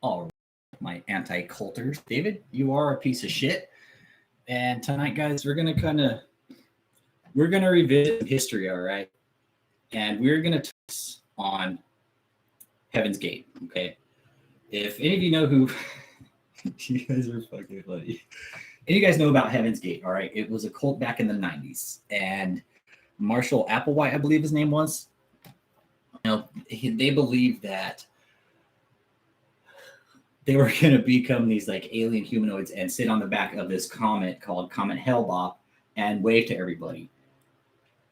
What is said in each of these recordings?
All right, my anti-culters. David, you are a piece of shit. And tonight, guys, we're gonna revisit history, all right? And we're gonna touch on Heaven's Gate. Okay. If any of you know who you guys are fucking funny. And you guys know about Heaven's Gate, all right? It was a cult back in the 90s. And Marshall Applewhite, I believe his name was. They believed that they were going to become these like alien humanoids and sit on the back of this comet called Comet Hale-Bopp and wave to everybody.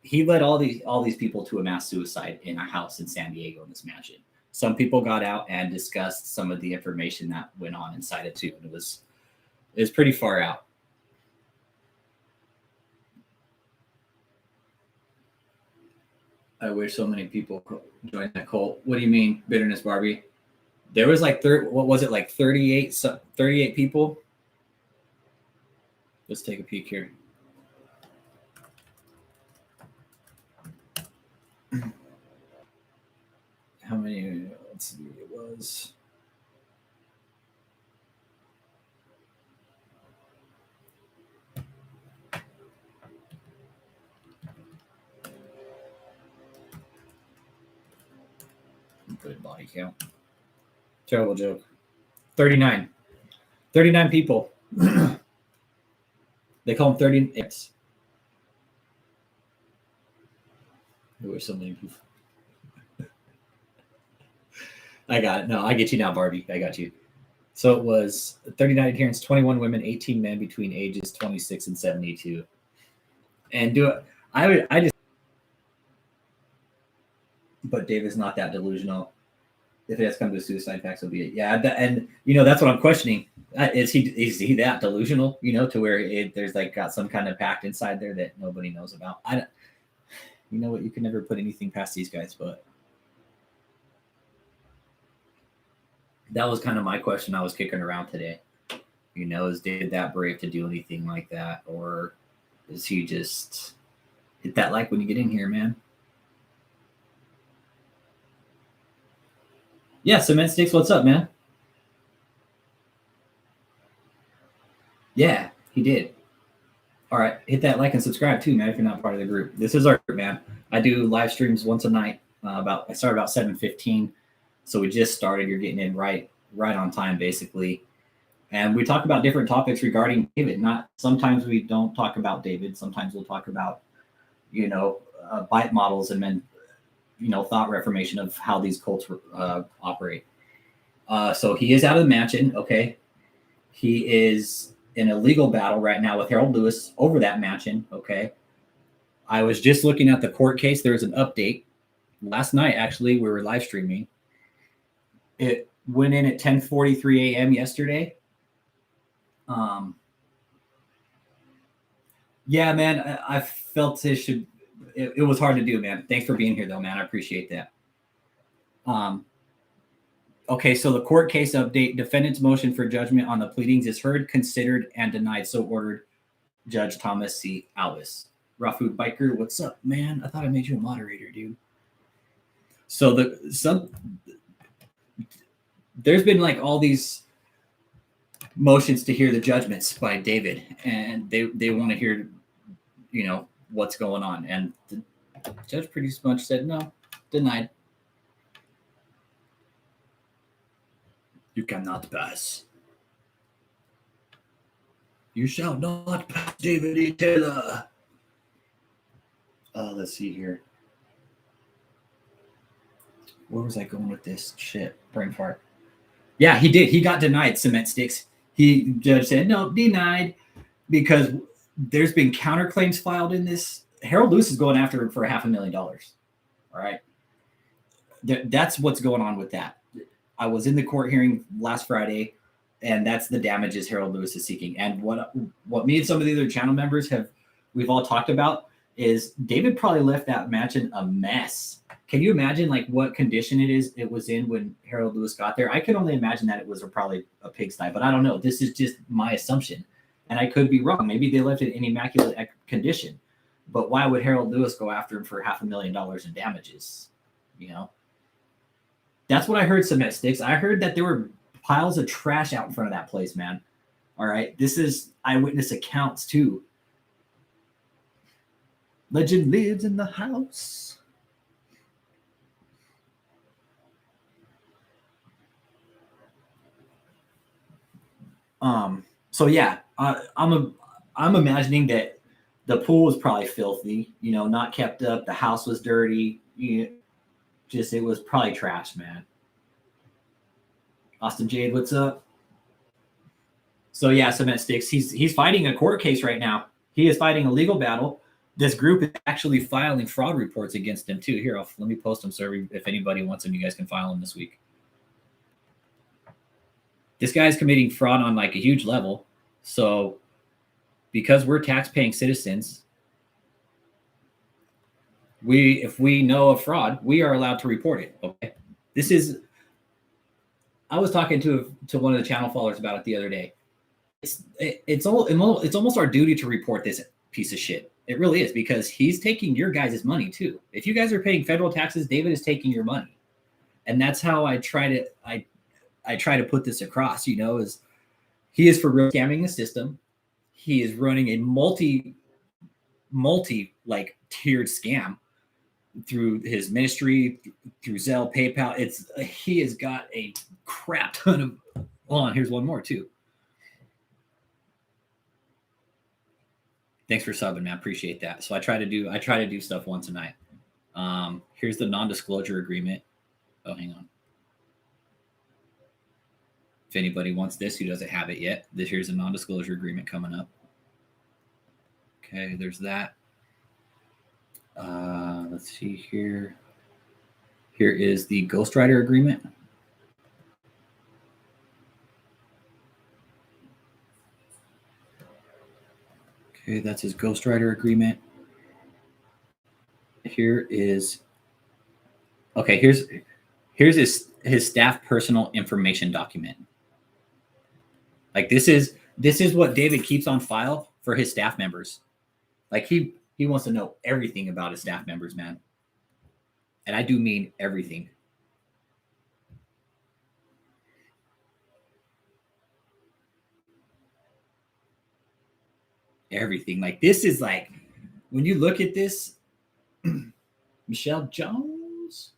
He led all these people to a mass suicide in a house in San Diego in this mansion. Some people got out and discussed some of the information that went on inside it too, and it was pretty far out. I wish so many people joined that cult. What do you mean, bitterness, Barbie? There was like 38 people. Let's take a peek here. How many? Let's see. It was. Good body count. Terrible joke. 39. 39 people. They call them 38. I wish so many people. I got it. No, I get you now, Barbie. I got you. So it was 39 adherents, 21 women, 18 men between ages 26 and 72. And but David's not that delusional. If it has come to suicide facts, will be it. Yeah, and that's what I'm questioning. Is he that delusional? To where there's like got some kind of pact inside there that nobody knows about. You know what? You can never put anything past these guys, but that was kind of my question I was kicking around today. Is David that brave to do anything like that, or is he just hit that like when you get in here, man? Yeah, Cement Sticks, what's up, man? Yeah, he did. All right, hit that like and subscribe too, man, if you're not part of the group. This is our group, man. I do live streams once a night. I start about 7:15, so we just started. You're getting in right on time, basically. And we talk about different topics regarding David. Sometimes we don't talk about David. Sometimes we'll talk about, bite models and then, thought reformation of how these cults operate. So he is out of the mansion. Okay. He is in a legal battle right now with Harold Lewis over that mansion. Okay. I was just looking at the court case. There's an update. Last night, actually, we were live streaming. It went in at 10:43 a.m. yesterday. Yeah, man, I felt it was hard to do, man. Thanks for being here, though, man. I appreciate that. Okay, so the court case update: defendant's motion for judgment on the pleadings is heard, considered, and denied. So ordered, Judge Thomas C. Alvis. Raw Food Biker, what's up, man? I thought I made you a moderator, dude. So there's been like all these motions to hear the judgments by David, and they want to hear, what's going on. And the judge pretty much said, no, denied. You cannot pass. You shall not pass, David E. Taylor. Let's see here. Where was I going with this shit? Brain fart. Yeah, he did. He got denied, Cement Sticks. Judge said, no, denied, because there's been counterclaims filed in this. Harold Lewis is going after him for $500,000. All right. That's what's going on with that. I was in the court hearing last Friday, and that's the damages Harold Lewis is seeking. And what me and some of the other channel members we've all talked about is David probably left that mansion a mess. Can you imagine like what condition it was in when Harold Lewis got there? I can only imagine that it was probably a pigsty, but I don't know. This is just my assumption, and I could be wrong. Maybe they left it in immaculate condition, but why would Harold Lewis go after him for $500,000 in damages? That's what I heard, Cement Sticks. I heard that there were piles of trash out in front of that place, man. All right. This is eyewitness accounts too. Legend lives in the house. So yeah, I'm imagining that the pool was probably filthy, not kept up. The house was dirty. It was probably trash, man. Austin Jade, what's up? So yeah, Cement Sticks. He's fighting a court case right now. He is fighting a legal battle. This group is actually filing fraud reports against him too. Here, let me post them so if anybody wants them, you guys can file them this week. This guy's committing fraud on like a huge level. So because we're tax-paying citizens, if we know of fraud, we are allowed to report it. Okay. I was talking to one of the channel followers about it the other day. It's almost our duty to report this piece of shit. It really is, because he's taking your guys' money too. If you guys are paying federal taxes, David is taking your money. And that's how I try to put this across, is he is for real scamming the system. He is running a multi like tiered scam through his ministry, through Zelle, PayPal. He has got a crap ton of. Hold on, here's one more too. Thanks for subbing, man. Appreciate that. So I try to do stuff once a night. Here's the non-disclosure agreement. Oh, hang on. If anybody wants this who doesn't have it yet, here's a non-disclosure agreement coming up. Okay, there's that. Let's see here. Here is the ghostwriter agreement. Okay, that's his ghostwriter agreement. Here's his staff personal information document. Like this is what David keeps on file for his staff members. Like he wants to know everything about his staff members, man. And I do mean everything. Everything. Like this is like, when you look at this, Michelle Jones.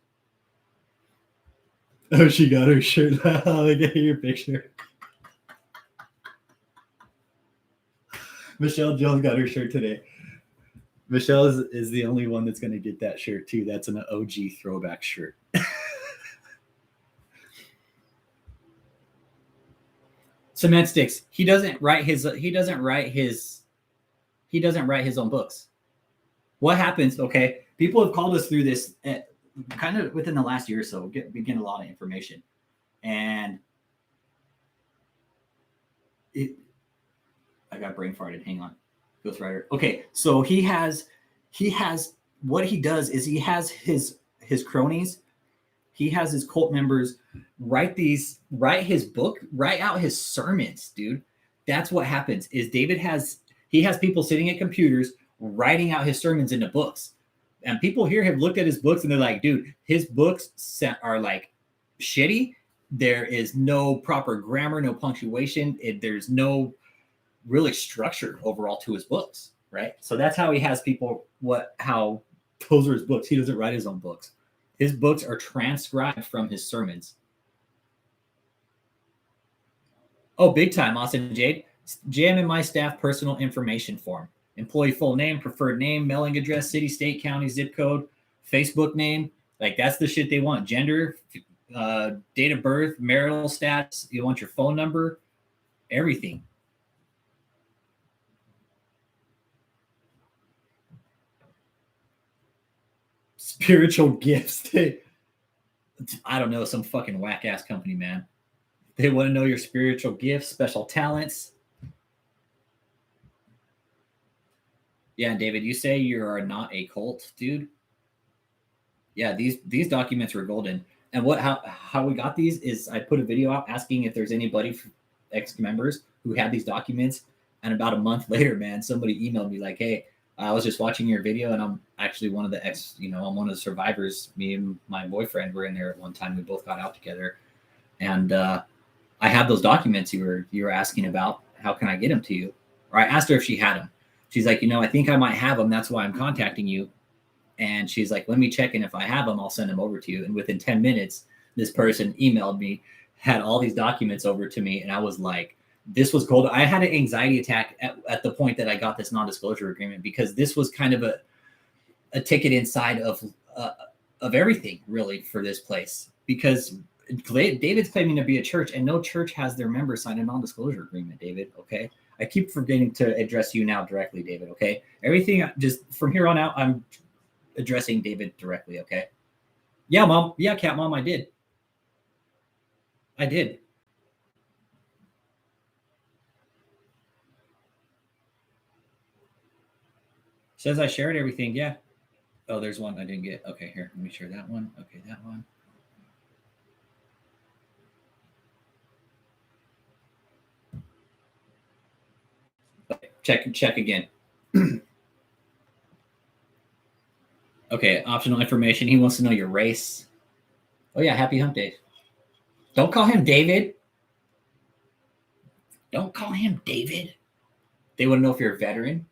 Oh, she got her shirt. Look at your picture. Michelle Jones got her shirt today. Michelle is the only one that's going to get that shirt too. That's an OG throwback shirt. Cement Sticks. He doesn't write his own books. What happens? Okay, people have called us through this kind of within the last year or so. We get a lot of information, and I got brain farted. Hang on. Ghostwriter. Okay, so he has what he does is he has his cronies, he has his cult members write his book, write out his sermons, dude. That's what happens. Is David has people sitting at computers writing out his sermons into books, and people here have looked at his books and they're like, dude, his books are like shitty. There is no proper grammar, no punctuation. There's no really structure overall to his books, right? So that's how he has people, how those are his books. He doesn't write his own books. His books are transcribed from his sermons. Oh, big time, Austin Jade. Jam in my staff personal information form. Employee full name, preferred name, mailing address, city, state, county, zip code, Facebook name. Like that's the shit they want. Gender, date of birth, marital stats. You want your phone number, everything. Spiritual gifts. I don't know, some fucking whack ass company, man. They want to know your spiritual gifts, special talents. Yeah, David, you say you are not a cult, dude. Yeah, these documents were golden. And how we got these is I put a video out asking if there's anybody, ex-members, who had these documents. And about a month later, man, somebody emailed me like, hey, I was just watching your video and I'm actually one of the I'm one of the survivors. Me and my boyfriend were in there at one time. We both got out together. And I have those documents you were asking about. How can I get them to you? Or I asked her if she had them. She's like, I think I might have them. That's why I'm contacting you. And she's like, let me check. And if I have them, I'll send them over to you. And within 10 minutes, this person emailed me, had all these documents over to me. And I was like, this was gold. I had an anxiety attack at the point that I got this non-disclosure agreement, because this was kind of a ticket inside of everything really for this place, because David's claiming to be a church, and no church has their members sign a non-disclosure agreement, David. Okay. I keep forgetting to address you now directly, David. Okay. Everything just from here on out, I'm addressing David directly. Okay. Yeah, Mom. Yeah, Cat Mom. I did. Says I shared everything. Yeah. Oh, there's one I didn't get. Okay, here. Let me share that one. Okay, that one. Okay, check again. Okay, optional information. He wants to know your race. Oh yeah, happy hump day. Don't call him David. Don't call him David. They want to know if you're a veteran.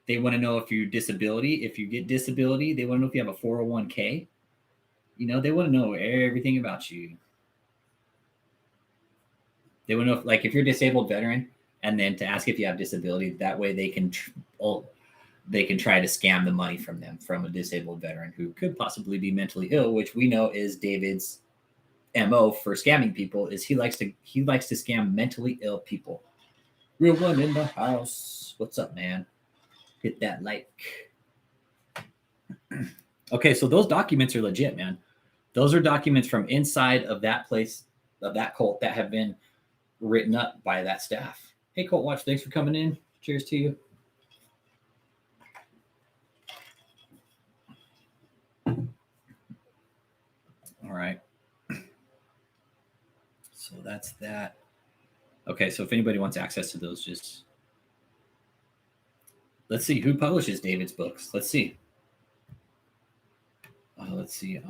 They want to know if you're disability. If you get disability, they want to know if you have a 401k. They want to know everything about you. They want to know if you're a disabled veteran, and then to ask if you have disability. That way they can try to scam the money from a disabled veteran who could possibly be mentally ill, which we know is David's MO for scamming people. Is he likes to scam mentally ill people. Real one in the house. What's up, man? Hit that like. Okay, so those documents are legit, man. Those are documents from inside of that place, of that cult, that have been written up by that staff. Hey, Cult Watch, thanks for coming in. Cheers to you. All right. So that's that. Okay, so if anybody wants access to those, just let's see who publishes David's books. Let's see. Let's see.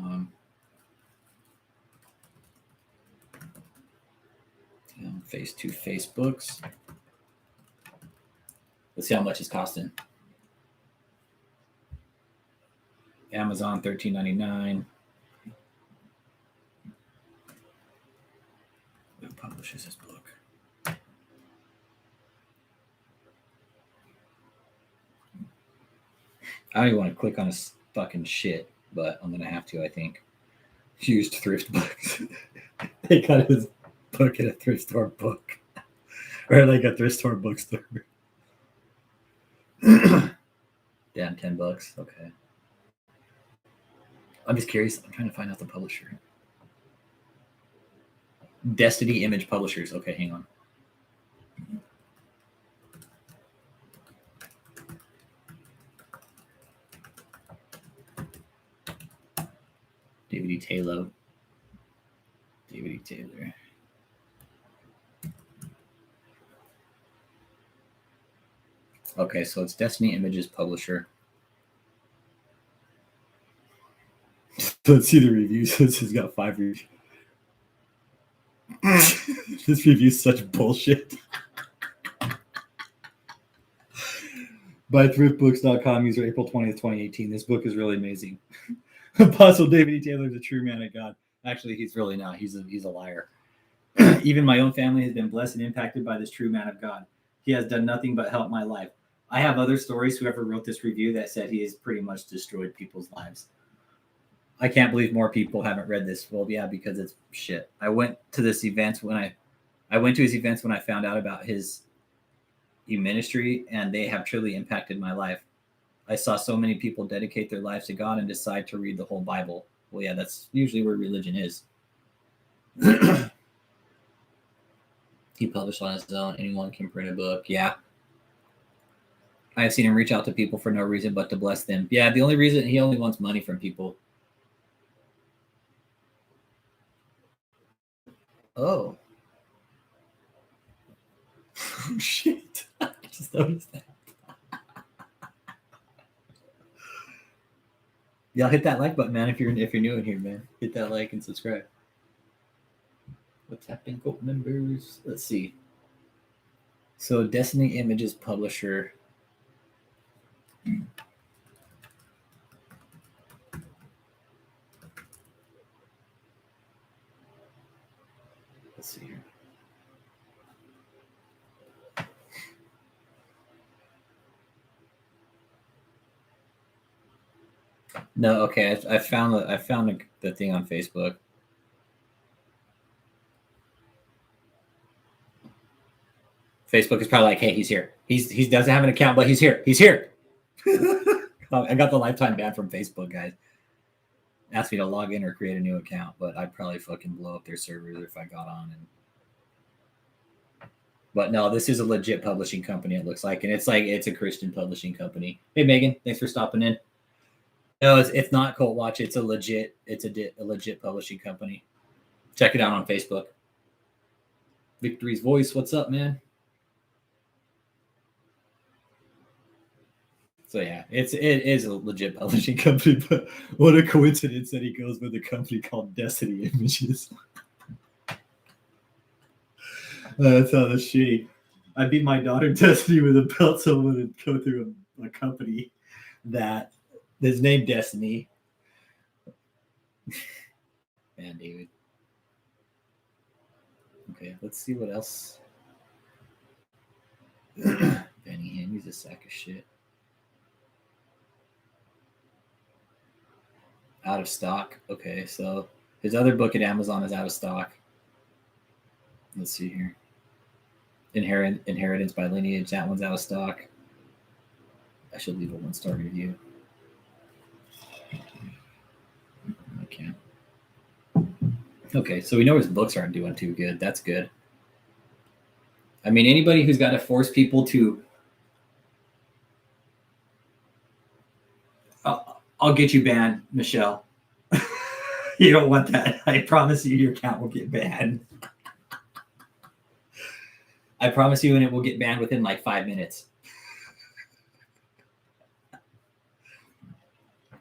Face-to-face books. Let's see how much it's costing. Amazon $13.99. Who publishes this book? I don't even want to click on his fucking shit, but I'm gonna have to. I think. Used thrift books. They got his book at a thrift store book, or like a thrift store bookstore. Damn, $10. Okay. I'm just curious. I'm trying to find out the publisher. Destiny Image Publishers. Okay, hang on. David E. Taylor. David E. Taylor. Okay, so it's Destiny Images Publisher. Let's see the reviews. This has got 5 reviews. This review is such bullshit. By thriftbooks.com, user April 20th, 2018. This book is really amazing. Apostle David E. Taylor is a true man of God. Actually, he's really not. He's a liar. Even my own family has been blessed and impacted by this true man of God. He has done nothing but help my life. I have other stories. Whoever wrote this review that said he has pretty much destroyed people's lives. I can't believe more people haven't read this. Well, yeah, because it's shit. I went to his events when I found out about his ministry, and they have truly impacted my life. I saw so many people dedicate their lives to God and decide to read the whole Bible. Well, yeah, that's usually where religion is. He published on his own. Anyone can print a book. Yeah. I have seen him reach out to people for no reason but to bless them. Yeah, the only reason he only wants money from people. Oh. Shit. I just noticed that. Yeah, hit that like button, man. If you're new in here, man, hit that like and subscribe. What's happening, cult members? Let's see. So Destiny Images publisher. Let's see here. No, okay. I found the thing on Facebook. Facebook is probably like, hey, he's here. He doesn't have an account, but he's here. He's here. I got the lifetime ban from Facebook, guys. Asked me to log in or create a new account, but I'd probably fucking blow up their servers if I got on. But no, this is a legit publishing company. It looks like, and it's a Christian publishing company. Hey, Megan, thanks for stopping in. No, it's not Cult Watch. It's a legit publishing company. Check it out on Facebook. Victory's Voice, what's up, man? So yeah, it is a legit publishing company, but what a coincidence that he goes with a company called Destiny Images. That's shitty. I beat my daughter Destiny with a belt, so I'm gonna go through a company that is named Destiny. Man, David. Okay, let's see what else. Benny Hinn, he's a sack of shit. Out of stock. Okay, so his other book at Amazon is out of stock. Let's see here. Inheritance by Lineage. That one's out of stock. I should leave a 1-star review. I can't. Okay, so we know his books aren't doing too good. That's good. I mean, anybody who's got to force people to... I'll get you banned, Michelle. You don't want that. I promise you your account will get banned. I promise you, and it will get banned within like 5 minutes.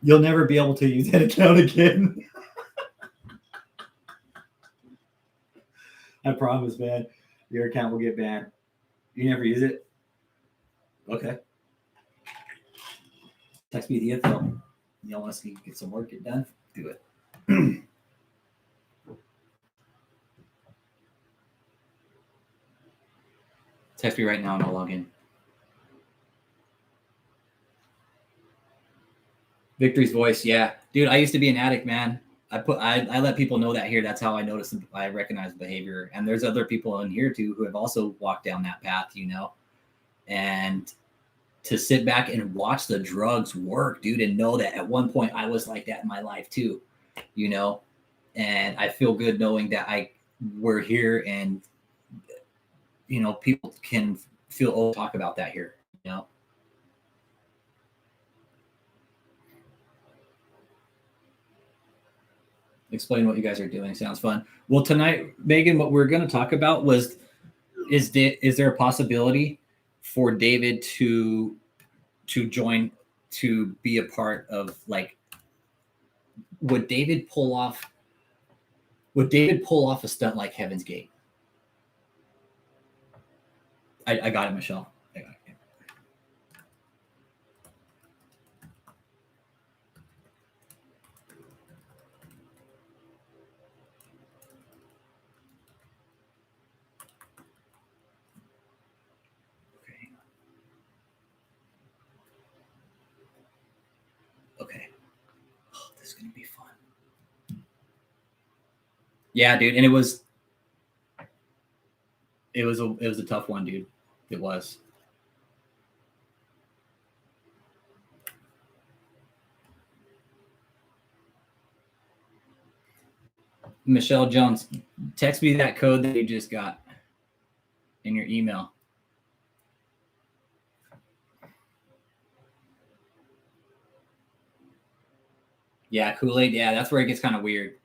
You'll never be able to use that account again. I promise, man. Your account will get banned. You never use it? Okay. Text me the info. You want us to get some work done? Do it. Text me right now and I'll log in. Victory's Voice, yeah. Dude, I used to be an addict, man. I let people know that here. That's how I notice I recognize behavior. And there's other people in here too who have also walked down that path, you know. And to sit back and watch the drugs work, dude, and know that at one point I was like that in my life too, you know. And I feel good knowing that we're here and, you know, people can feel talk about that here, you know. Explain what you guys are doing. Sounds fun. Well, tonight, Megan, what we're going to talk about is there a possibility for David to join, to be a part of, like, would David pull off a stunt like Heaven's Gate? I got it, Michelle. I got it. Okay. Oh, this is gonna be fun. Yeah, dude, and it was a tough one, dude. It was. Michelle Jones, text me that code that you just got in your email. Yeah, Kool-Aid. Yeah, that's where it gets kind of weird.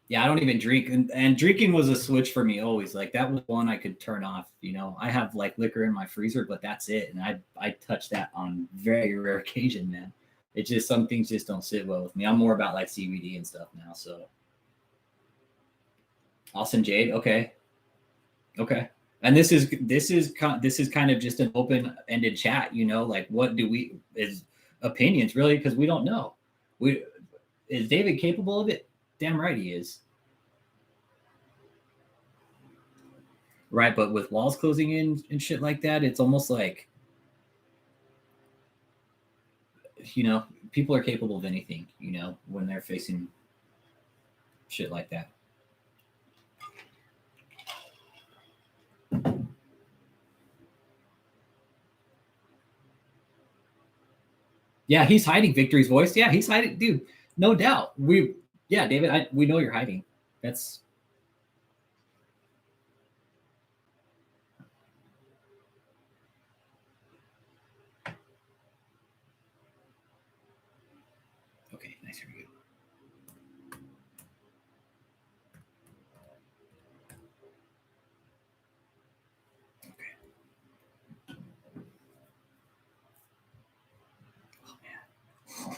Yeah, I don't even drink, and drinking was a switch for me always. Like, that was one I could turn off. You know, I have like liquor in my freezer, but that's it. And I touch that on very rare occasion, man. It just, some things just don't sit well with me. I'm more about like CBD and stuff now. So Austin Jade. Okay. And this is kind of just an open-ended chat, like what do we is opinions really, because we don't know. Is David capable of it? Damn right he is. Right, but with walls closing in and shit like that, it's almost like, people are capable of anything, when they're facing shit like that. Yeah, he's hiding Victory's voice. Yeah, he's hiding, dude. No doubt. David, we know you're hiding. That's okay. Nice for you. Okay.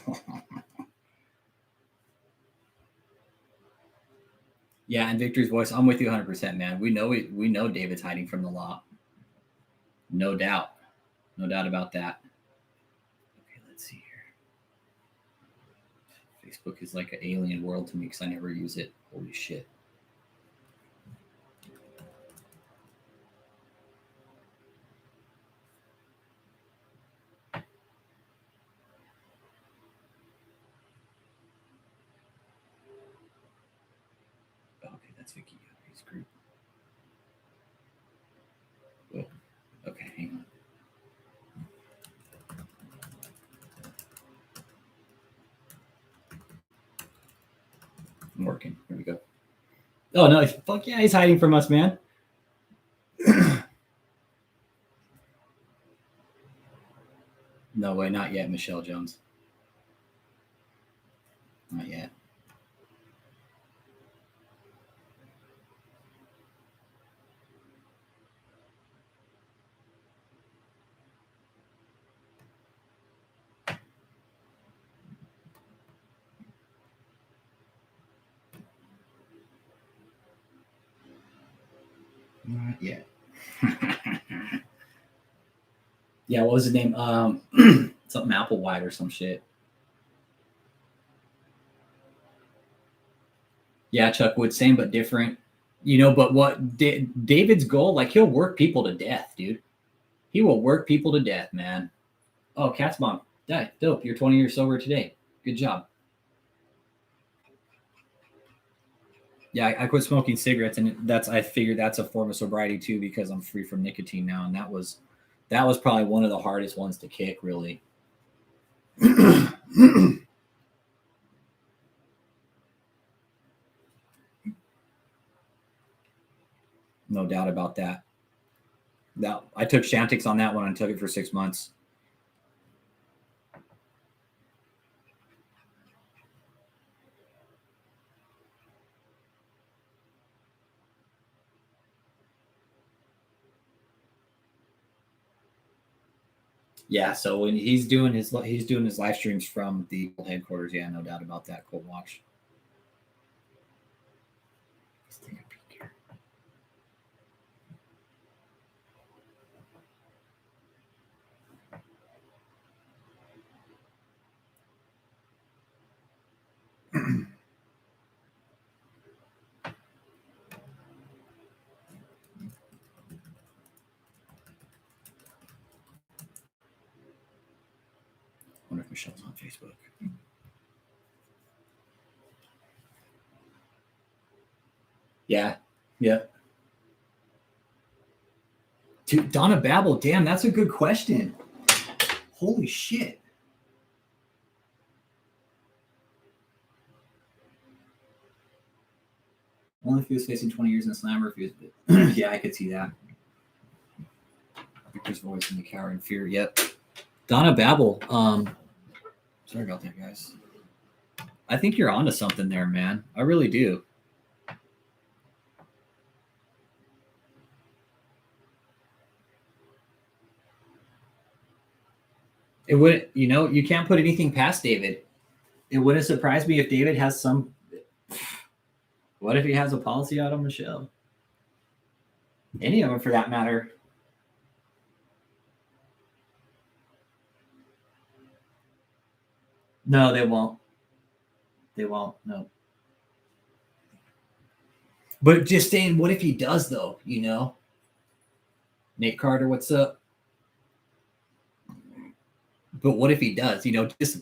Oh man. Yeah, and Victory's voice. I'm with you 100%, man. We know David's hiding from the law. No doubt about that. Okay, let's see here. Facebook is like an alien world to me because I never use it. Holy shit. Okay, that's Vicky. He's group. Oh, okay, hang on. I'm working. Here we go. Oh no! Fuck yeah, he's hiding from us, man. No way, not yet, Michelle Jones. Not yet. Not yet. Yeah, what was his name? Something Applewhite or some shit. Yeah, Chuck Wood, same but different. But what David's goal, like he'll work people to death, dude. He will work people to death, man. Oh, Cat's mom. Yeah, dope. You're 20 years sober today. Good job. Yeah, I quit smoking cigarettes, and I figured that's a form of sobriety too because I'm free from nicotine now, and that was probably one of the hardest ones to kick, really. No doubt about that. Now, I took Chantix on that one and took it for 6 months. Yeah, so when he's doing his live streams from the headquarters, yeah, no doubt about that. Cold watch. Let's take a peek here. I wonder if Michelle's on Facebook. Yeah. Dude, Donna Babel, damn, that's a good question. Holy shit. Only if he was facing 20 years in Slammer, if he was yeah, I could see that. Victor's voice in the cower and fear. Yep. Donna Babel. Sorry about that, guys. I think you're onto something there, man. I really do. It would, you can't put anything past David. It wouldn't surprise me if David has some. What if he has a policy out on Michelle? Any of them for that matter. No, they won't. They won't. No. But just saying, what if he does though? You know, Nate Carter, what's up? But what if he does? You know, just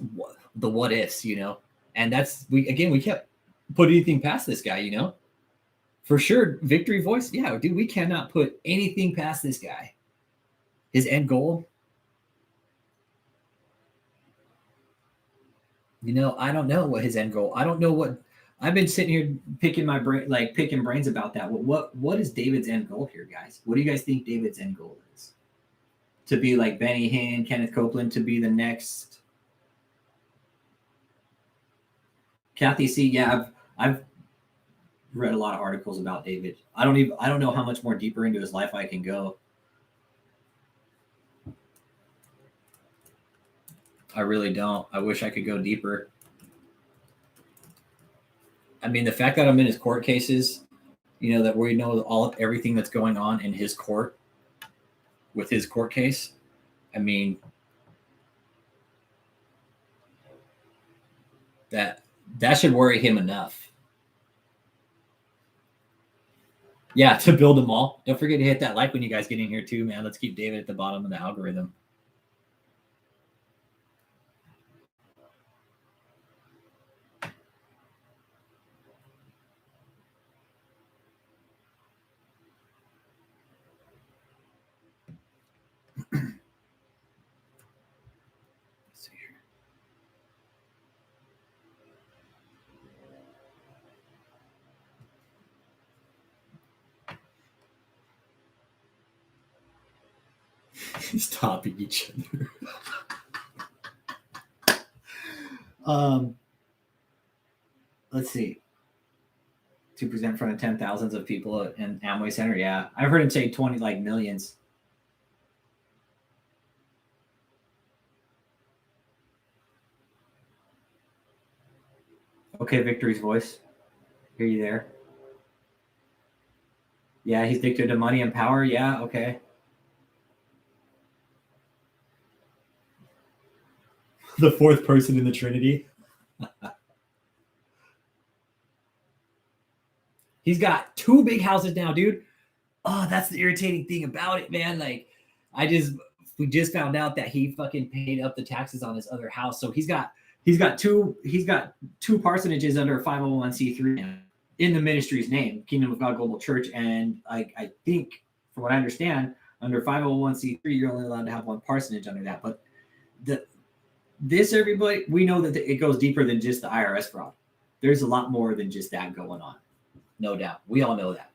the what ifs. You know, and that's we kept put anything past this guy. You know, for sure, victory voice. Yeah, dude, we cannot put anything past this guy. His end goal. You know, I don't know what his end goal. I don't know what. I've been sitting here picking my brain, like picking brains about that. What is David's end goal here, guys? What do you guys think David's end goal is? To be like Benny Hinn, Kenneth Copeland, to be the next Kathy C. Yeah, I've read a lot of articles about David. I don't know how much more deeper into his life I can go. I really don't. I wish I could go deeper. I mean, the fact that I'm in his court cases, you know, that we know everything that's going on in his court with his court case. I mean, that should worry him enough. Yeah, to build them all. Don't forget to hit that like when you guys get in here too, man. Let's keep David at the bottom of the algorithm. Stopping each other. Let's see. To present in front of 10,000s of people in Amway Center. Yeah, I've heard him say 20 like millions. Okay, Victory's voice. Hear you there? Yeah, he's addicted to money and power. Yeah, okay. The fourth person in the Trinity. He's got 2 big houses now, dude. Oh, that's the irritating thing about it, man. Like, we just found out that he fucking paid up the taxes on his other house. So he's got two parsonages under a 501c3 in the ministry's name, Kingdom of God Global Church. And I think, from what I understand, under 501c3, you're only allowed to have 1 parsonage under that. But everybody, we know that it goes deeper than just the IRS fraud. There's a lot more than just that going on. No doubt. We all know that.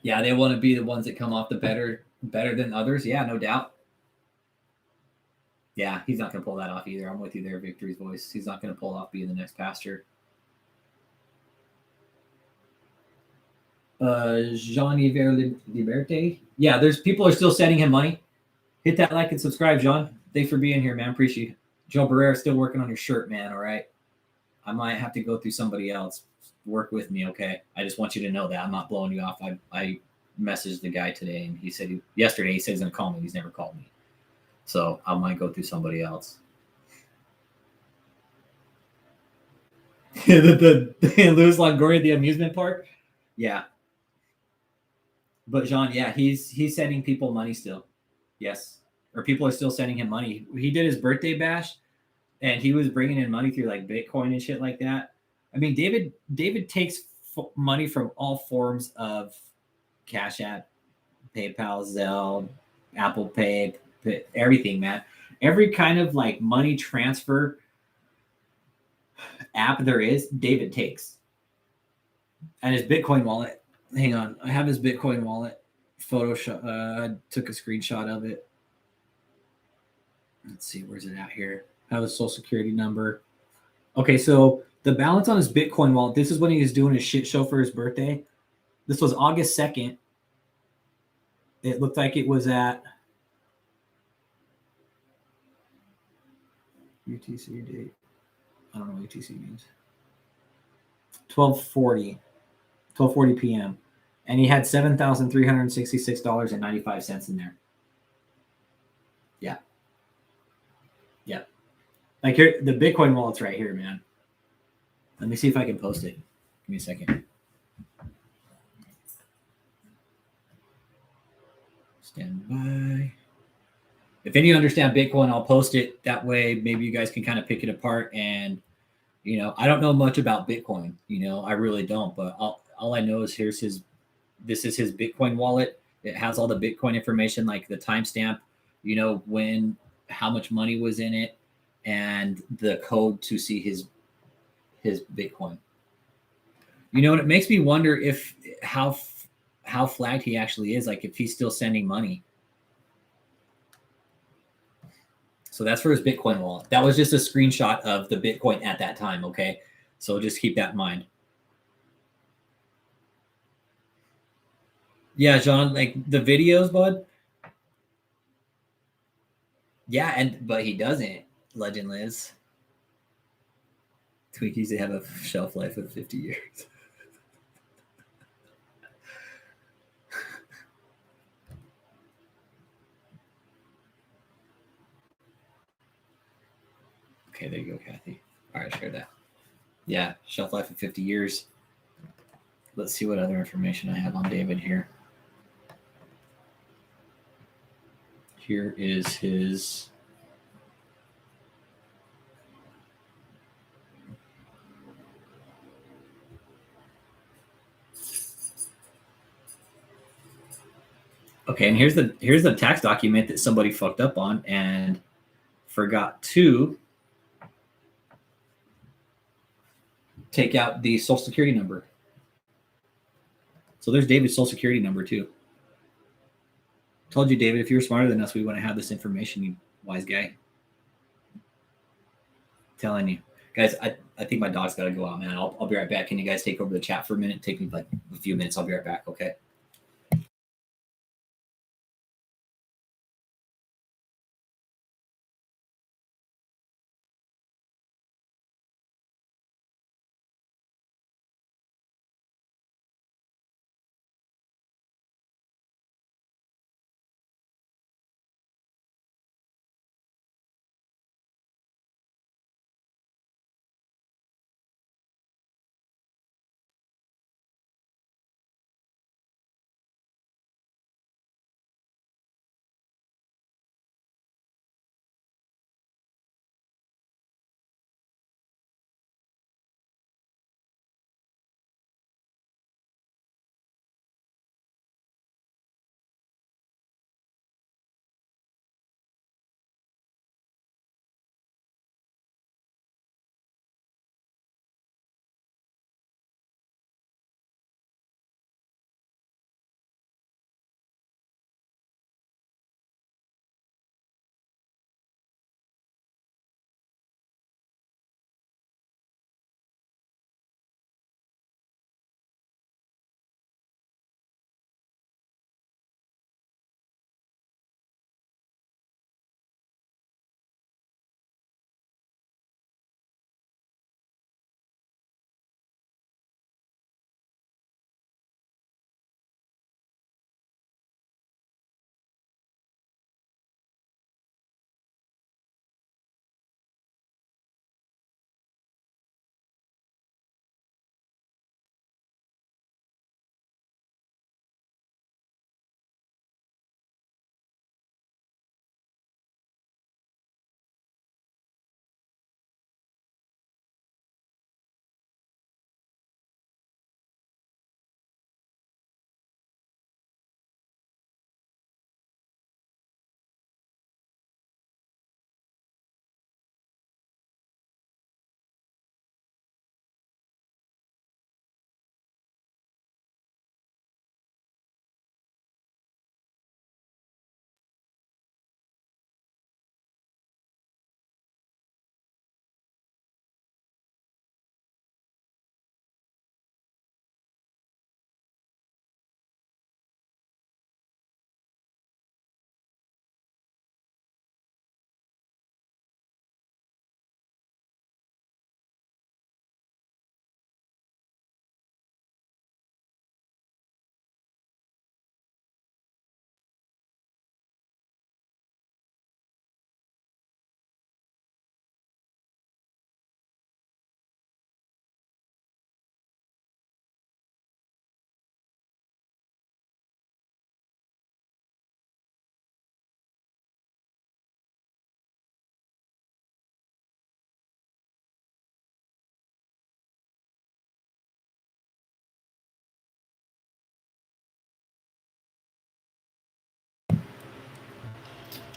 Yeah, they want to be the ones that come off the better than others. Yeah, no doubt. Yeah, he's not going to pull that off either. I'm with you there, Victory's voice. He's not going to pull off being the next pastor. Jean-Yves Liberté. Yeah, there's people are still sending him money. Hit that like and subscribe, John. Thanks for being here, man. Appreciate it. Joe Barrera still working on your shirt, man. All right. I might have to go through somebody else. Work with me, okay? I just want you to know that I'm not blowing you off. I messaged the guy today, and he said yesterday he said he's gonna call me. He's never called me, so I might go through somebody else. the Louis Longoria, the amusement park, yeah. But Jean, yeah, he's sending people money still, yes, or people are still sending him money. He did his birthday bash, and he was bringing in money through like Bitcoin and shit like that. I mean, David takes money from all forms of Cash App, PayPal, Zelle, Apple Pay, everything, man. Every kind of like money transfer app there is, David takes. And his Bitcoin wallet. Hang on, I have his Bitcoin wallet. Photoshop. I took a screenshot of it. Let's see, where's it at here? I have a social security number. Okay, so the balance on his Bitcoin wallet, this is when he was doing his shit show for his birthday. This was August 2nd. It looked like it was at UTC date. I don't know what UTC means. 12:40 p.m. And he had $7,366.95 in there. Yeah. Yeah. Like here, the Bitcoin wallet's right here, man. Let me see if I can post it. Give me a second. Stand by. If any of you understand Bitcoin, I'll post it. That way, maybe you guys can kind of pick it apart. And, I don't know much about Bitcoin. I really don't. But all I know is this is his Bitcoin wallet. It has all the Bitcoin information, like the timestamp, when, how much money was in it, and the code to see his Bitcoin. And it makes me wonder if how flagged he actually is, like if he's still sending money. So that's for his Bitcoin wallet. That was just a screenshot of the Bitcoin at that time. Okay. So just keep that in mind. Yeah, John, like the videos, bud. Yeah, but he doesn't. Legend Liz. Twinkies, they have a shelf life of 50 years. Okay, there you go, Kathy. All right, share that. Yeah, shelf life of 50 years. Let's see what other information I have on David here. Here is his. Okay, and here's the tax document that somebody fucked up on and forgot to take out the social security number. So there's David's social security number too. Told you, David, if you were smarter than us, we wouldn't have this information, you wise guy. Telling you. Guys, I think my dog's got to go out, man. I'll be right back. Can you guys take over the chat for a minute? Take me like a few minutes. I'll be right back, okay?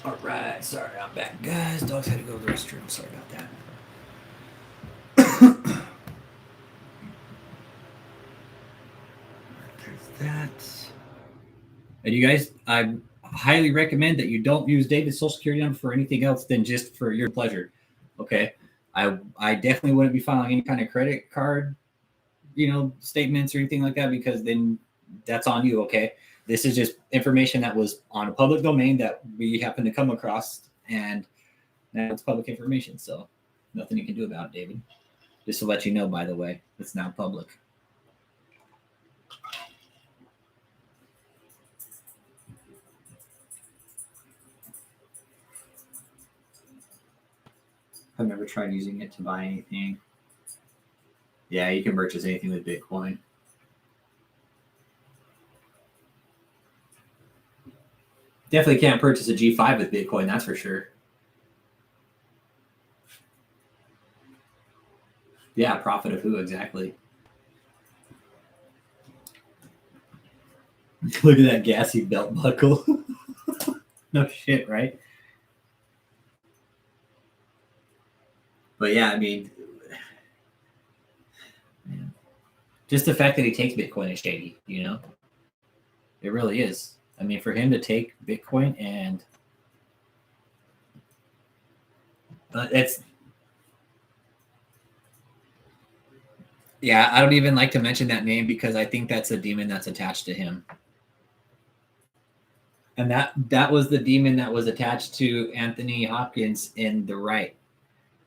All right, sorry, I'm back, guys. Dogs had to go to the restroom. Sorry about that. There's that. And you guys, I highly recommend that you don't use David's social security number for anything else than just for your pleasure. Okay. I definitely wouldn't be filing any kind of credit card, statements or anything like that, because then that's on you. Okay. This is just information that was on a public domain that we happened to come across, and now it's public information. So nothing you can do about it, David. Just to let you know, by the way, it's now public. I've never tried using it to buy anything. Yeah, you can purchase anything with Bitcoin. Definitely can't purchase a G5 with Bitcoin, that's for sure. Yeah, profit of who exactly? Look at that gassy belt buckle. No shit, right? But yeah, I mean, man, just the fact that he takes Bitcoin is shady, It really is. I mean, for him to take Bitcoin and it's yeah, I don't even like to mention that name because I think that's a demon that's attached to him. And that was the demon that was attached to Anthony Hopkins in The Right.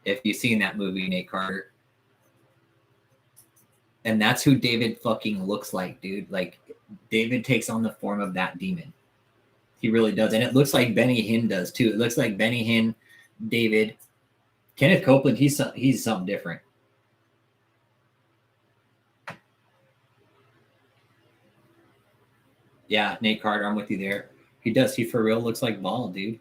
If you've seen that movie, Nate Carter. And that's who David fucking looks like, dude. Like, David takes on the form of that demon. He really does. And it looks like Benny Hinn does too. It looks like Benny Hinn, David, Kenneth Copeland, he's something different. Yeah, Nate Carter, I'm with you there. He does. He for real looks like Ball, dude.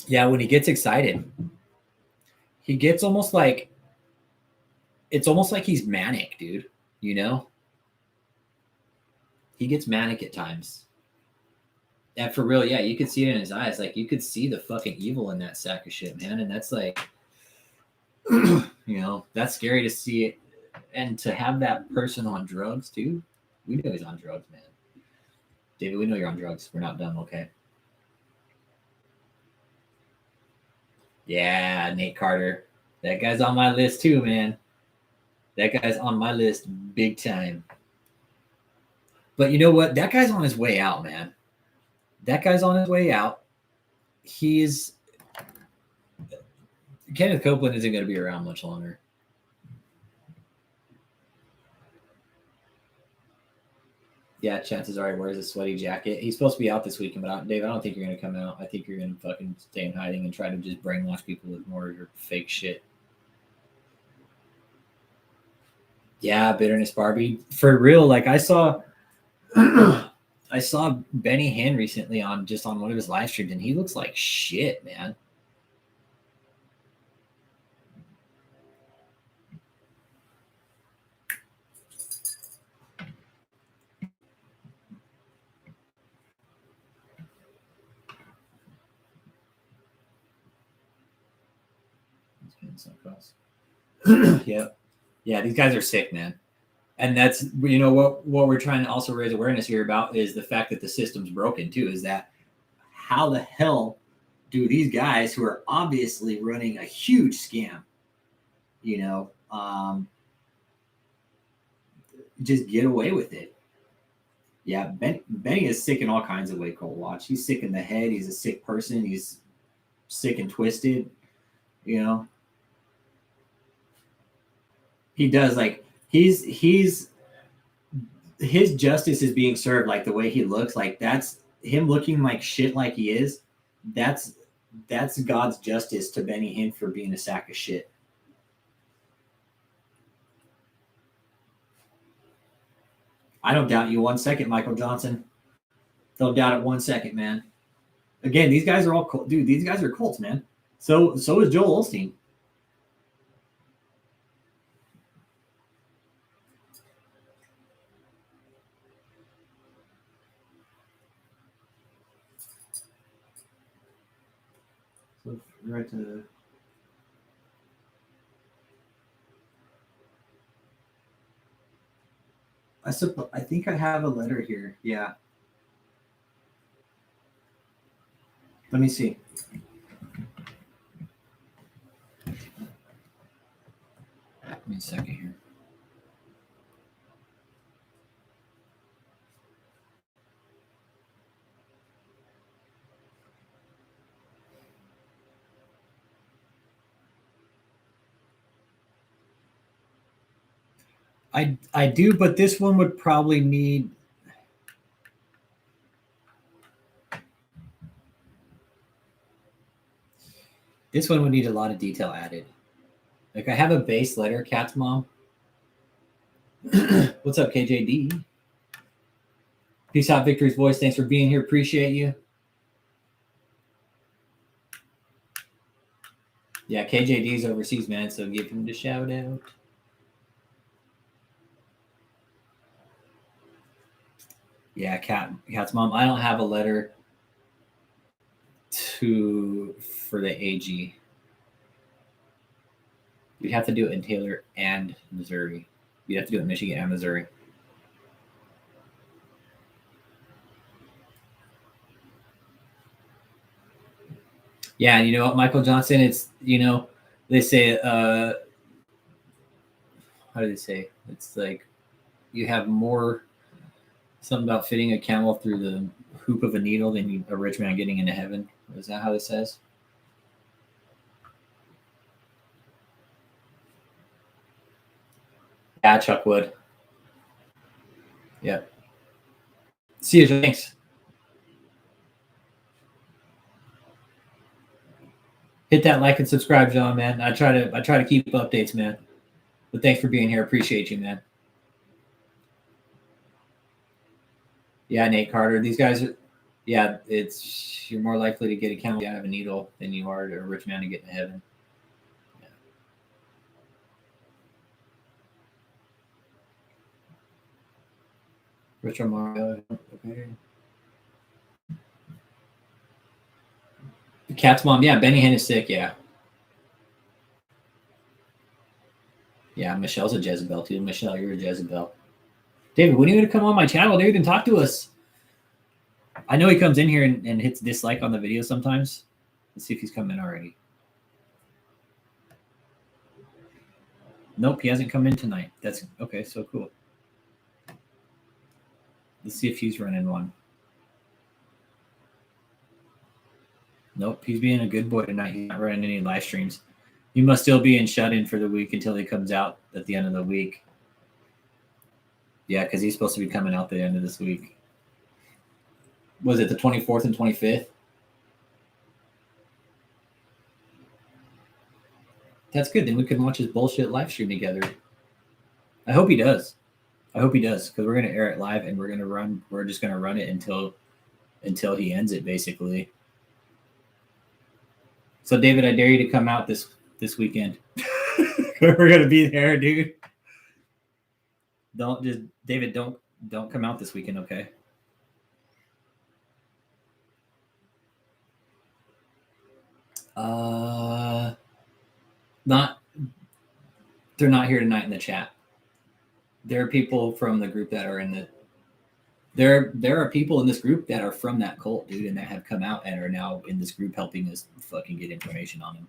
Yeah, when he gets excited, he gets almost like it's almost like he's manic, dude. He gets manic at times. And for real, yeah, you could see it in his eyes. Like, you could see the fucking evil in that sack of shit, man. And that's like, that's scary to see it. And to have that person on drugs, too. We know he's on drugs, man. David, we know you're on drugs. We're not done, okay? Yeah, Nate Carter. That guy's on my list, too, man. That guy's on my list big time. But you know what? That guy's on his way out, man. That guy's on his way out. Kenneth Copeland isn't going to be around much longer. Yeah, chances are he wears a sweaty jacket. He's supposed to be out this weekend, but Dave, I don't think you're going to come out. I think you're going to fucking stay in hiding and try to just brainwash people with more of your fake shit. Yeah, bitterness Barbie. For real, like I saw I saw Benny Hinn recently on one of his live streams, and he looks like shit, man. Yeah, these guys are sick, man. And that's what we're trying to also raise awareness here about is the fact that the system's broken too. Is that how the hell do these guys who are obviously running a huge scam, just get away with it? Yeah, Benny is sick in all kinds of ways. Cold watch. He's sick in the head. He's a sick person. He's sick and twisted. He does like he's his justice is being served like the way he looks. Like that's him looking like shit like he is. That's God's justice to Benny Hinn for being a sack of shit. I don't doubt you 1 second, Michael Johnson. Don't doubt it 1 second, man. Again, these guys are all dude. These guys are cults, man. So is Joel Osteen. So right to. I think I have a letter here. Yeah. Let me see. Give me a second here. I do, but this one would probably need. This one would need a lot of detail added. Like I have a base letter, Cat's mom. What's up, KJD? Peace out, Victory's voice. Thanks for being here. Appreciate you. Yeah, KJD's overseas, man. So give him the shout out. Yeah, Cat's mom. I don't have a letter for the AG. You'd have to do it in Taylor and Missouri. You'd have to do it in Michigan and Missouri. Yeah, you know what, Michael Johnson? It's, you know, they say, how do they say? It's like you have more something about fitting a camel through the hoop of a needle than a rich man getting into heaven. Is that how it says? Yeah, Chuck Wood. Yep. See you. Thanks. Hit that like and subscribe, John, man. I try to keep updates, man. But thanks for being here. Appreciate you, man. Yeah, Nate Carter. These guys are, yeah, it's you're more likely to get a camel out of a needle than you are to a rich man to get into heaven. Yeah. Richard Mario. Okay. The Cat's mom. Yeah, Benny Hinn is sick. Yeah. Yeah, Michelle's a Jezebel too. Michelle, you're a Jezebel. David, when are you going to come on my channel, dude, and talk to us? I know he comes in here and hits dislike on the video sometimes. Let's see if he's come in already. Nope, he hasn't come in tonight. That's okay, so cool. Let's see if he's running one. Nope, he's being a good boy tonight. He's not running any live streams. He must still be in shut-in for the week until he comes out at the end of the week. Yeah, because he's supposed to be coming out the end of this week. Was it the 24th and 25th? That's good. Then we can watch his bullshit live stream together. I hope he does. I hope he does, because we're gonna air it live and we're just gonna run it until he ends it, basically. So David, I dare you to come out this weekend. We're gonna be there, dude. David, don't come out this weekend, okay? They're not here tonight in the chat. There are people from the group that are in the there are people in this group that are from that cult, dude, and that have come out and are now in this group helping us fucking get information on him.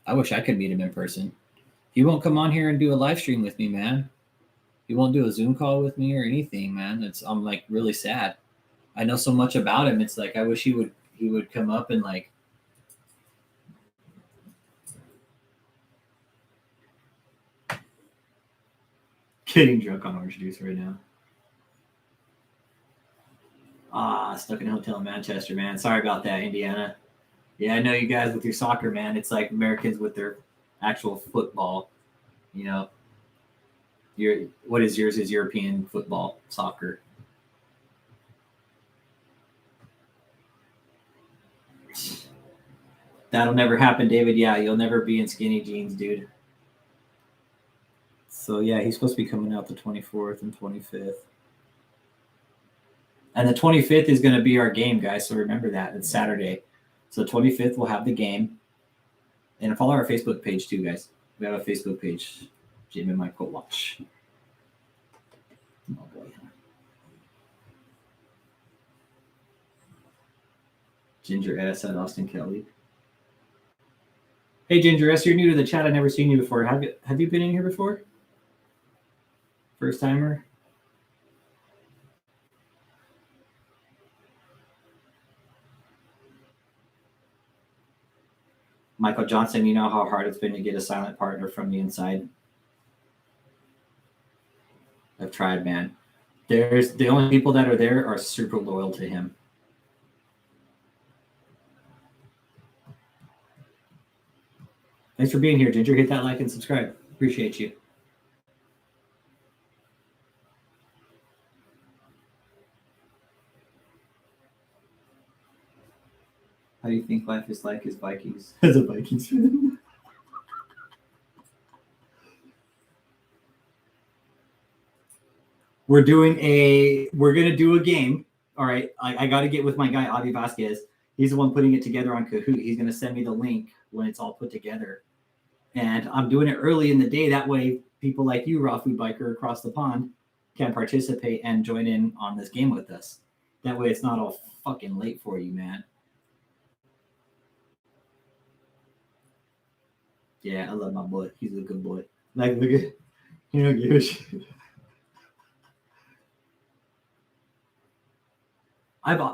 I wish I could meet him in person. He won't come on here and do a live stream with me, man. He won't do a Zoom call with me or anything, man. I'm like really sad. I know so much about him. It's like I wish he would come up and like getting drunk on orange juice right now. Stuck in a hotel in Manchester, man. Sorry about that, Indiana. Yeah, I know you guys with your soccer, man. It's like Americans with their actual football. You know, what is yours is European football, soccer. That'll never happen, David. Yeah, you'll never be in skinny jeans, dude. So yeah, he's supposed to be coming out the 24th and 25th. And the 25th is going to be our game, guys. So remember that. It's Saturday. So the 25th, we'll have the game. And follow our Facebook page too, guys. We have a Facebook page. Jamie Michael Watch. Oh, boy. Ginger S. at Austin Kelly. Hey, Ginger S., you're new to the chat. I've never seen you before. Have you been in here before? First timer? Michael Johnson, you know how hard it's been to get a silent partner from the inside? I've tried, man. There's the only people that are there are super loyal to him. Thanks for being here, Ginger. Hit that like and subscribe. Appreciate you. How do you think life is like as Vikings? As a Vikings fan? We're gonna do a game. All right. I got to get with my guy, Avi Vasquez. He's the one putting it together on Kahoot. He's going to send me the link when it's all put together. And I'm doing it early in the day. That way people like you, raw food biker across the pond, can participate and join in on this game with us. That way it's not all fucking late for you, man. Yeah, I love my boy. He's a good boy. Like, look at, you know, give a shit.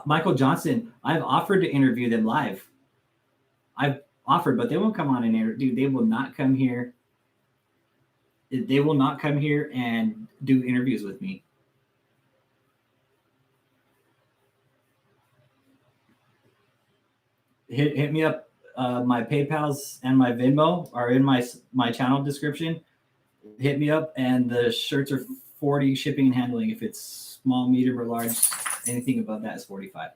Michael Johnson, I've offered to interview them live. I've offered, but they won't come on and interview. They will not come here. They will not come here and do interviews with me. Hit me up. My PayPal's and my Venmo are in my channel description. Hit me up, and the shirts are $40 shipping and handling. If it's small, medium, or large, anything above that is $45.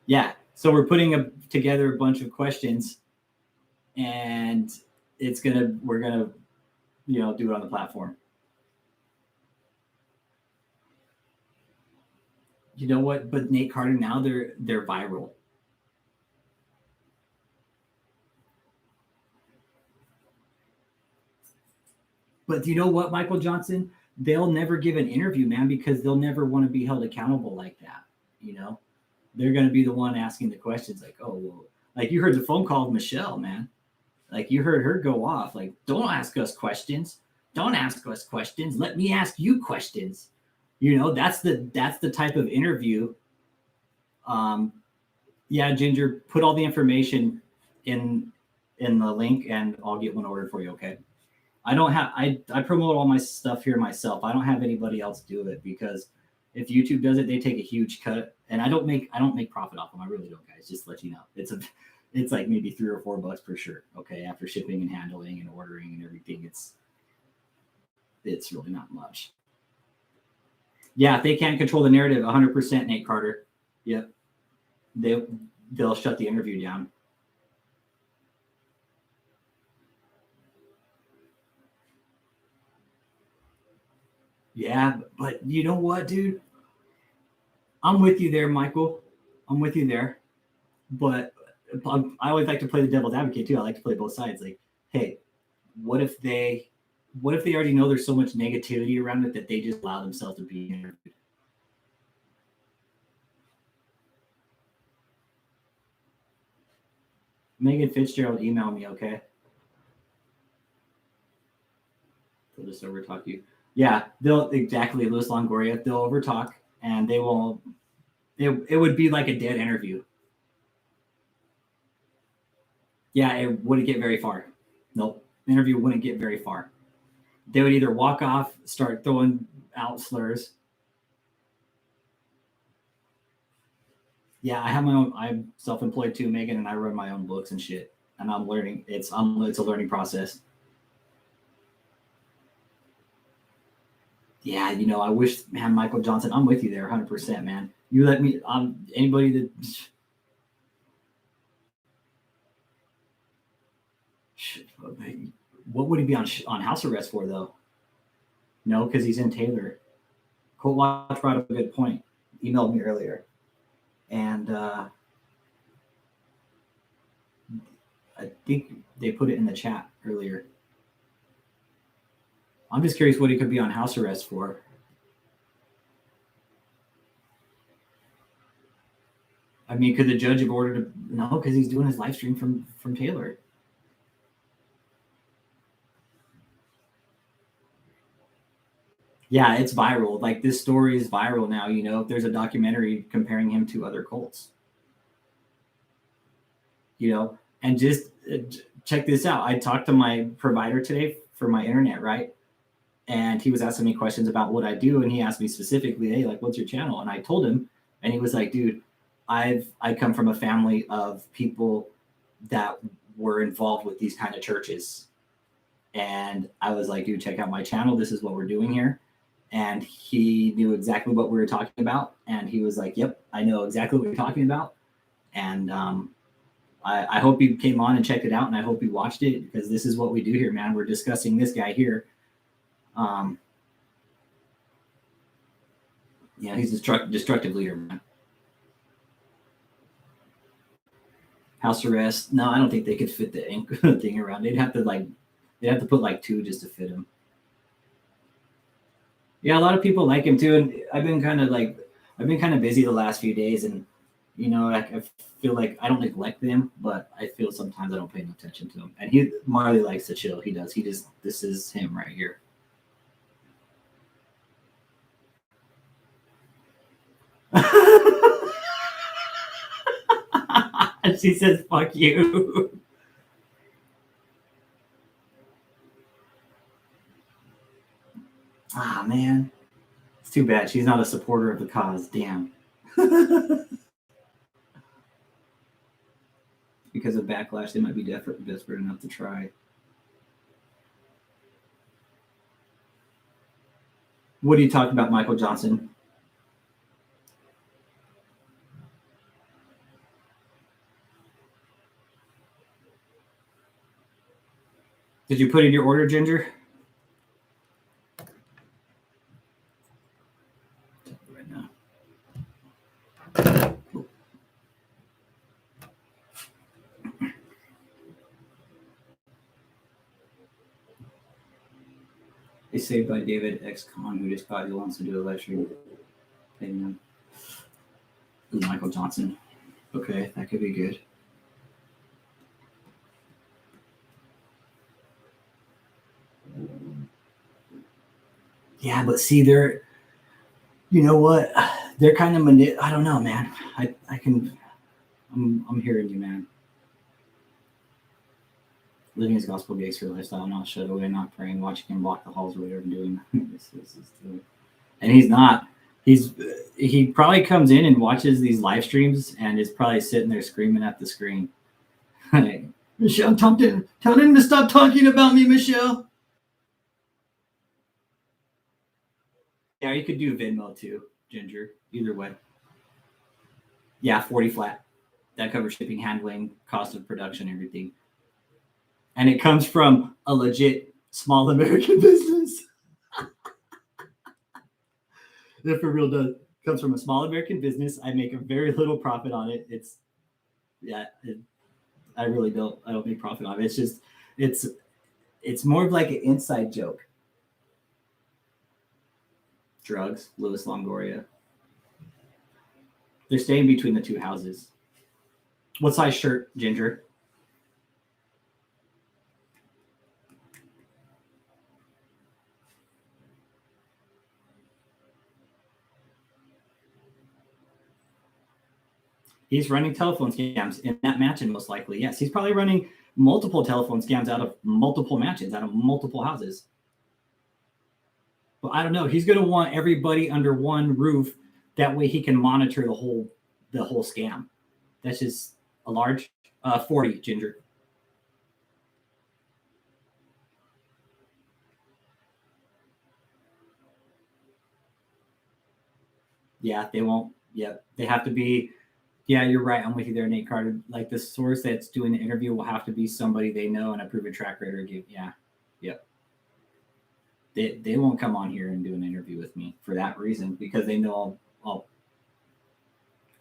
Yeah, so we're putting together a bunch of questions, and we're gonna, do it on the platform. You know what? But Nate Carter now they're viral. But you know what, Michael Johnson? They'll never give an interview, man, because they'll never want to be held accountable like that. They're going to be the one asking the questions like, oh, well, like you heard the phone call of Michelle, man. Like you heard her go off. Like, don't ask us questions. Don't ask us questions. Let me ask you questions. That's the type of interview. Yeah, Ginger, put all the information in the link and I'll get one ordered for you. Okay. I promote all my stuff here myself. I don't have anybody else do it because if YouTube does it, they take a huge cut, and I don't make profit off them. I really don't, guys. Just to let you know, it's like maybe $3 or $4 per shirt. Okay, after shipping and handling and ordering and everything, it's really not much. Yeah, if they can't control the narrative, 100%, Nate Carter. Yep, they'll shut the interview down. Yeah, but you know what, dude? I'm with you there, Michael. I'm with you there. But I always like to play the devil's advocate too. I like to play both sides. Like, hey, what if they already know there's so much negativity around it that they just allow themselves to be interviewed? Megan Fitzgerald, email me, okay? They'll just overtalk you. Yeah, exactly, Louis Longoria. They'll overtalk, and they will. It would be like a dead interview. Yeah, it wouldn't get very far. Nope, the interview wouldn't get very far. They would either walk off, start throwing out slurs. Yeah, I have my own. I'm self-employed too, Megan, and I run my own books and shit. And I'm learning. It's a learning process. Yeah, I wish, man, Michael Johnson, I'm with you there 100%, man. You let me, anybody that, What would he be on house arrest for, though? No, because he's in Taylor. Colt Watch brought up a good point. Emailed me earlier. And I think they put it in the chat earlier. I'm just curious what he could be on house arrest for. I mean, could the judge have ordered him? No, because he's doing his live stream from Taylor. Yeah, it's viral. Like, this story is viral now. You know, there's a documentary comparing him to other cults. You know, and just check this out. I talked to my provider today for my internet, right? And he was asking me questions about what I do, and he asked me specifically, "Hey, like, what's your channel?" And I told him, and he was like, "Dude, I come from a family of people that were involved with these kind of churches." And I was like, "Dude, check out my channel. This is what we're doing here." And he knew exactly what we were talking about, and he was like, "Yep, I know exactly what you're talking about." And I hope you came on and checked it out, and I hope you watched it, because this is what we do here, man. We're discussing this guy here. Yeah, he's a destructive leader, man. House arrest? No, I don't think they could fit the thing around. They'd have to put like 2 just to fit him. Yeah, a lot of people like him too, and I've been kind of busy the last few days, and you know, I feel like I don't neglect them, but I feel sometimes I don't pay no attention to him. And Marley likes to chill. He does. This is him right here. She says, "Fuck you." Ah, man. It's too bad she's not a supporter of the cause. Damn. Because of backlash, they might be desperate enough to try. What are you talking about, Michael Johnson? Did you put in your order, Ginger? Right now. They saved by David X Con, who just probably wants to do a live stream. Michael Johnson. Okay, that could be good. Yeah, but see, you know what? They're kind of I don't know, man. I'm hearing you, man. Living his gospel gangster lifestyle, not shut away, not praying, watching him walk the halls or whatever, doing this and he's not. He probably comes in and watches these live streams and is probably sitting there screaming at the screen. Michelle Thompson, tell him to stop talking about me, Michelle. Yeah, you could do Venmo too, Ginger. Either way. Yeah, 40 flat. That covers shipping, handling, cost of production, everything. And it comes from a legit small American business. That for real does. Comes from a small American business. I make a very little profit on it. I really don't. I don't make profit on it. It's just, it's more of like an inside joke. Drugs, Louis Longoria. They're staying between the 2 houses. What size shirt, Ginger? He's running telephone scams in that mansion, most likely. Yes, he's probably running multiple telephone scams out of multiple mansions, out of multiple houses. But I don't know. He's going to want everybody under one roof. That way he can monitor the whole scam. That's just a large 40, Ginger. Yeah, they won't. Yeah, they have to be Yeah, you're right. I'm with you there, Nate Carter. Like the source that's doing the interview will have to be somebody they know and a proven track record. Yeah, yep. They won't come on here and do an interview with me for that reason because they know I'll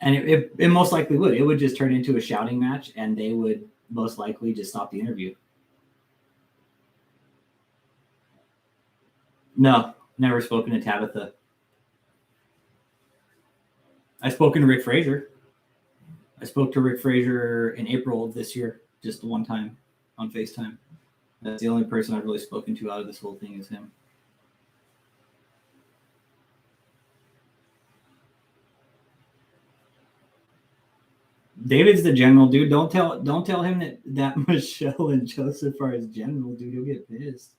and it most likely would. It would just turn into a shouting match, and they would most likely just stop the interview. No, never spoken to Tabitha. I've spoken to Rick Fraser. I spoke to Rick Fraser in April of this year, just one time on FaceTime. That's the only person I've really spoken to out of this whole thing is him. David's the general, dude. Don't tell him that Michelle and Joseph are his general, dude. He'll get pissed.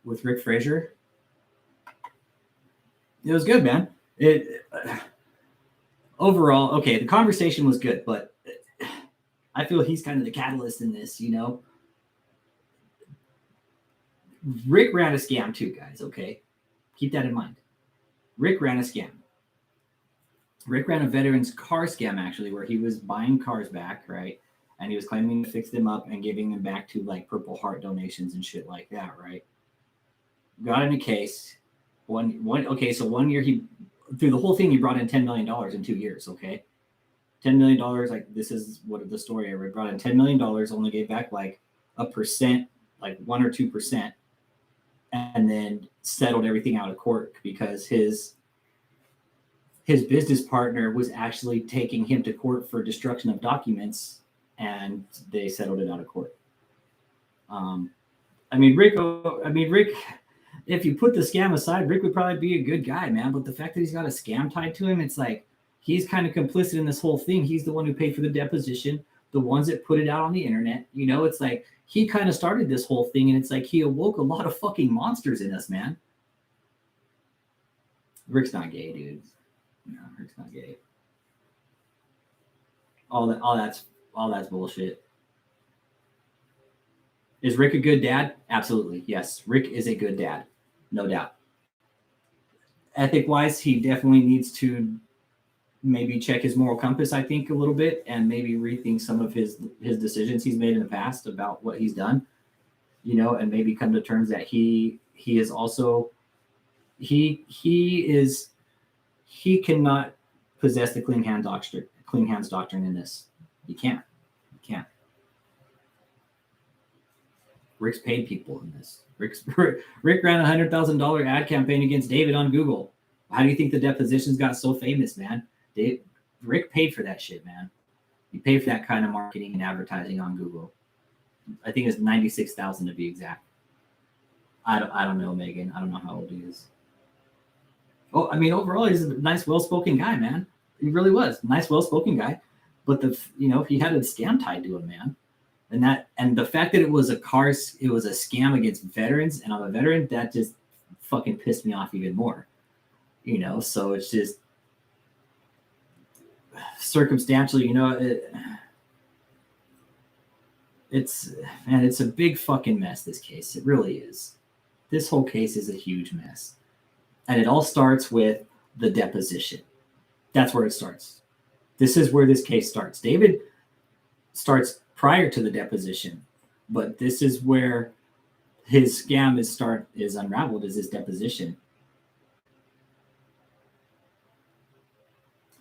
With Rick Fraser, it was good, man. It overall, okay, the conversation was good, but I feel he's kind of the catalyst in this, you know. Rick ran a scam too, guys, okay? Keep that in mind. Rick ran a scam. Rick ran a veteran's car scam, actually, where he was buying cars back, right? And he was claiming to fix them up and giving them back to like Purple Heart donations and shit like that, right? Got in a case. So 1 year he through the whole thing he brought in $10 million in 2 years, okay? $10 million, like this is what the story I read, brought in $10 million, only gave back like a percent, like 1 or 2%, and then settled everything out of court because his business partner was actually taking him to court for destruction of documents, and they settled it out of court. Rick, if you put the scam aside, Rick would probably be a good guy, man. But the fact that he's got a scam tied to him, it's like he's kind of complicit in this whole thing. He's the one who paid for the deposition, the ones that put it out on the internet. You know, it's like he kind of started this whole thing, and it's like he awoke a lot of fucking monsters in us, man. Rick's not gay, dude. No, Rick's not gay. All that's bullshit. Is Rick a good dad? Absolutely. Yes. Rick is a good dad. No doubt. Ethic wise, he definitely needs to maybe check his moral compass, I think, a little bit, and maybe rethink some of his decisions he's made in the past about what he's done, you know, and maybe come to terms that he is also he cannot possess the clean hands doctrine in this. He can't. Rick's paid people in this. Rick ran $100,000 ad campaign against David on Google. How do you think the depositions got so famous, man? Rick paid for that shit, man. He paid for that kind of marketing and advertising on Google. I think it's 96,000 to be exact. I don't know, Megan. I don't know how old he is. Oh, I mean, overall, he's a nice, well-spoken guy, man. He really was nice, well-spoken guy. But he had a scam tied to him, man. And the fact that it was a scam against veterans, and I'm a veteran, that just fucking pissed me off even more. You know, so it's just circumstantially, you know, it's a big fucking mess, this case. It really is. This whole case is a huge mess. And it all starts with the deposition. That's where it starts. This is where this case starts. David starts prior to the deposition, but this is where his scam is unraveled, is his deposition.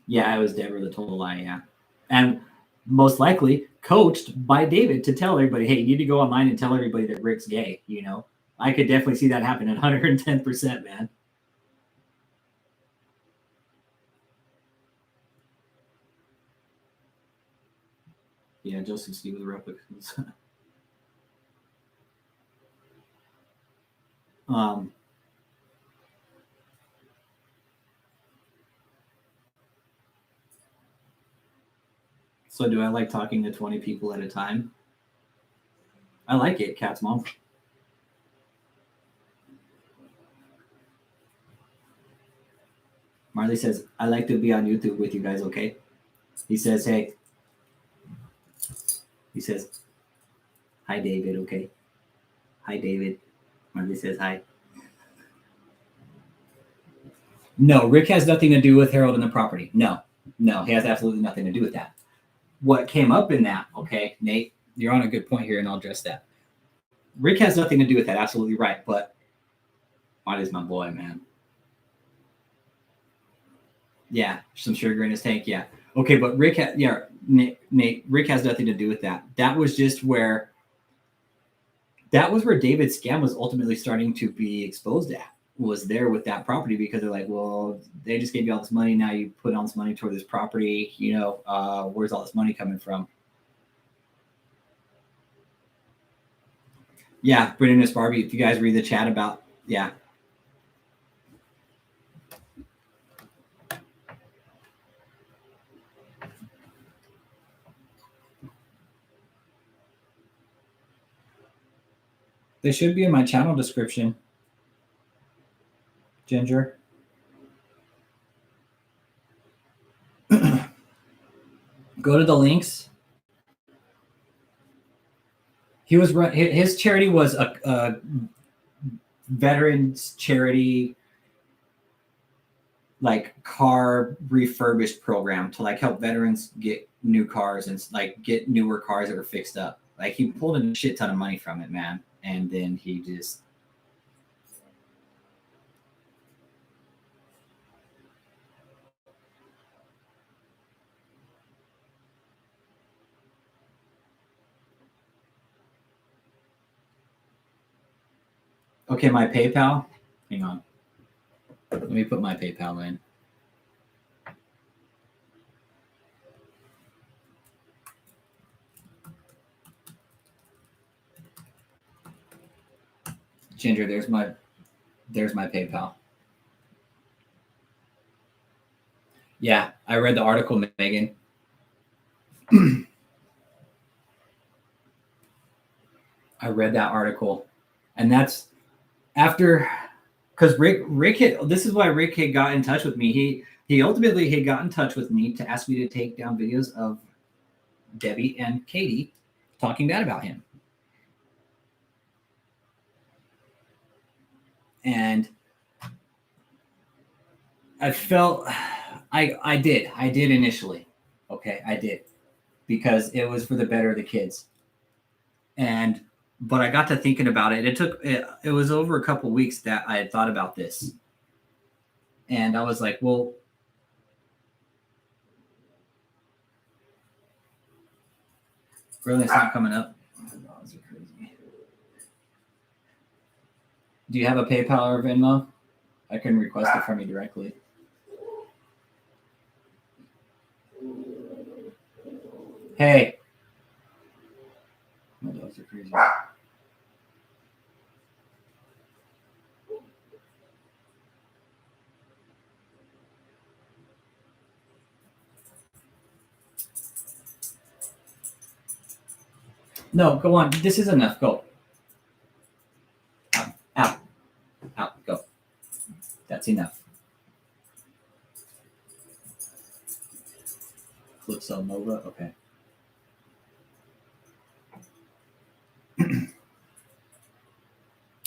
Yeah, it was Deborah that told a lie, yeah. And most likely coached by David to tell everybody, hey, you need to go online and tell everybody that Rick's gay, you know? I could definitely see that happen at 110%, man. Yeah, Joseph Steve with the replicas. So do I like talking to 20 people at a time? I like it, Cat's mom. Marley says, I like to be on YouTube with you guys, okay? He says, Hi, David. Okay. Hi, David. Marley says hi. No, Rick has nothing to do with Harold and the property. No, he has absolutely nothing to do with that. What came up in that, okay, Nate, you're on a good point here, and I'll address that. Rick has nothing to do with that, absolutely right. But Marley's my boy, man. Yeah, some sugar in his tank. Yeah. Okay, but Rick, Nate, Rick has nothing to do with that. That was where David's scam was ultimately starting to be exposed at. Was there with that property because they're like, well, they just gave you all this money. Now you put all this money toward this property. Where's all this money coming from? Yeah, Brendan Miss Barbie. If you guys read the chat about, yeah. They should be in my channel description. Ginger. Go to the links. His charity was a veterans charity, like car refurbished program to like help veterans get new cars and like get newer cars that were fixed up. Like he pulled a shit ton of money from it, man. And then he just okay, my PayPal. Hang on. Let me put my PayPal in. Ginger, there's my PayPal. Yeah, I read the article, Megan. I read that article, and that's after, because Rick had, this is why Rick had got in touch with me. He ultimately had got in touch with me to ask me to take down videos of Debbie and Katie talking bad about him. And I felt I did initially. Okay, I did, because it was for the better of the kids. But I got to thinking about it. It was over a couple of weeks that I had thought about this. And I was like, well, really, it's not coming up. Do you have a PayPal or Venmo? I can request it from you directly. Hey. My dogs are crazy. No, go on. This is enough. Go. Out. Go. That's enough. Calypso Nova. Okay. I'm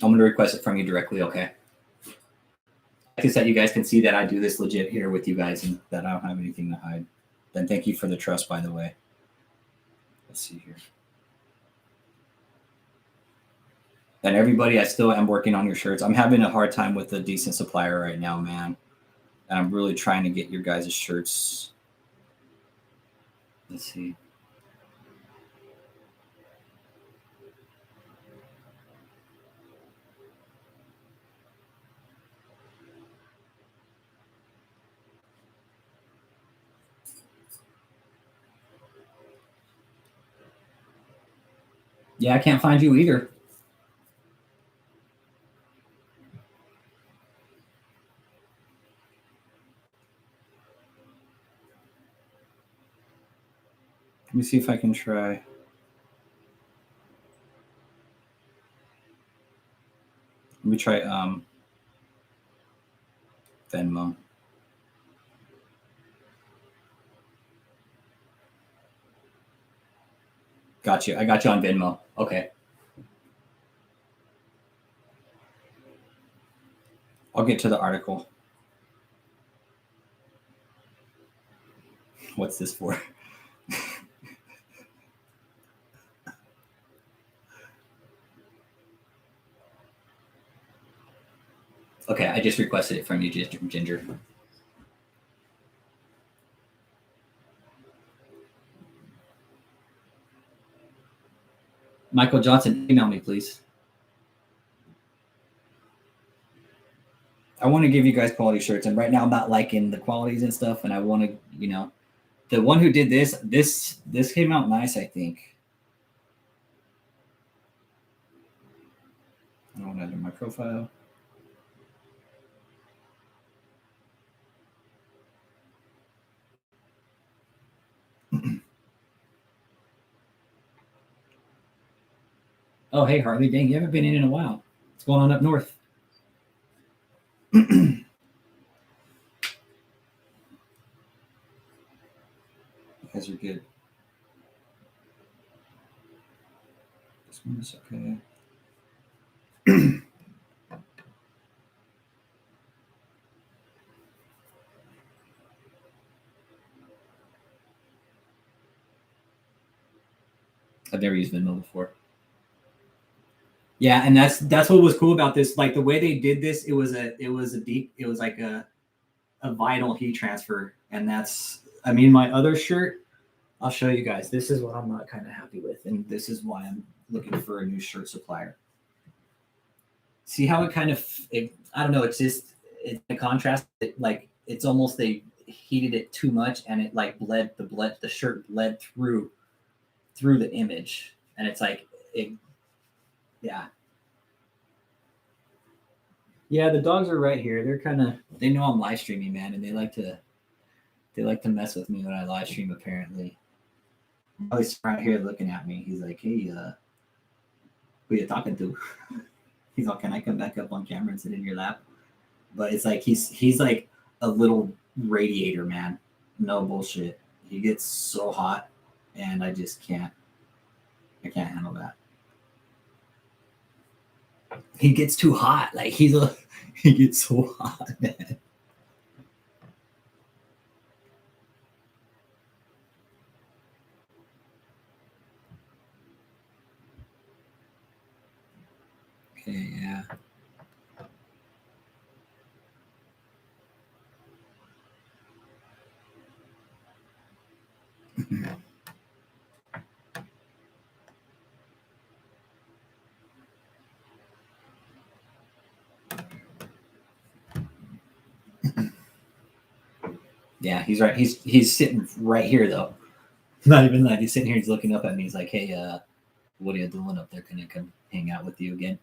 going to request it from you directly. Okay. Like I said, you guys can see that I do this legit here with you guys, and that I don't have anything to hide. Then thank you for the trust, by the way. Let's see here. And everybody, I still am working on your shirts. I'm having a hard time with a decent supplier right now, man. And I'm really trying to get your guys' shirts. Let's see. Yeah, I can't find you either. Let me see if I can try. Let me try Venmo. Got you. I got you on Venmo. Okay. I'll get to the article. What's this for? Okay, I just requested it from you, Ginger. Michael Johnson, email me, please. I want to give you guys quality shirts, and right now I'm not liking the qualities and stuff, and I want to, you know, the one who did this came out nice, I think. I don't want to enter my profile. Oh, hey, Harley. Dang, you haven't been in a while. What's going on up north? You guys are good. This one is okay. I've never used Venmo before. Yeah, and that's what was cool about this. Like the way they did this, it was like a vinyl heat transfer, and that's. I mean, my other shirt. I'll show you guys. This is what I'm not kind of happy with, and this is why I'm looking for a new shirt supplier. See how it kind of. I don't know. It's just it's a contrast. Like it's almost they heated it too much, and it like the shirt bled through the image, and it's like it. Yeah. Yeah, the dogs are right here. They know I'm live streaming, man, and they like to mess with me when I live stream, apparently. He's right here looking at me. He's like, hey, who you talking to? He's like, can I come back up on camera and sit in your lap? But it's like he's like a little radiator, man. No bullshit. He gets so hot, and I just can't handle that. He gets too hot. Like he gets so hot, man. Okay, yeah. Yeah, he's right. He's sitting right here though. Not even like he's sitting here. He's looking up at me. He's like, "Hey, what are you doing up there? Can I come hang out with you again?"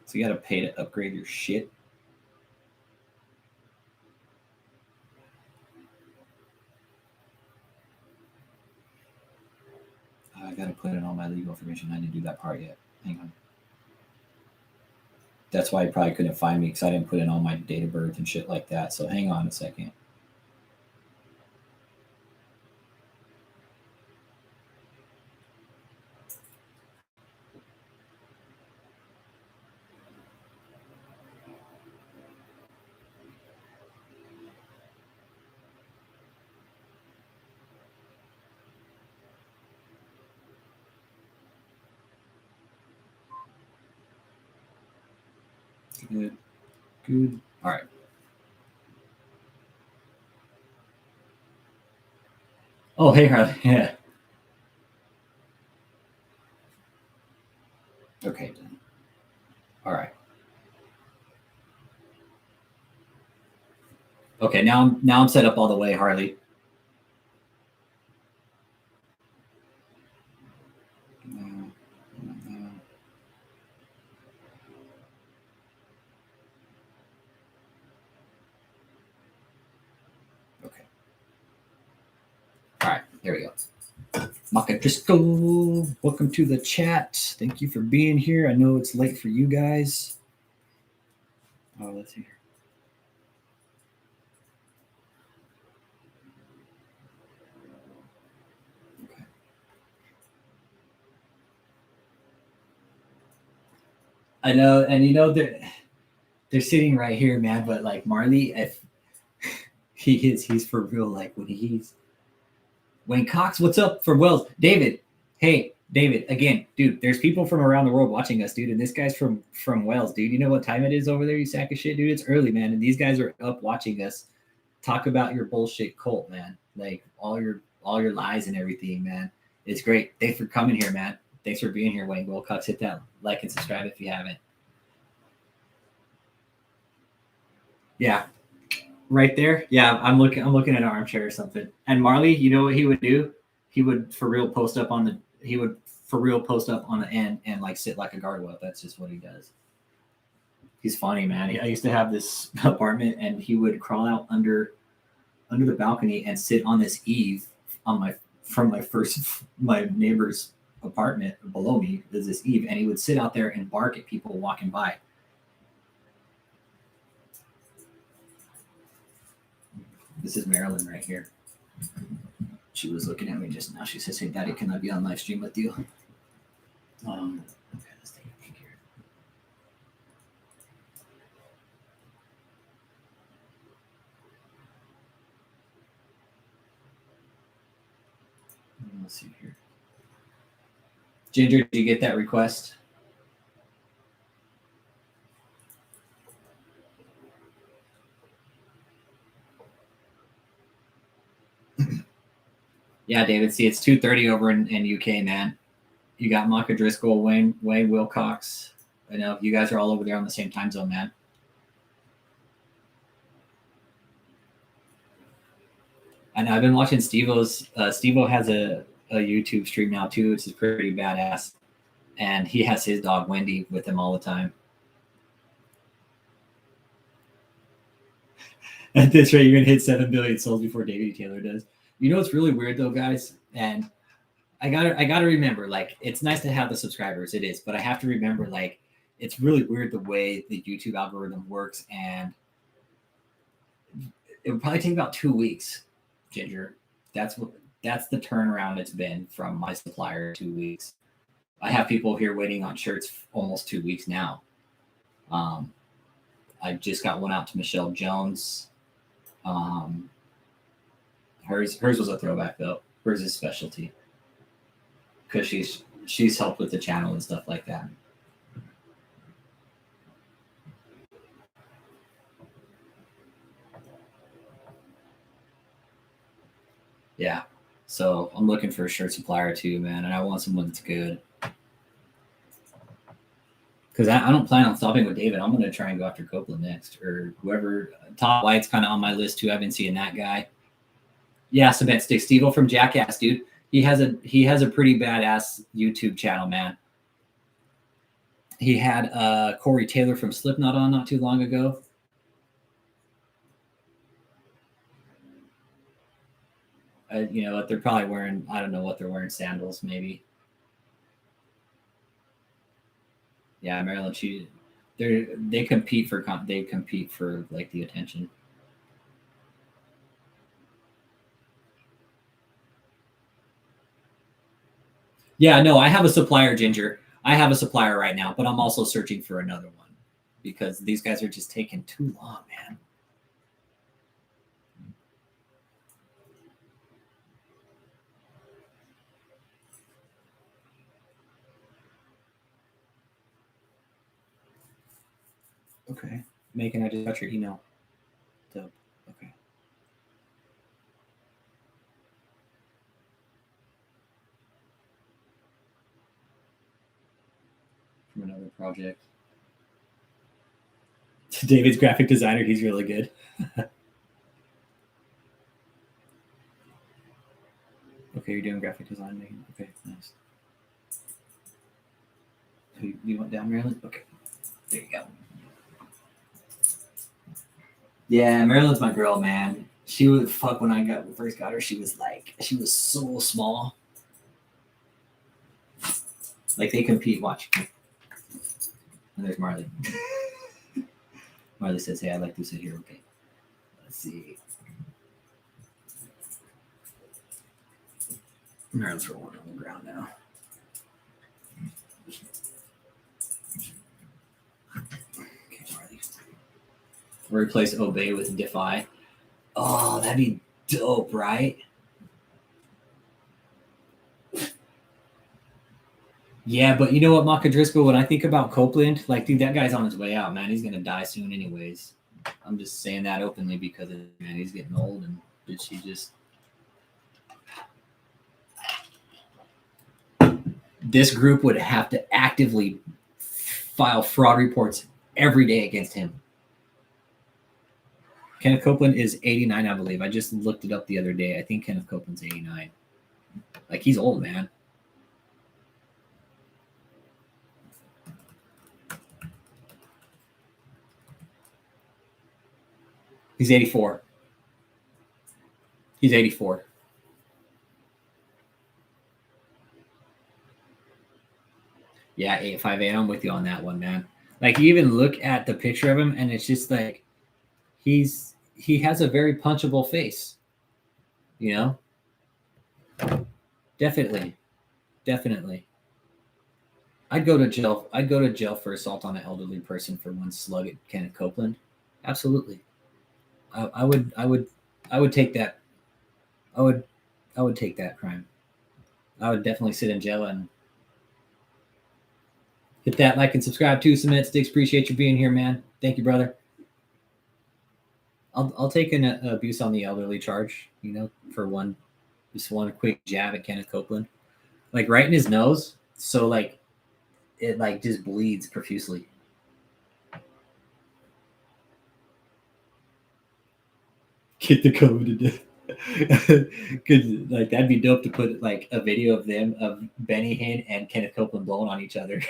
So you got to pay to upgrade your shit. I got to put in all my legal information. I didn't do that part yet. Hang on. That's why he probably couldn't find me because I didn't put in all my date of birth and shit like that. So hang on a second. Good. Good. All right. Oh, hey, Harley. Yeah. Okay. All right. Okay. Now I'm set up all the way, Harley. Okay. All right. There we go. Maka Driscoll, welcome to the chat. Thank you for being here. I know it's late for you guys. Oh, let's see here. I know, and you know they're sitting right here, man. But like Marley, if he's for real. Like when he's Wayne Cox, what's up from Wells? David, hey David, again, dude. There's people from around the world watching us, dude, and this guy's from Wells, dude. You know what time it is over there? You sack of shit, dude. It's early, man, and these guys are up watching us talk about your bullshit cult, man. Like all your lies and everything, man. It's great. Thanks for coming here, man. Thanks for being here, Wayne Wilcox. Hit that like and subscribe if you haven't. Yeah, right there. Yeah, I'm looking at an armchair or something. And Marley, you know what he would do? He would for real post up on the end and like sit like a gargoyle. That's just what he does. He's funny, man. I used to have this apartment, and he would crawl out under the balcony and sit on this eave on my neighbor's apartment below me. There's this eave, and he would sit out there and bark at people walking by. This is Marilyn right here. She was looking at me just now. She says, "Hey, Daddy, can I be on live stream with you?" Okay, let's take a peek here. Let's see here. Ginger, did you get that request? Yeah, David. See, it's 2:30 over in UK, man. You got Maka Driscoll, Wayne Wilcox. I know you guys are all over there on the same time zone, man. I know I've been watching Steve-O's. Steve-O has a YouTube stream now too, which is pretty badass. And he has his dog Wendy with him all the time. At this rate, you're gonna hit 7 billion souls before David E. Taylor does. You know what's really weird though, guys? And I gotta remember, like, it's nice to have the subscribers, it is, but I have to remember, like, it's really weird the way the YouTube algorithm works, and it would probably take about 2 weeks, Ginger. That's the turnaround it's been from my supplier, 2 weeks. I have people here waiting on shirts almost 2 weeks now. I just got one out to Michelle Jones. Hers was a throwback though. Hers is specialty because she's helped with the channel and stuff like that. Yeah, so I'm looking for a shirt supplier too, man, and I want someone that's good. Because I don't plan on stopping with David. I'm going to try and go after Copeland next, or whoever. Top White's kind of on my list too. I've been seeing that guy. Yeah, Cement Stick. Steve-O from Jackass, dude. He has a pretty badass YouTube channel, man. He had Corey Taylor from Slipknot on not too long ago. You know what? They're probably wearing, I don't know what they're wearing, sandals maybe. Yeah, Maryland. They compete for like the attention. Yeah, no, I have a supplier, Ginger. I have a supplier right now, but I'm also searching for another one because these guys are just taking too long, man. Okay. Megan, I just got your email. Dope. Okay. From another project. David's graphic designer, he's really good. Okay, you're doing graphic design, Megan. Okay, nice. So you went down, Maryland? Okay. There you go. Yeah, Maryland's my girl, man. She was when I first got her. She was so small. Like they compete. Watch. And there's Marley. Marley says, "Hey, I'd like to sit here." Okay. Let's see. Maryland's rolling on the ground now. Replace obey with defy. Oh, that'd be dope, right? Yeah, but you know what, Maka Driscoll, when I think about Copeland, like, dude, that guy's on his way out, man. He's gonna die soon anyways. I'm just saying that openly because man, he's getting old, and bitch, he just this group would have to actively file fraud reports every day against him. Kenneth Copeland is 89, I believe. I just looked it up the other day. I think Kenneth Copeland's 89. Like, he's old, man. He's 84. He's 84. Yeah, 858. I'm with you on that one, man. Like, you even look at the picture of him, and it's just like he has a very punchable face. You know? Definitely. I'd go to jail. I'd go to jail for assault on an elderly person for one slug at Kenneth Copeland. Absolutely. I would take that. I would take that crime. I would definitely sit in jail and hit that like and subscribe too. Cement Sticks, appreciate you being here, man. Thank you, brother. I'll take an abuse on the elderly charge, you know, for just one quick jab at Kenneth Copeland, like right in his nose, so like it like just bleeds profusely. Get the COVID to death. Cause like that'd be dope to put like a video of them of Benny Hinn and Kenneth Copeland blowing on each other.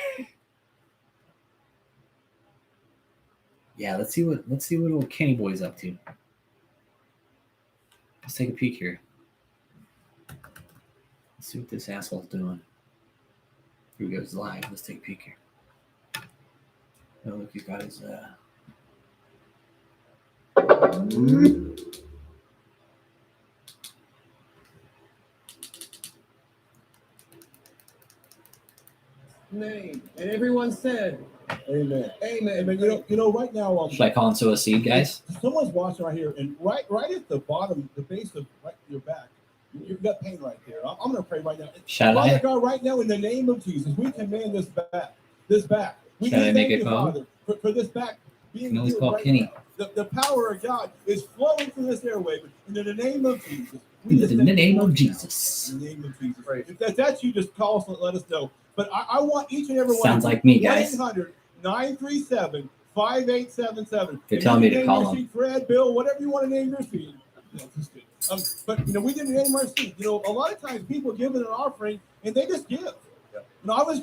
Yeah, let's see what old Kenny Boy's up to. Let's take a peek here. Let's see what this asshole's doing. Here we go, it's live. Let's take a peek here. Oh, look, he's got his name, and everyone said, Amen. "Amen." Amen. You know, right now, should I call and sow a seed, guys? someone's watching right here, and right at the bottom, the base of right your back, you've got pain right there. I'm going to pray right now. Shall Father I? God, right now, in the name of Jesus, we command this back. We Shall I make thank it you, call? Father, for this back being can always healed call right Kenny. now. The power of God is flowing through this airway, and in the name of Jesus. In the thank name you of right Jesus. now. In the name of Jesus. If that's you, just call us and let us know. But I want each and every one. Sounds like me, guys. 1-800-937-5877. They're telling me to call them. Fred, Bill, whatever you want to name your seed. But we didn't name our seed. A lot of times people give it an offering and they just give. I was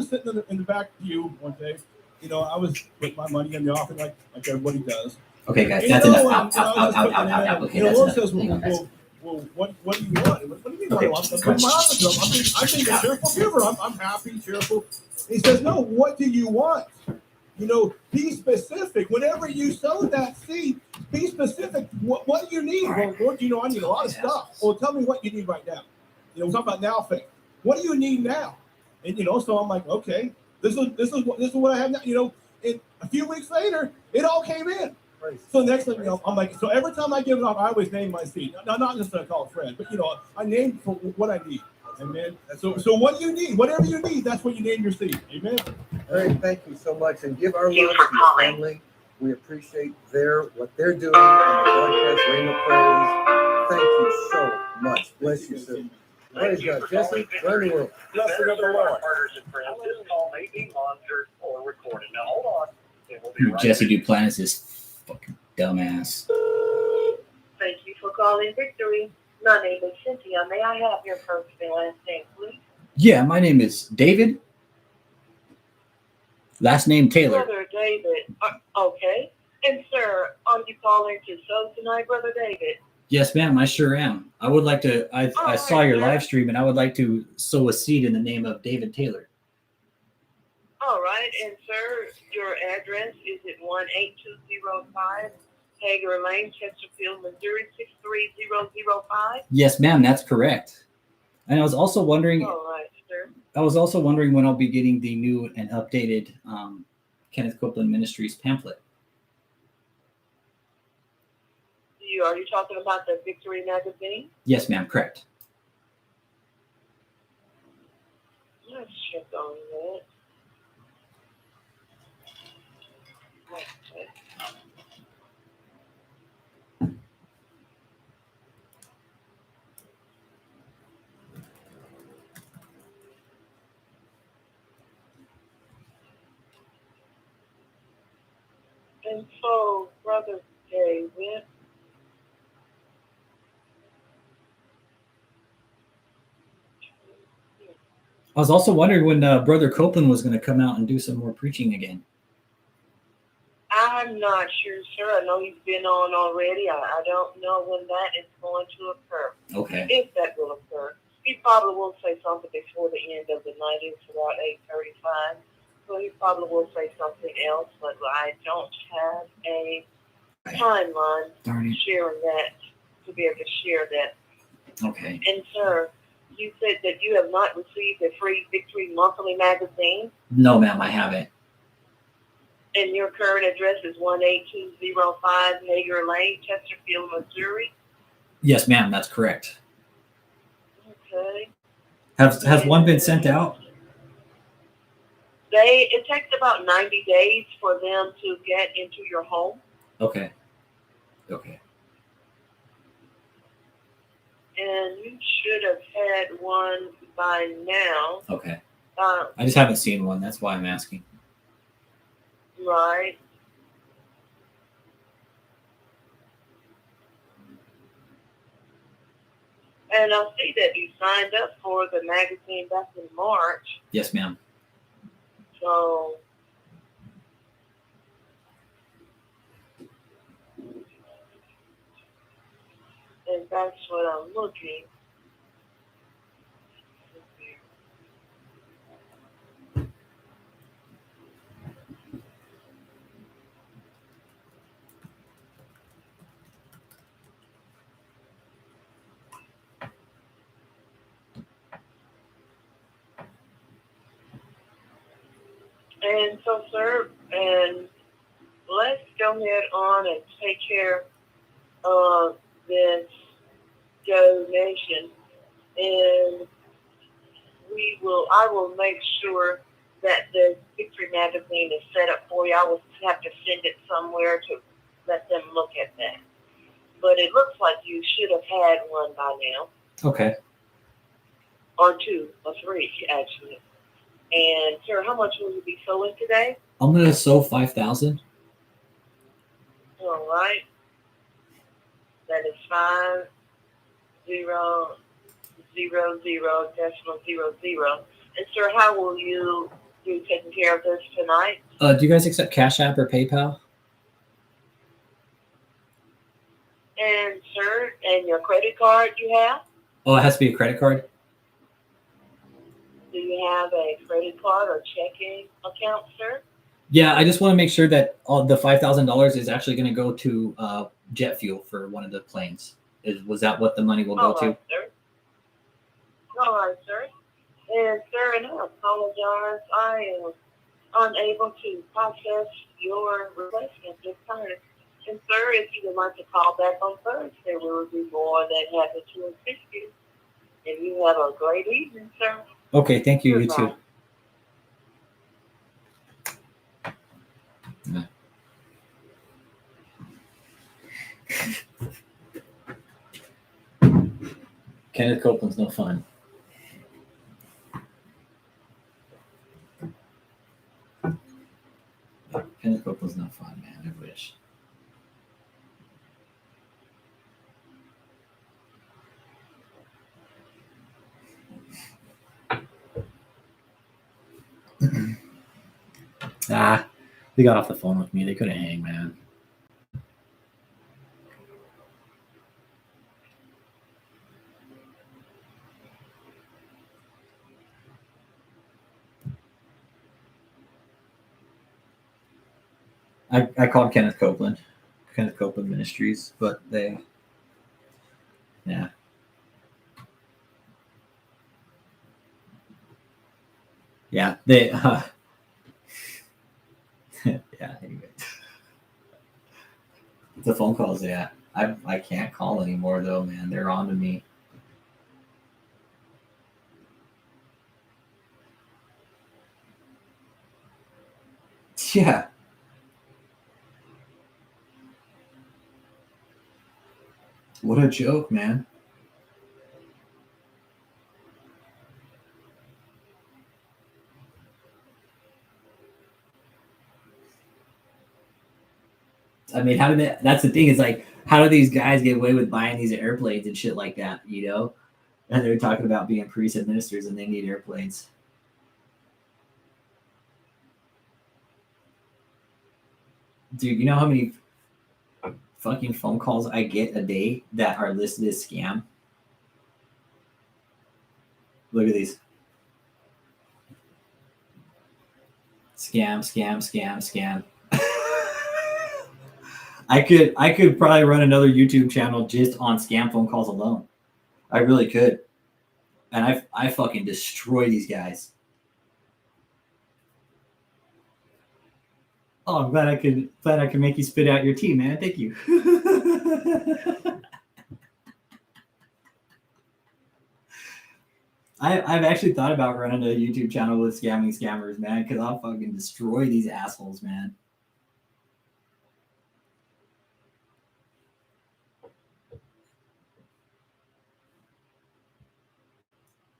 sitting in the back pew one day. I was putting my money in the offering like everybody does. Okay, guys, that's enough. Out. Okay, The Lord says, well, what do you want? What do you mean? Okay. I'm putting my offering up. I'm being a cheerful giver. I'm happy, cheerful. He says, no, what do you want? Be specific. Whenever you sow that seed, be specific. What do you need? Well, Lord, I need a lot of stuff. Well, tell me what you need right now. We're talking about now faith. What do you need now? And so I'm like, okay, this is what I have now. And a few weeks later, it all came in. So next thing I'm like, so every time I give it off, I always name my seed. Now, not just to call it Fred, but I name for what I need. Amen. So what do you need? Whatever you need, that's what you name your seed. Amen. All right, thank you so much, and give our love to your family. We appreciate what they're doing on the broadcast, Rainbow Praise. Thank you so much. Bless you, sir. Praise God, Jesse. Run the world. Bless the Lord. Partners and friends. This call may be monitored or recorded. Now hold on. It will be right Jesse back. Duplantis is fucking dumbass. Thank you for calling Victory. My name is Cynthia. May I have your first and last name, please? Yeah, my name is David. Last name Taylor. Brother David. Okay. And sir, are you calling to sow tonight, Brother David? Yes, ma'am, I sure am. I would like to, I saw your live stream and I would like to sow a seed in the name of David Taylor. All right. And sir, your address is at 18205 Hager Lane, Chesterfield, Missouri 63005. Yes, ma'am, that's correct. And I was also wondering, All right, sir. when I'll be getting the new and updated Kenneth Copeland Ministries pamphlet. Are you talking about the Victory magazine? Yes, ma'am. Correct. Let's check on that. Okay. And so, Brother David, I was also wondering when Brother Copeland was going to come out and do some more preaching again. I'm not sure, sir. I know he's been on already. I don't know when that is going to occur. Okay. If that will occur. He probably will say something before the end of the night. It's about 8:35. So he probably will say something else, but I don't have a timeline sharing that, to be able to share that. Okay. And sir, you said that you have not received a free Victory Monthly magazine, No, ma'am, I haven't. and your current address is 18205 Hager Lane, Chesterfield, Missouri. Yes, ma'am, that's correct. Okay. Has one been sent out? It takes about 90 days for them to get into your home. Okay. Okay. And you should have had one by now. Okay. I just haven't seen one. That's why I'm asking. Right. And I see that you signed up for the magazine back in March. Yes, ma'am. So, and that's what I'm looking. And so, sir, and let's go ahead on and take care of this donation. And I will make sure that the Victory magazine is set up for you. I will have to send it somewhere to let them look at that. But it looks like you should have had one by now, Okay. or two, or three, actually. And, sir, how much will you be sewing today? I'm gonna sow 5,000. All right. That is 5000.00. And, sir, how will you be taking care of this tonight? Do you guys accept Cash App or PayPal? And, sir, and your credit card you have? Oh, it has to be a credit card. Do you have a credit card or checking account, sir? Yeah, I just want to make sure that all the $5,000 is actually going to go to jet fuel for one of the planes. Was that what the money will go to? Sir. All right, sir. And, sir, and I apologize. I am unable to process your request at this time. And, sir, if you would like to call back on Thursday, we will be more than happy to assist you. And you have a great evening, sir. Okay, thank you. Goodbye. You too. Kenneth Copeland's no fun. Kenneth Copeland's no fun, man. I wish. They got off the phone with me. They couldn't hang, man. I called Kenneth Copeland Ministries, but they, yeah. Yeah, they, yeah, anyway. The phone calls, yeah. I can't call anymore though, man. They're on to me. Yeah. What a joke, man. I mean, how do they? That's the thing. Is like, how do these guys get away with buying these airplanes and shit like that? You know, and they're talking about being priests and ministers, and they need airplanes. Dude, you know how many fucking phone calls I get a day that are listed as scam? Look at these. Scam, scam, scam, scam. I could probably run another YouTube channel just on scam phone calls alone. I really could. And I fucking destroy these guys. Oh, I'm glad I could make you spit out your tea, man. Thank you. I've actually thought about running a YouTube channel with scamming scammers, man, because I'll fucking destroy these assholes, man.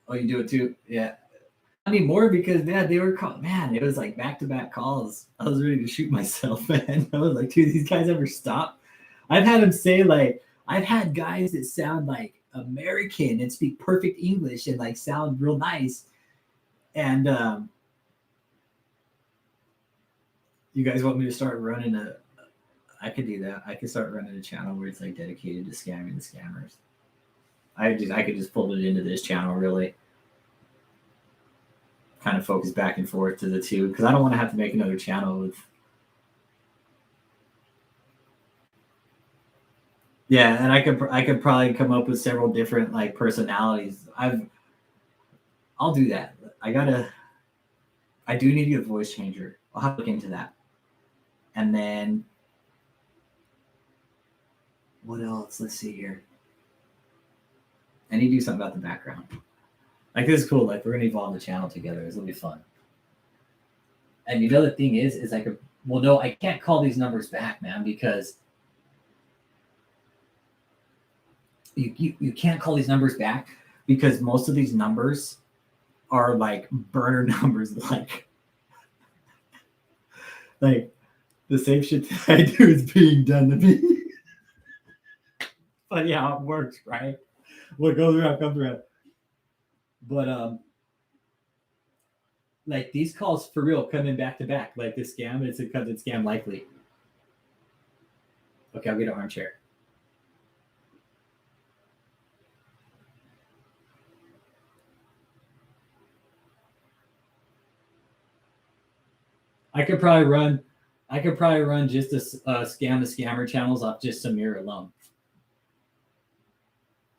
Oh, you do it too? Yeah. I mean, more because, man, they were called, man, it was like back-to-back calls. I was ready to shoot myself, man. I was like, dude, these guys ever stop? I've had them say, like, I've had guys that sound like American and speak perfect English and like sound real nice. And you guys want me to start running I could do that. I could start running a channel where it's like dedicated to scamming the scammers. I could just pull it into this channel, really. Kind of focus back and forth to the two, because I don't want to have to make another channel with. Yeah, and I could probably come up with several different like personalities. I'll do that. I do need to get a voice changer. I'll have to look into that. And then what else? Let's see here. I need to do something about the background. Like, this is cool. Like, we're gonna evolve the channel together. This will be fun. And you know the thing is I could. Well, no, I can't call these numbers back, man, because you can't call these numbers back because most of these numbers are like burner numbers, like the same shit that I do is being done to me. Funny how it works, right? What goes around comes around. But like these calls for real coming back to back, like this scam, it's scam likely. Okay, I'll get an armchair. I could probably run just a scam the scammer channels off just Samir alone.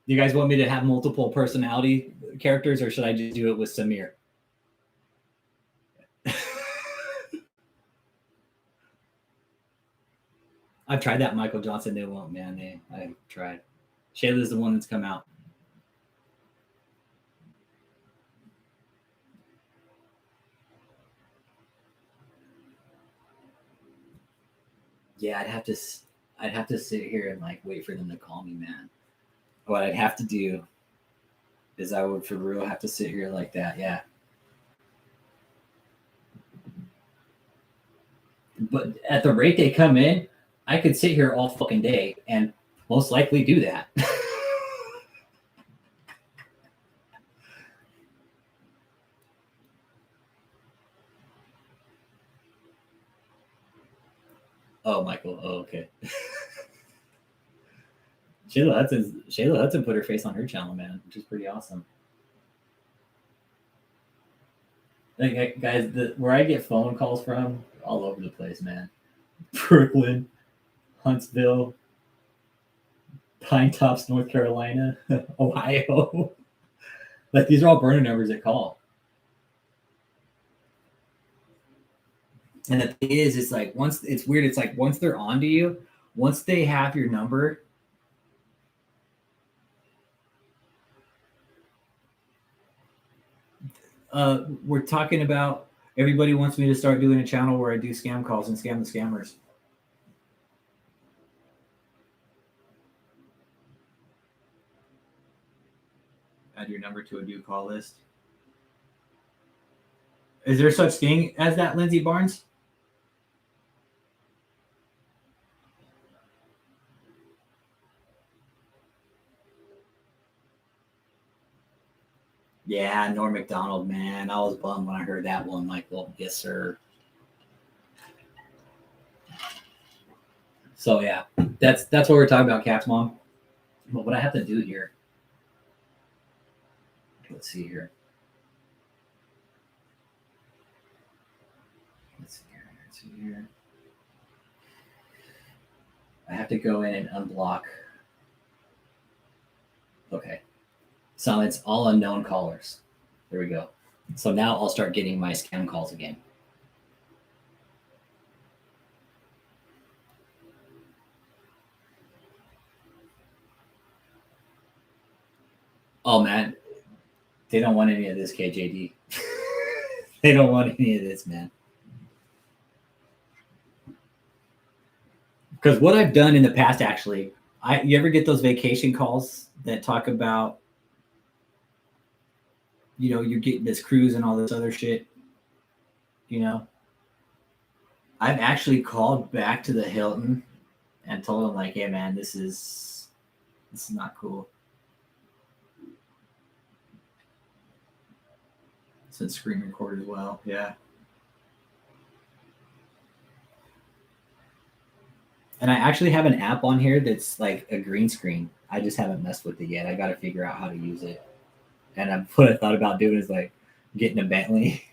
Do you guys want me to have multiple personality characters, or should I just do it with Samir? I've tried that Michael Johnson. They won't, man. I tried. Shayla's the one that's come out. Yeah, I'd have to sit here and like wait for them to call me, man. What I'd have to do is I would for real have to sit here like that, yeah. But at the rate they come in, I could sit here all fucking day and most likely do that. Oh, Michael. Oh, okay. Shayla Hudson put her face on her channel, man, which is pretty awesome. Like, guys, where I get phone calls from, all over the place, man. Brooklyn, Huntsville, Pine Tops, North Carolina, Ohio. Like, these are all burner numbers that call. And the thing is, it's like it's weird. It's like once they're onto you, once they have your number, we're talking about everybody wants me to start doing a channel where I do scam calls and scam the scammers. Add your number to a do call list. Is there such thing as that, Lindsey Barnes? Yeah, Norm McDonald, man. I was bummed when I heard that one. Like, well, yes, sir. So yeah, that's what we're talking about, Cat's mom. But what I have to do here. Let's see here. Let's see here. I have to go in and unblock. Okay. So it's all unknown callers. There we go. So now I'll start getting my scam calls again. Oh man, they don't want any of this, KJD. They don't want any of this, man. Because what I've done in the past, actually, you ever get those vacation calls that talk about, you know, you're getting this cruise and all this other shit, you know? I've actually called back to the Hilton and told them, like, hey man, this is not cool. It's screen record as well, yeah. And I actually have an app on here that's like a green screen. I just haven't messed with it yet. I got to figure out how to use it. And what I thought about doing is like getting a Bentley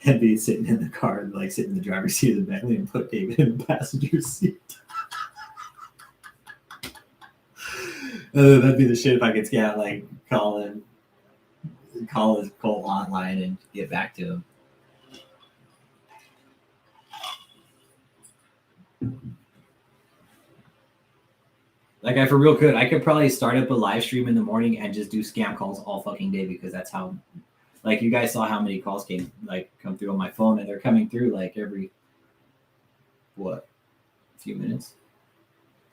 and be sitting in the car, and like sitting in the driver's seat of the Bentley and put David in the passenger seat. That'd be the shit if I could like call his call online and get back to him. Like, I for real could. I could probably start up a live stream in the morning and just do scam calls all fucking day, because that's how, like, you guys saw how many calls come through on my phone, and they're coming through like every, few minutes?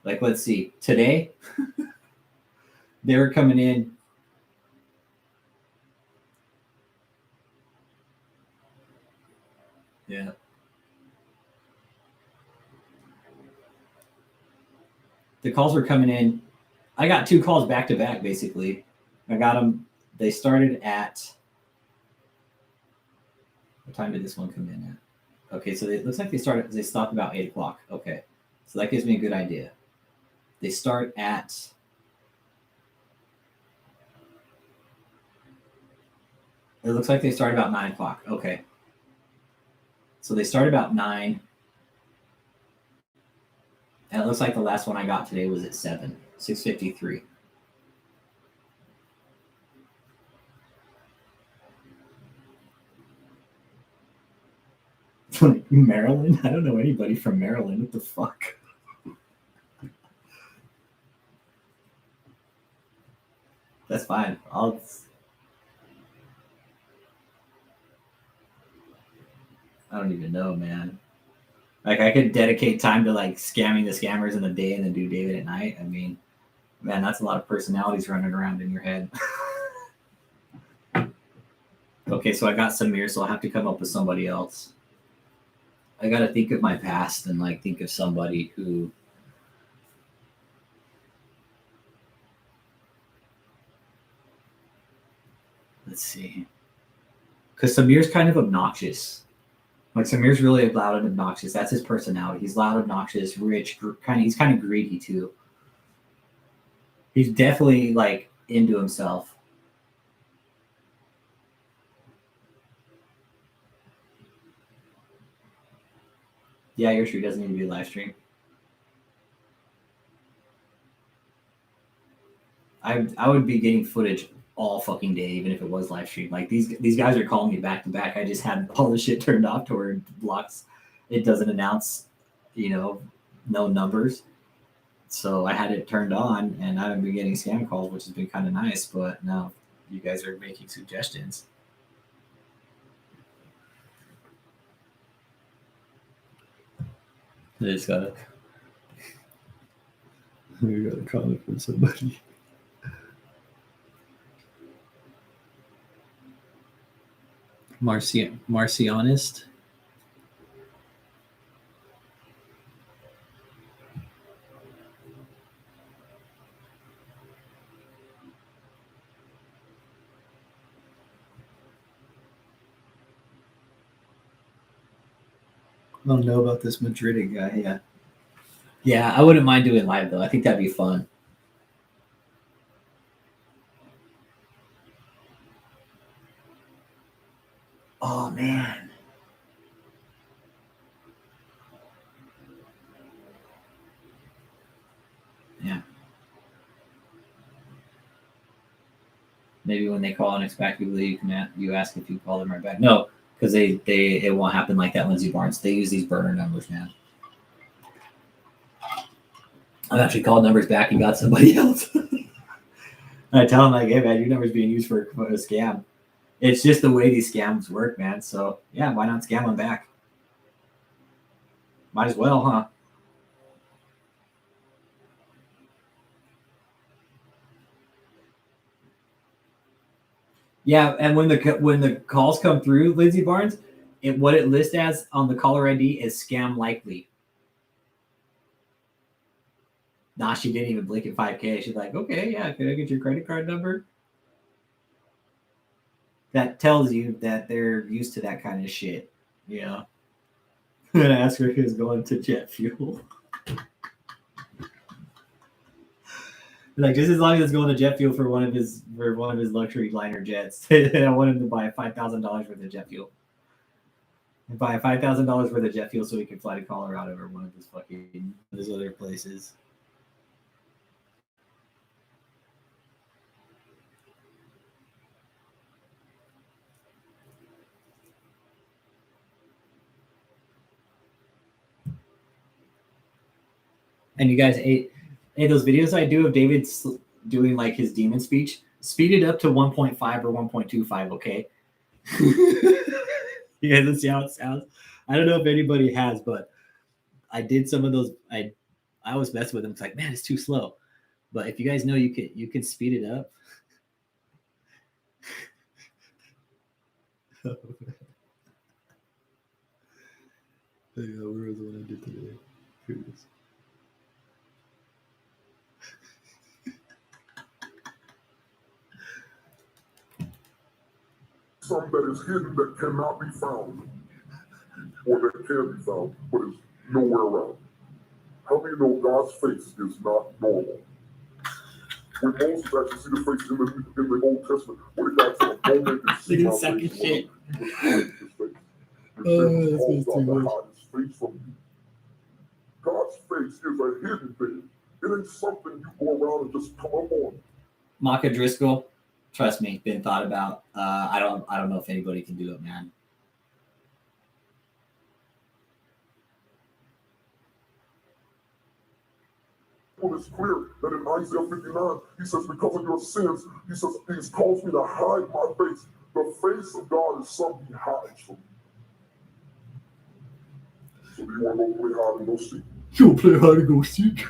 Like, let's see. Today, they were coming in. Yeah. The calls were coming in. I got 2 calls back to back, basically. I got them. They started at, what time did this one come in at? Okay, so it looks like they stopped about 8 o'clock. Okay, so that gives me a good idea. They start at, it looks like they start about 9 o'clock. Okay. So they start about 9. And it looks like the last one I got today was at 6:53. Maryland? I don't know anybody from Maryland. What the fuck? That's fine. I don't even know, man. Like, I could dedicate time to like scamming the scammers in the day and then do David at night. I mean, man, that's a lot of personalities running around in your head. Okay, so I got Samir, so I'll have to come up with somebody else. I got to think of my past and like think of somebody who. Let's see. Because Samir's kind of obnoxious. Like, Samir's really loud and obnoxious. That's his personality. He's loud, obnoxious, rich, he's kind of greedy too. He's definitely like into himself. Yeah, you're true. He doesn't need to be a live stream. I would be getting footage all fucking day, even if it was live stream. Like, these guys are calling me back to back. I just had all the shit turned off to where it blocks. It doesn't announce, no numbers. So I had it turned on, and I've been getting scam calls, which has been kind of nice. But now you guys are making suggestions. I just got a comment from somebody. Marcionist. I don't know about this Madrid guy. Yeah. Yeah, I wouldn't mind doing live though. I think that'd be fun. Oh man. Yeah. Maybe when they call unexpectedly, you ask if you call them right back. No, because it won't happen like that. Lindsey Barnes. They use these burner numbers, man. I've actually called numbers back and got somebody else. I tell them like, hey man, your number's being used for a scam. It's just the way these scams work, man. So yeah, why not scam them back? Might as well, huh? Yeah, and when the calls come through, Lindsey Barnes, what it lists as on the caller ID is scam likely. Nah, she didn't even blink at 5K. She's like, okay, yeah, can I get your credit card number? That tells you that they're used to that kind of shit, you know? I'm gonna ask her who's going to jet fuel. Like, just as long as it's going to jet fuel for one of his luxury liner jets. I want him to buy $5,000 worth of jet fuel. And buy $5,000 worth of jet fuel so he can fly to Colorado or one of his other places. And you guys, hey, those videos I do of David doing like his demon speech, speed it up to 1.5 or 1.25, okay? You guys, let's see how it sounds. I don't know if anybody has, but I did some of those. I always mess with them. It's like, man, it's too slow. But if you guys know you can speed it up. Where was the one I did today? Here it is. Something that is hidden that cannot be found, or that can be found, but is nowhere around. How many know God's face is not normal? When Moses actually see the face in the Old Testament, what did God tell him? Don't make it see my face. Shit. He was hiding his face. His face calls God to hide his face from you. God's face is a hidden thing. It ain't something you go around and just come up on. Maka Driscoll, trust me, been thought about. I don't know if anybody can do it, man. It's clear that in Isaiah 59, he says, because of your sins, he says, he's caused me to hide my face. The face of God is something he hides from you. So do you want to go play hide and go seek? You'll play hide and go seek.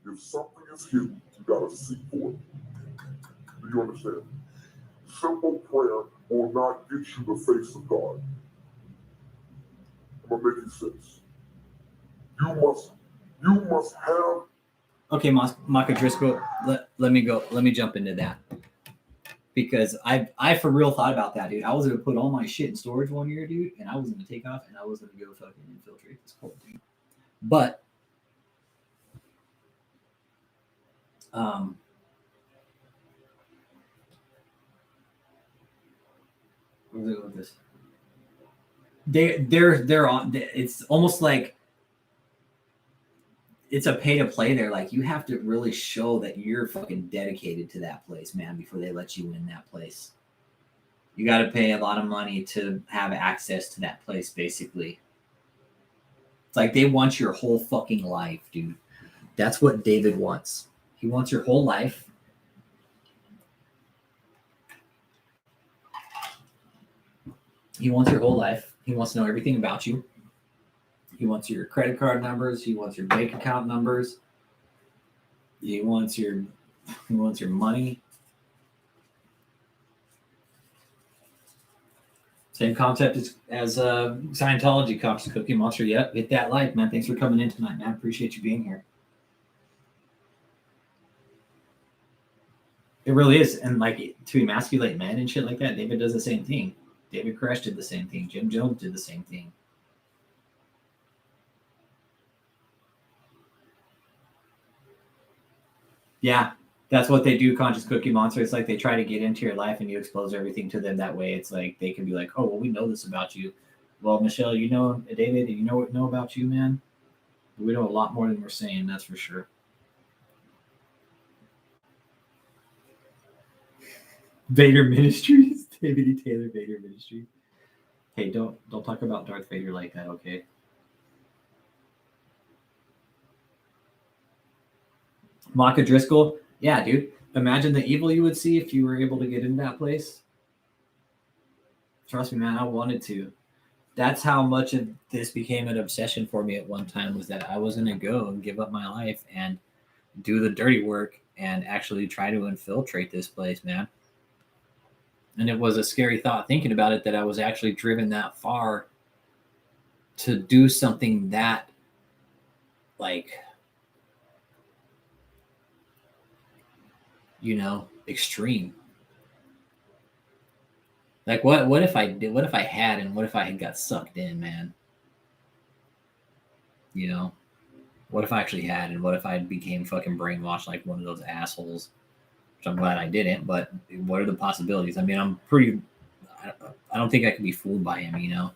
If something is hidden, you gotta seek for it. Do you understand? Simple prayer will not get you the face of God. I'm gonna make it sense. You must have. Okay, Maka Driscoll, let me jump into that. Because I for real thought about that, dude. I was gonna put all my shit in storage one year, dude, and I was gonna take off and I was gonna go fucking infiltrate this cult, dude. But where's it with this? They're on. It's almost like it's a pay to play there. Like you have to really show that you're fucking dedicated to that place, man, before they let you in that place. You got to pay a lot of money to have access to that place, basically. It's like they want your whole fucking life, dude. That's what David wants. He wants your whole life. He wants your whole life. He wants to know everything about you. He wants your credit card numbers. He wants your bank account numbers. He wants your money. Same concept as Scientology, Cops Cookie Monster. Yep, hit that like, man. Thanks for coming in tonight, man. Appreciate you being here. It really is. And like to emasculate men and shit like that, David does the same thing. David Koresh did the same thing. Jim Jones did the same thing. Yeah, that's what they do, Conscious Cookie Monster. It's like they try to get into your life and you expose everything to them that way. It's like they can be like, oh, well, we know this about you. Well, Michelle, you know, David, you know about you, man? We know a lot more than we're saying, that's for sure. Vader Ministries, David E. Taylor, Vader Ministries. Hey, don't talk about Darth Vader like that, okay? Maka Driscoll, yeah, dude. Imagine the evil you would see if you were able to get into that place. Trust me, man, I wanted to. That's how much of this became an obsession for me at one time, was that I was going to go and give up my life and do the dirty work and actually try to infiltrate this place, man. And it was a scary thought thinking about it, that I was actually driven that far to do something that, like, you know, extreme. Like, what if I did? What if I had, and what if I had got sucked in, man? You know, what if I actually had, and what if I became fucking brainwashed like one of those assholes? Which I'm glad I didn't. But what are the possibilities? I mean, I don't think I could be fooled by him, you know.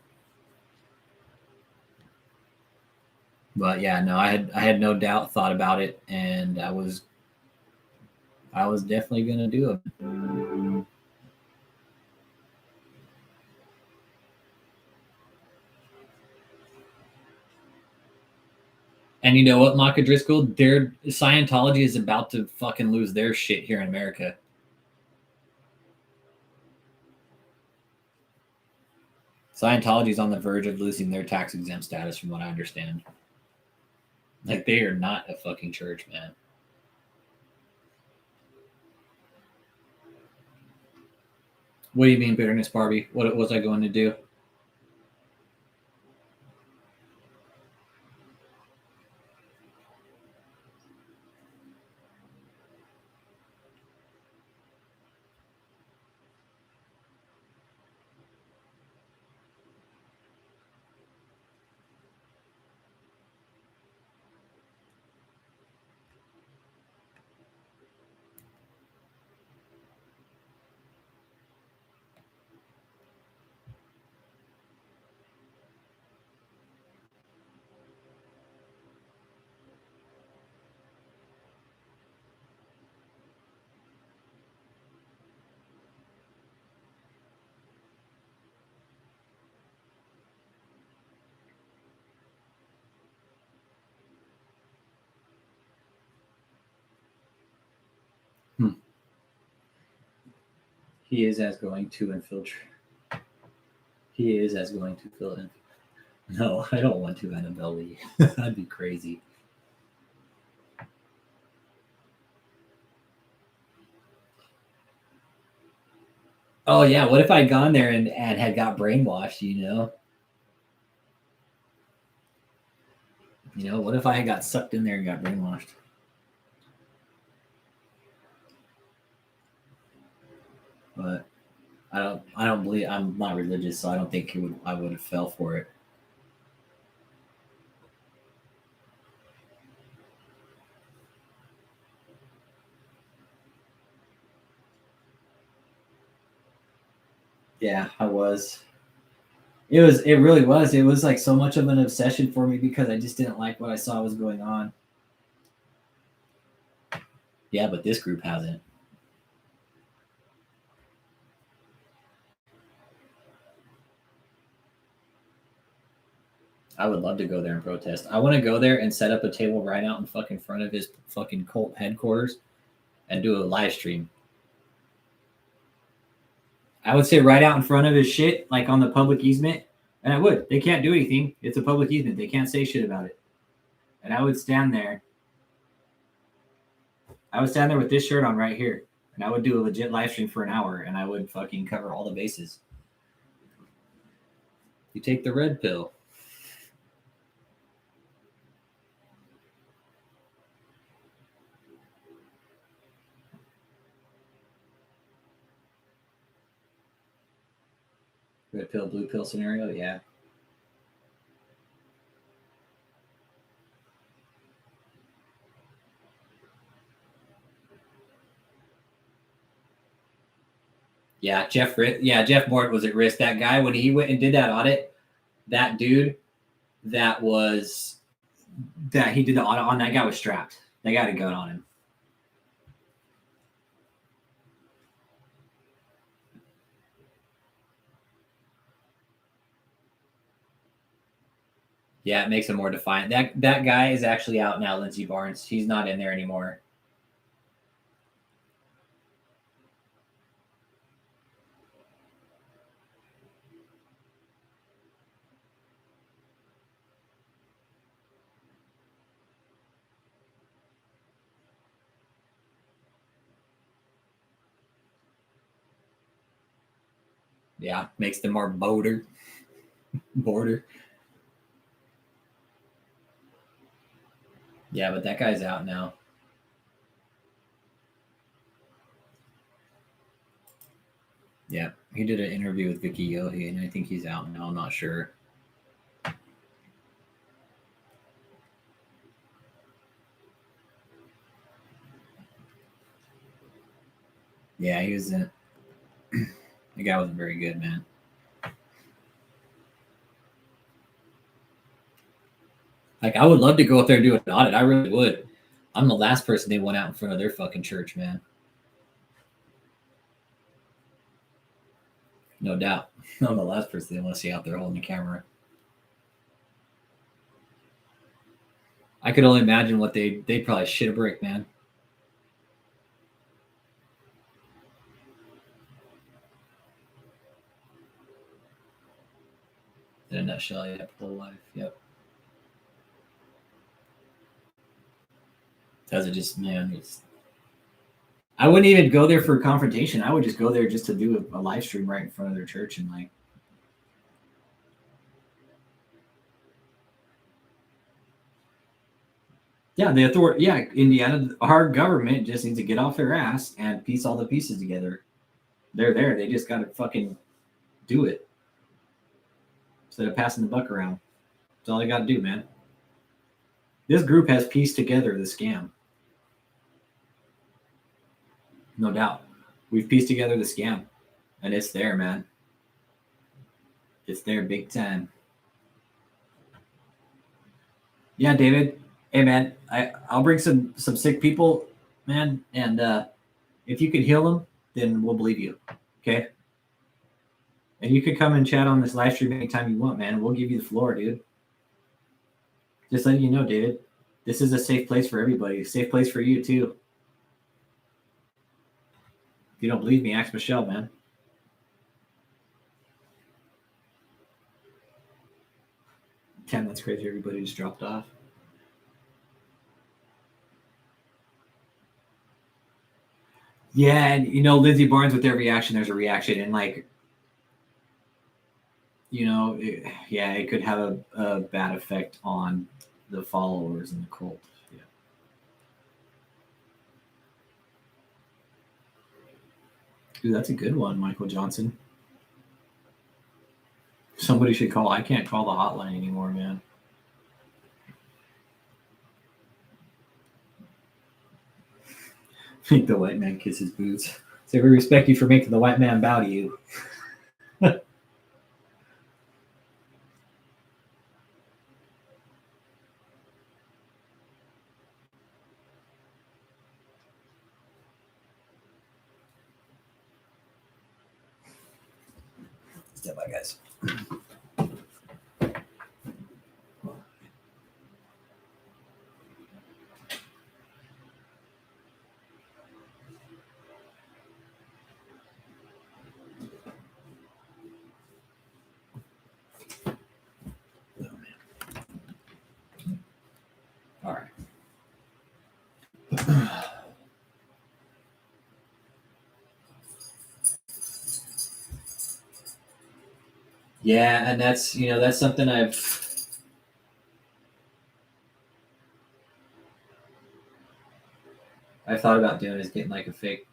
But yeah, no, I had no doubt thought about it, and I was definitely gonna do it. And you know what, Maka Driscoll? Their Scientology is about to fucking lose their shit here in America. Scientology is on the verge of losing their tax exempt status, from what I understand. Like, they are not a fucking church, man. What do you mean, bitterness, Barbie? What was I going to do? He is as going to infiltrate. He is as going to fill in. No, I don't want to, Annabelle Lee. That'd be crazy. Oh yeah, what if I had gone there and had got brainwashed, you know? You know, what if I had got sucked in there and got brainwashed? But I don't believe, I'm not religious, so I don't think I would have fell for it. Yeah, I was. It really was. It was like so much of an obsession for me because I just didn't like what I saw was going on. Yeah, but this group hasn't. I would love to go there and protest. I want to go there and set up a table right out in fucking front of his fucking cult headquarters and do a live stream. I would say right out in front of his shit, like on the public easement, And I would. They can't do anything. It's a public easement. They can't say shit about it. And I would stand there. I would stand there with this shirt on right here. And I would do a legit live stream for an hour. And I would fucking cover all the bases. You take the red pill. Red pill, blue pill scenario, yeah. Yeah, Jeff Mort was at risk. That guy, when he went and did that audit, that dude that he did the audit on, that guy was strapped. They got a gun on him. Yeah, it makes him more defiant. That guy is actually out now, Lindsey Barnes. He's not in there anymore. Yeah, makes them more border. Yeah, but that guy's out now. Yeah, he did an interview with Vicky Yohe, and I think he's out now. I'm not sure. Yeah, he was in. The guy wasn't very good, man. Like, I would love to go up there and do an audit. I really would. I'm the last person they want out in front of their fucking church, man. No doubt. I'm the last person they want to see out there holding the camera. I could only imagine what they'd probably shit a brick, man. In a nutshell, yeah, full life, yep. Does it just, man, I wouldn't even go there for a confrontation. I would just go there just to do a live stream right in front of their church and like. Yeah, the authority. Yeah, Indiana, our government just needs to get off their ass and piece all the pieces together. They're there. They just got to fucking do it instead of passing the buck around. That's all they got to do, man. This group has pieced together the scam. No doubt. We've pieced together the scam. And it's there, man. It's there big time. Yeah, David. Hey, man, I'll bring some sick people, man. And if you can heal them, then we'll believe you. Okay? And you can come and chat on this live stream anytime you want, man. We'll give you the floor, dude. Just letting you know, David, this is a safe place for everybody. A safe place for you, too. If you don't believe me, ask Michelle, man. Damn, that's crazy. Everybody just dropped off. Yeah, and Lindsey Barnes, with their reaction, there's a reaction, and like, it could have a bad effect on the followers in the cult. Yeah. Dude, that's a good one, Michael Johnson. Somebody should call. I can't call the hotline anymore, man. Make the white man kiss his boots. Say, we respect you for making the white man bow to you. Step by, guys. Yeah, and that's that's something I've thought about doing is getting like a fake,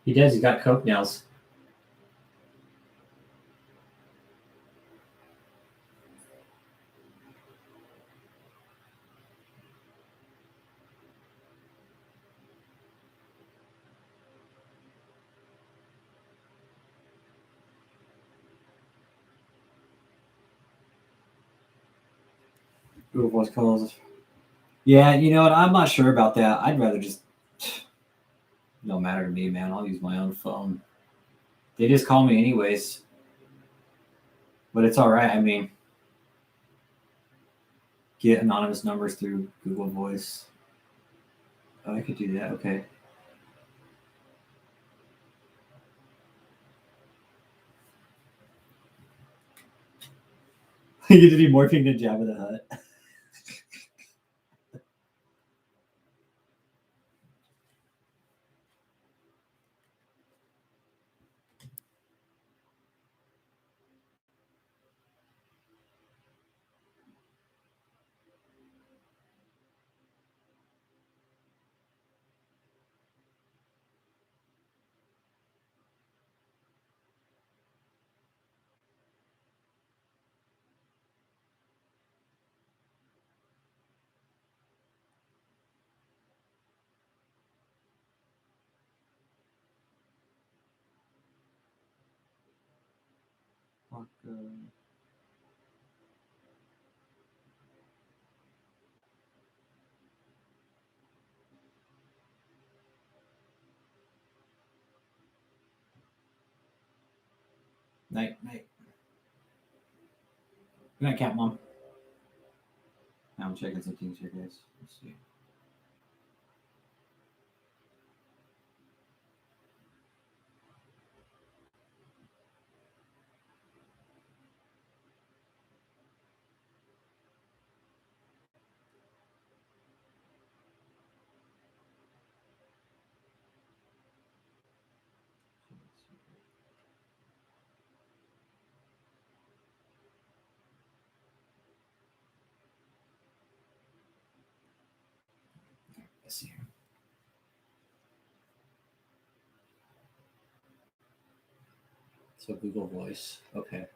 He does. He's got coke nails. Google Voice calls. Yeah, you know what? I'm not sure about that. I'd rather just no matter to me, man. I'll use my own phone. They just call me anyways. But it's all right. I mean, get anonymous numbers through Google Voice. Oh, I could do that. Okay. You get to be morphing to Jabba the Hutt. Night. Good night, Cat Mom. I'm checking some things here, guys. Let's see. Let's see. So Google Voice. Okay.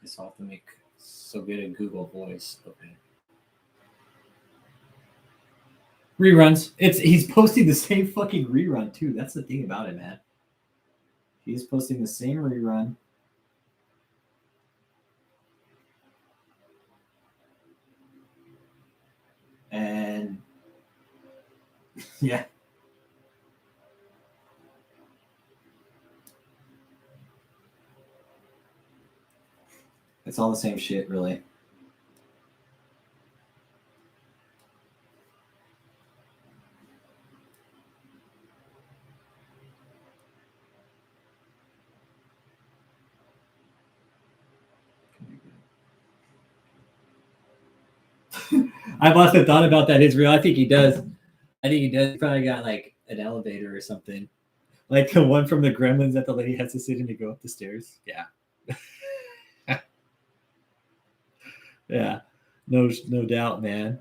So I'll have to make so good at Google Voice. Okay. Reruns. He's posting the same fucking rerun too. That's the thing about it, man. He's posting the same rerun. And yeah. It's all the same shit, really. I must have thought about that. Israel. I think he does. He probably got like an elevator or something. Like the one from the Gremlins that the lady has to sit in to go up the stairs. Yeah. Yeah. No doubt, man.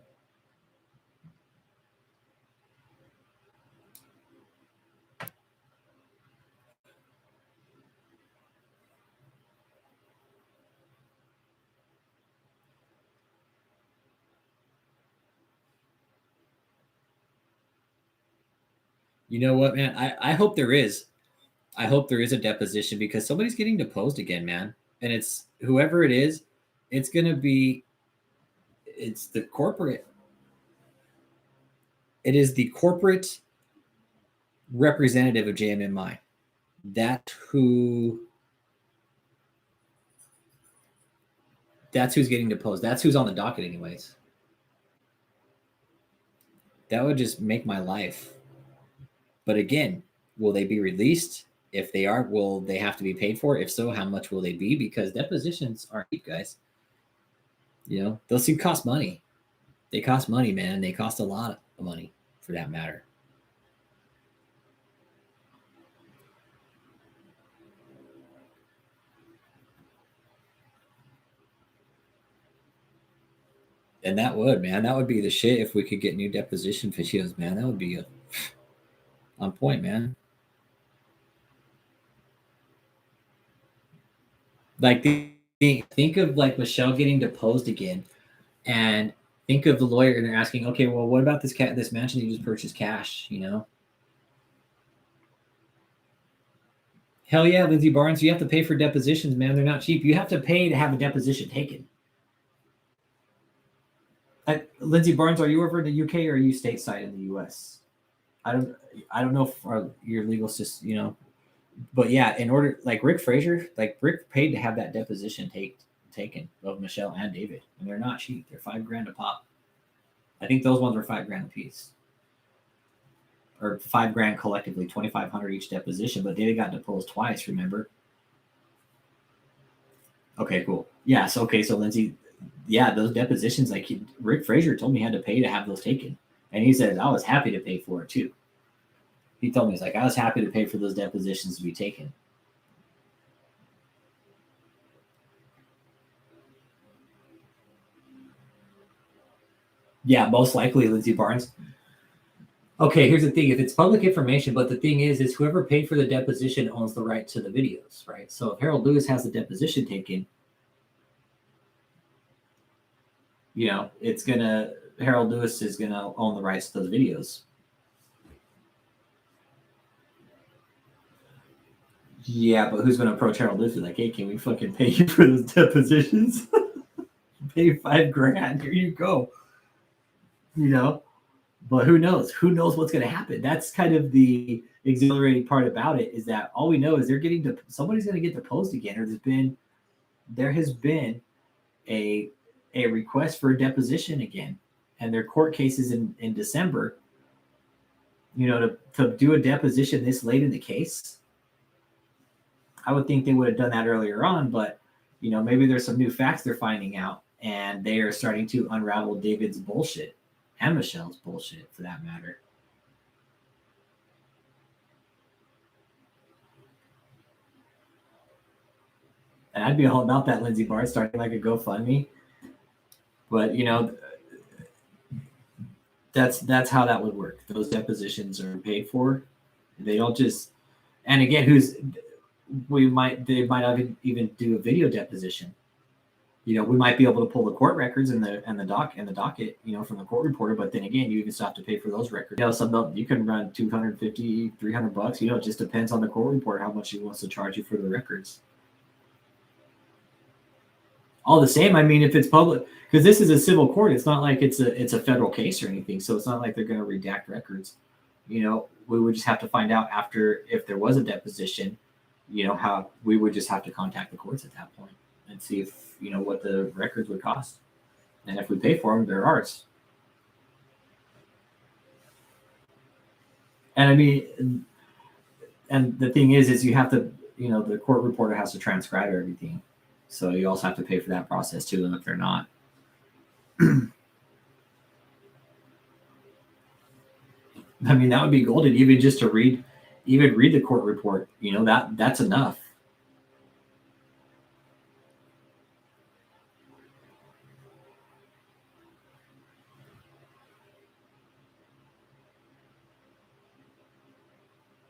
You know what, man? I hope there is. I hope there is a deposition because somebody's getting deposed again, man. And it's whoever it is, it's gonna be it's the corporate. It is the corporate representative of JMMI. That who That's who's getting deposed. That's who's on the docket, anyways. That would just make my life. But again, will they be released? If they are, will they have to be paid for? If so, how much will they be? Because depositions aren't cheap, guys. You know, those things cost money. They cost money, man. They cost a lot of money, for that matter. And that would, man, that would be the shit if we could get new deposition videos, man. That would be on point, man. Like, think of like Michelle getting deposed again, and think of the lawyer and they're asking, okay, well, what about this mansion you just purchased cash? You know, hell yeah, Lindsey Barnes, you have to pay for depositions, man. They're not cheap. You have to pay to have a deposition taken. Lindsey Barnes, are you over in the UK or are you stateside in the US? I don't know if your legal system, you know, but yeah, in order, like Rick Frazier, like Rick paid to have that deposition taken of Michelle and David, and they're not cheap. They're $5,000 a pop. I think those ones were $5,000 a piece, or $5,000 collectively, $2,500 each deposition. But David got deposed twice. Remember? Okay, cool. Yeah. So Lindsey, yeah, those depositions, like Rick Frazier told me he had to pay to have those taken, and he says I was happy to pay for it too. He told me, he's like, I was happy to pay for those depositions to be taken. Yeah, most likely Lindsey Barnes. Okay, here's the thing. If it's public information, but the thing is whoever paid for the deposition owns the right to the videos, right? So if Harold Lewis has the deposition taken, you know, Harold Lewis is going to own the rights to those videos. Yeah, but who's going to approach Harold Lewis? Like, hey, can we fucking pay you for those depositions? Pay $5,000. Here you go. You know, but who knows? Who knows what's going to happen? That's kind of the exhilarating part about it, is that all we know is somebody's going to get deposed again, or there has been a request for a deposition again, and their court cases in December. You know, to do a deposition this late in the case. I would think they would have done that earlier on, but you know, maybe there's some new facts they're finding out, and they are starting to unravel David's bullshit and Michelle's bullshit, for that matter. And I'd be all about that, Lindsey Barnes, starting like a GoFundMe. But you know, that's how that would work. Those depositions are paid for. They don't just. And again, they might not even do a video deposition. You know, we might be able to pull the court records and the docket, you know, from the court reporter. But then again, you even still have to pay for those records. You know, some you can run $250, $300. You know, it just depends on the court reporter how much he wants to charge you for the records. All the same, I mean, if it's public, because this is a civil court, it's not like it's a federal case or anything. So it's not like they're going to redact records. You know, we would just have to find out after, if there was a deposition, you know, how we would just have to contact the courts at that point and see if, you know, what the records would cost. And if we pay for them, they're ours. And I mean, and the thing is you have to, you know, the court reporter has to transcribe everything. So you also have to pay for that process too. And if they're not, I mean, that would be golden, even just to read the court report. You know, that's enough.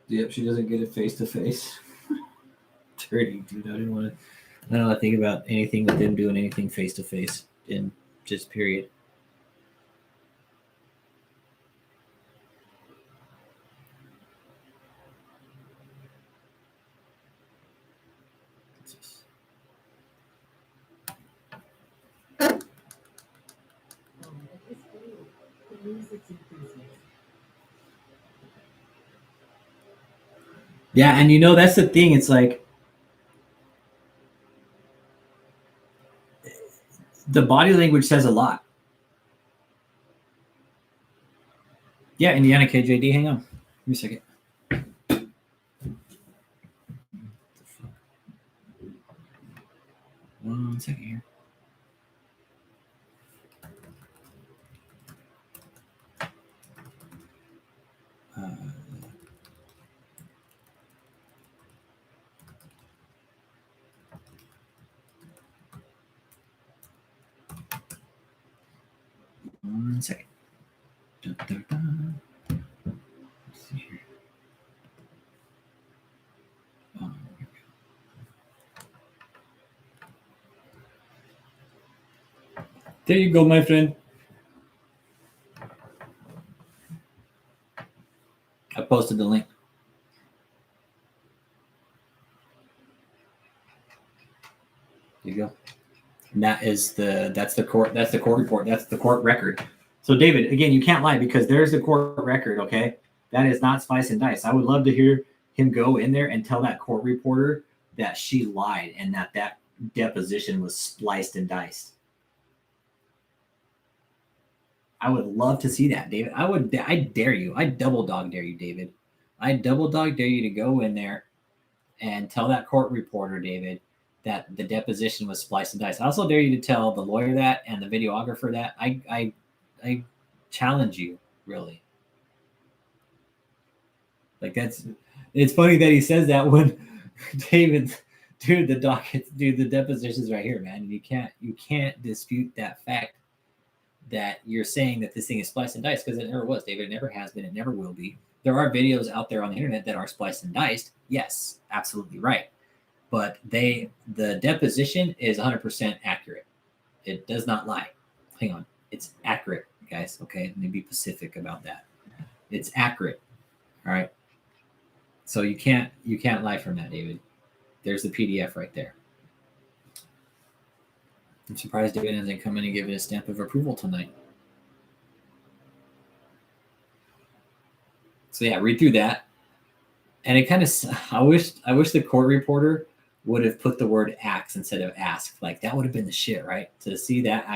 Yep, she doesn't get it face to face. Dirty, dude. I don't want to think about anything with them doing anything face to face in just period. Yeah, and you know, that's the thing. It's like The body language says a lot. Yeah, Indiana KJD, hang on. Give me a second. One second here. One second. Dun, dun, dun. Let's see here. Here we go. There you go, my friend. I posted the link. There you go. And that's the court report. That's the court record. So David, again, you can't lie because there's the court record, okay? That is not slice and dice. I would love to hear him go in there and tell that court reporter that she lied and that deposition was spliced and diced. I would love to see that, David. I dare you. I double dog dare you, David. I double dog dare you to go in there and tell that court reporter, David, that the deposition was spliced and diced. I also dare you to tell the lawyer that and the videographer that. I challenge you, really. Like it's funny that he says that when David, dude, the deposition's right here, man. And you can't dispute that fact that you're saying that this thing is spliced and diced because it never was, David. It never has been. It never will be. There are videos out there on the internet that are spliced and diced. Yes, absolutely right. But the deposition is 100% accurate. It does not lie. Hang on. It's accurate, guys. Okay. Let me be specific about that. It's accurate. All right. So you can't lie from that, David. There's the PDF right there. I'm surprised David hasn't come in and given a stamp of approval tonight. So yeah, read through that. And it kind of, I wish the court reporter would have put the word axe instead of ask. Like that would have been the shit, right? To see that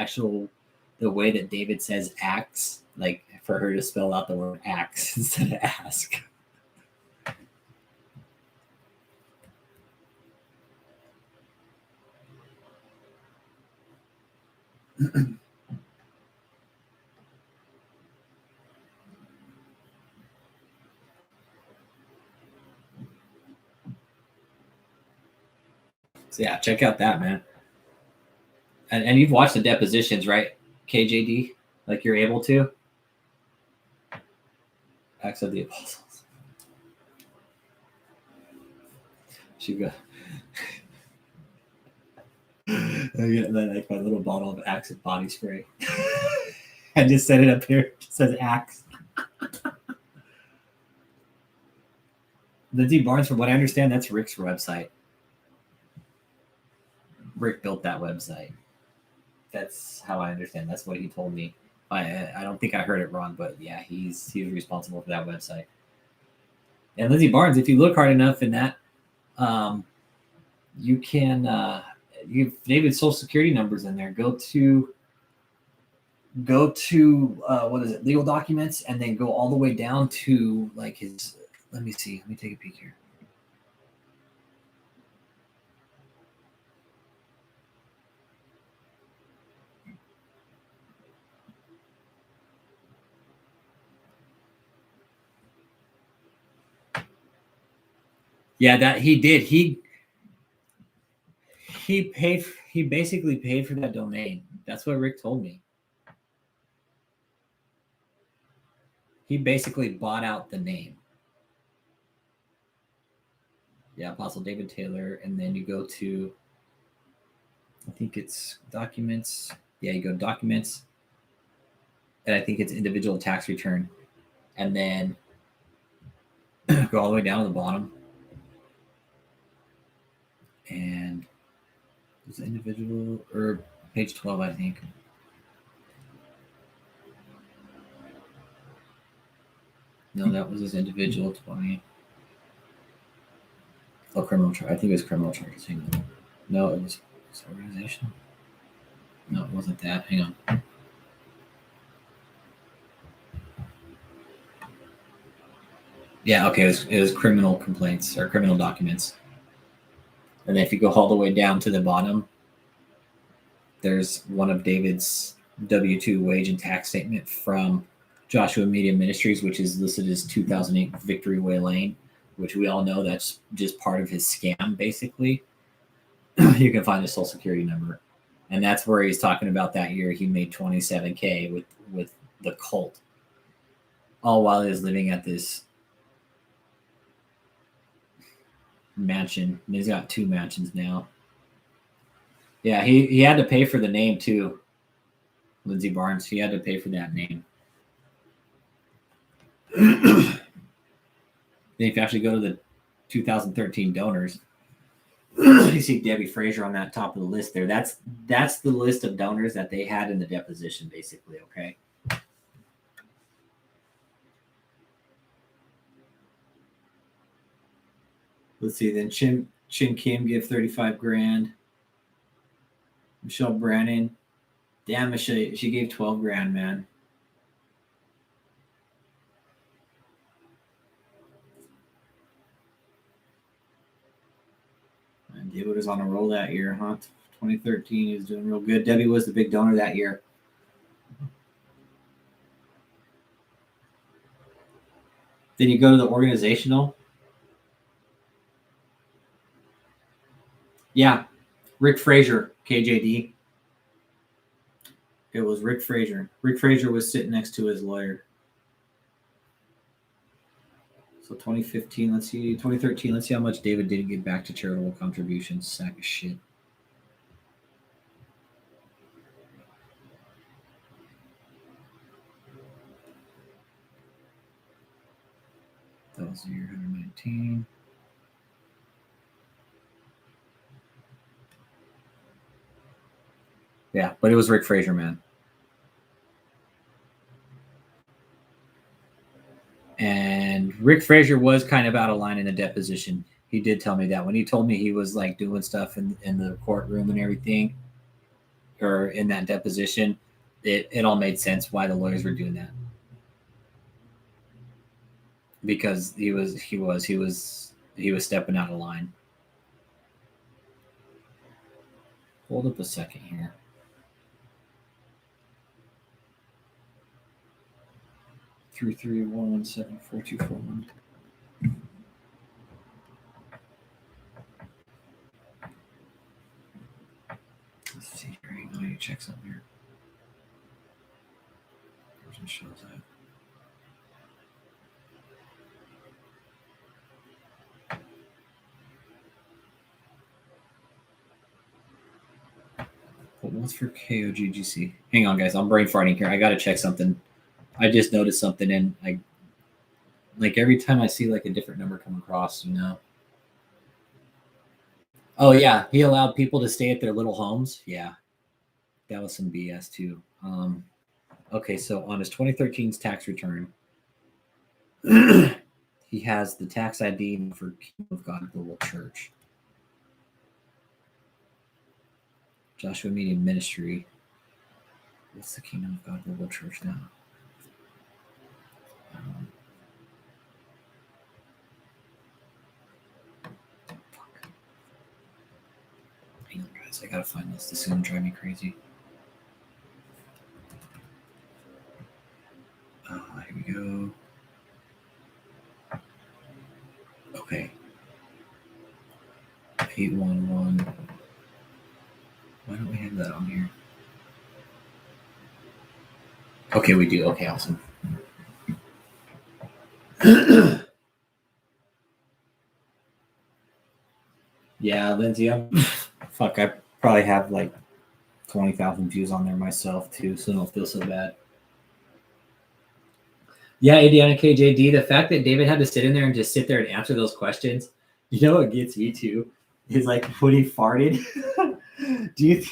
the way that David says axe, like for her to spell out the word axe instead of ask. So yeah, check out that, man. And you've watched the depositions, right, KJD? Like you're able to? Acts of the Apostles. She go. I get like my little bottle of Axe body spray. I just set it up here. It says Axe. Lindsay Barnes, from what I understand, that's Rick's website. Rick built that website. That's how I understand. That's what he told me. I don't think I heard it wrong, but yeah, he's responsible for that website. And Lindsay Barnes, if you look hard enough in that, you can you have David's social security numbers in there. Go to what is it, legal documents, and then go all the way down to like his. Let me see. Let me take a peek here. Yeah, that he did. He basically paid for that domain. That's what Rick told me. He basically bought out the name. Yeah, Apostle David Taylor, and then you go to, I think it's documents. Yeah, you go to documents, and I think it's individual tax return, and then go all the way down to the bottom. And it's individual, or page 12, I think. No, that was his individual 20. Oh, criminal charge. I think it was criminal charges. No, it was organization. No, it wasn't that. Hang on. Yeah, okay. It was criminal complaints or criminal documents. And then if you go all the way down to the bottom, there's one of David's W-2 wage and tax statement from Joshua Media Ministries, which is listed as 2008 Victory Way Lane, which we all know that's just part of his scam, basically. You can find his social security number. And that's where he's talking about that year he made $27K with the cult, all while he was living at this mansion. And he's got 2 mansions now. Yeah, he had to pay for the name too. Lindsey Barnes, he had to pay for that name. Then if you actually go to the 2013 donors, you see Debbie Frazier on that top of the list there. That's the list of donors that they had in the deposition, basically, okay? Let's see, then Chin Kim give 35 grand. Michelle Brannon. Damn, Michelle, she gave 12 grand, man. And David was on a roll that year, huh? 2013, he was doing real good. Debbie was the big donor that year. Then you go to the organizational. Yeah, Rick Frazier, KJD. It was Rick Frazier. Rick Frazier was sitting next to his lawyer. So 2015, let's see. 2013, let's see how much David didn't get back to charitable contributions. Sack of shit. That was the year 119. Yeah, but it was Rick Frazier, man. And Rick Frazier was kind of out of line in the deposition. He did tell me that when he told me he was like doing stuff in the courtroom and everything, or in that deposition, it all made sense why the lawyers were doing that. Because he was stepping out of line. Hold up a second here. Three 1174241. Let's see here. Hang on, I need to check something here. Person shows that. But what's for KOGGC? Hang on, guys. I'm brain farting here. I got to check something. I just noticed something, and I like every time I see like a different number come across, you know. Oh yeah, he allowed people to stay at their little homes. Yeah, that was some BS too. Okay, so on his 2013's tax return, he has the tax ID for Kingdom of God Global Church, Joshua Media Ministry. What's the Kingdom of God Global Church now? Hang on, guys. I gotta find this. This is gonna drive me crazy. Here we go. Okay. 811. Why don't we have that on here? Okay, we do. Okay, awesome. Yeah, Lindsay, I probably have like 20,000 views on there myself too, so don't feel so bad. Yeah, Indiana KJD, the fact that David had to sit in there and just sit there and answer those questions, you know what gets me too? Is like when he farted. Do you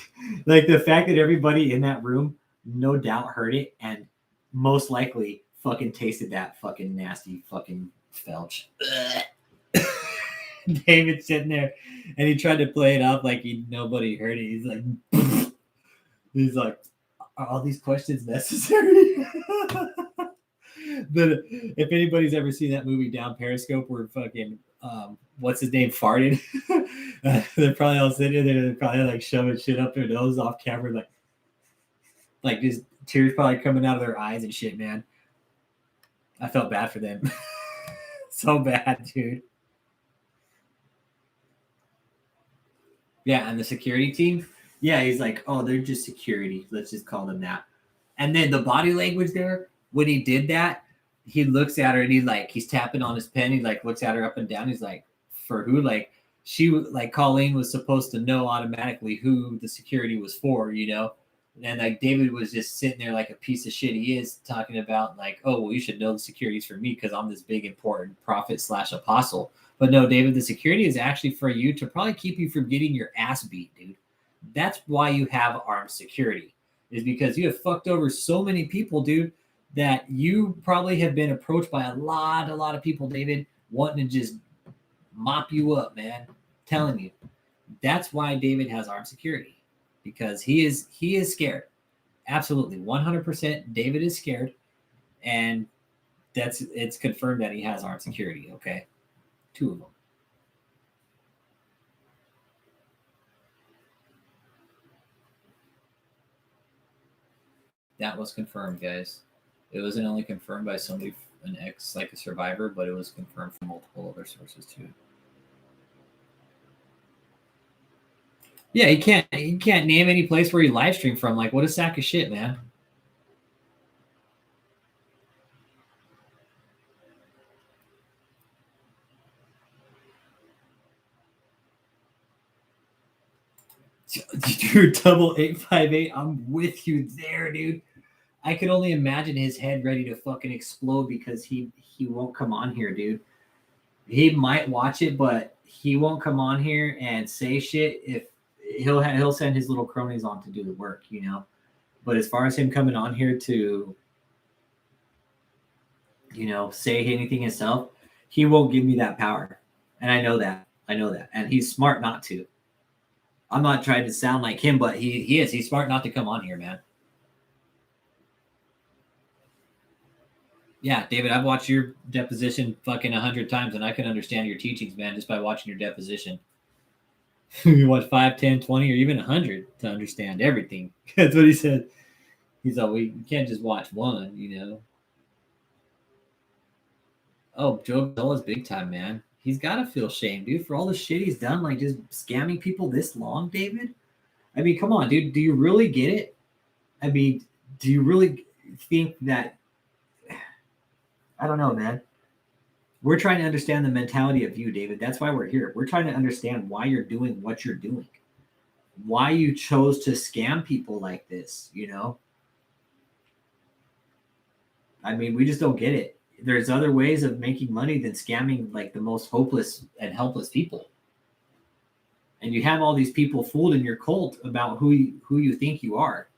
like the fact that everybody in that room no doubt heard it and most likely fucking tasted that fucking nasty fucking felch. David sitting there and he tried to play it up like nobody heard it. He's like, He's like, are all these questions necessary? If anybody's ever seen that movie Down Periscope where fucking what's his name farted, they're probably all sitting there, they're probably like shoving shit up their nose off camera, like just tears probably coming out of their eyes and shit, man. I felt bad for them. So bad, dude. Yeah, and the security team, yeah, he's like, oh, they're just security. Let's just call them that. And then the body language there, when he did that, he looks at her and he's tapping on his pen. He like looks at her up and down. He's like, for who? Like Colleen was supposed to know automatically who the security was for, you know? And like David was just sitting there like a piece of shit he is, talking about like, oh, well, you should know the security's for me because I'm this big important prophet / apostle. But no, David, the security is actually for you to probably keep you from getting your ass beat, dude. That's why you have armed security, is because you have fucked over so many people, dude, that you probably have been approached by a lot of people, David, wanting to just mop you up, man. I'm telling you. That's why David has armed security, because he is scared. Absolutely. 100% David is scared, and it's confirmed that he has armed security, okay? 2 of them. That was confirmed, guys. It wasn't only confirmed by somebody, an ex, like a survivor, but it was confirmed from multiple other sources too. Yeah, he can't name any place where he live streamed from. Like, what a sack of shit, man. Dude, double 858. I'm with you there, dude. I could only imagine his head ready to fucking explode because he won't come on here, dude. He might watch it, but he won't come on here and say shit. If he'll send his little cronies on to do the work, you know. But as far as him coming on here to, you know, say anything himself, he won't give me that power, and I know that, and he's smart not to. I'm not trying to sound like him, but he is. He's smart not to come on here, man. Yeah, David, I've watched your deposition fucking 100 times, and I can understand your teachings, man, just by watching your deposition. You watch 5, 10, 20, or even 100 to understand everything. That's what he said. He's like, we can't just watch one, you know. Oh, Joe Bella's big time, man. He's got to feel shame, dude, for all the shit he's done, like just scamming people this long, David. I mean, come on, dude. Do you really get it? I mean, do you really think that? I don't know, man. We're trying to understand the mentality of you, David. That's why we're here. We're trying to understand why you're doing what you're doing, why you chose to scam people like this, you know? I mean, we just don't get it. There's other ways of making money than scamming like the most hopeless and helpless people. And you have all these people fooled in your cult about who you think you are.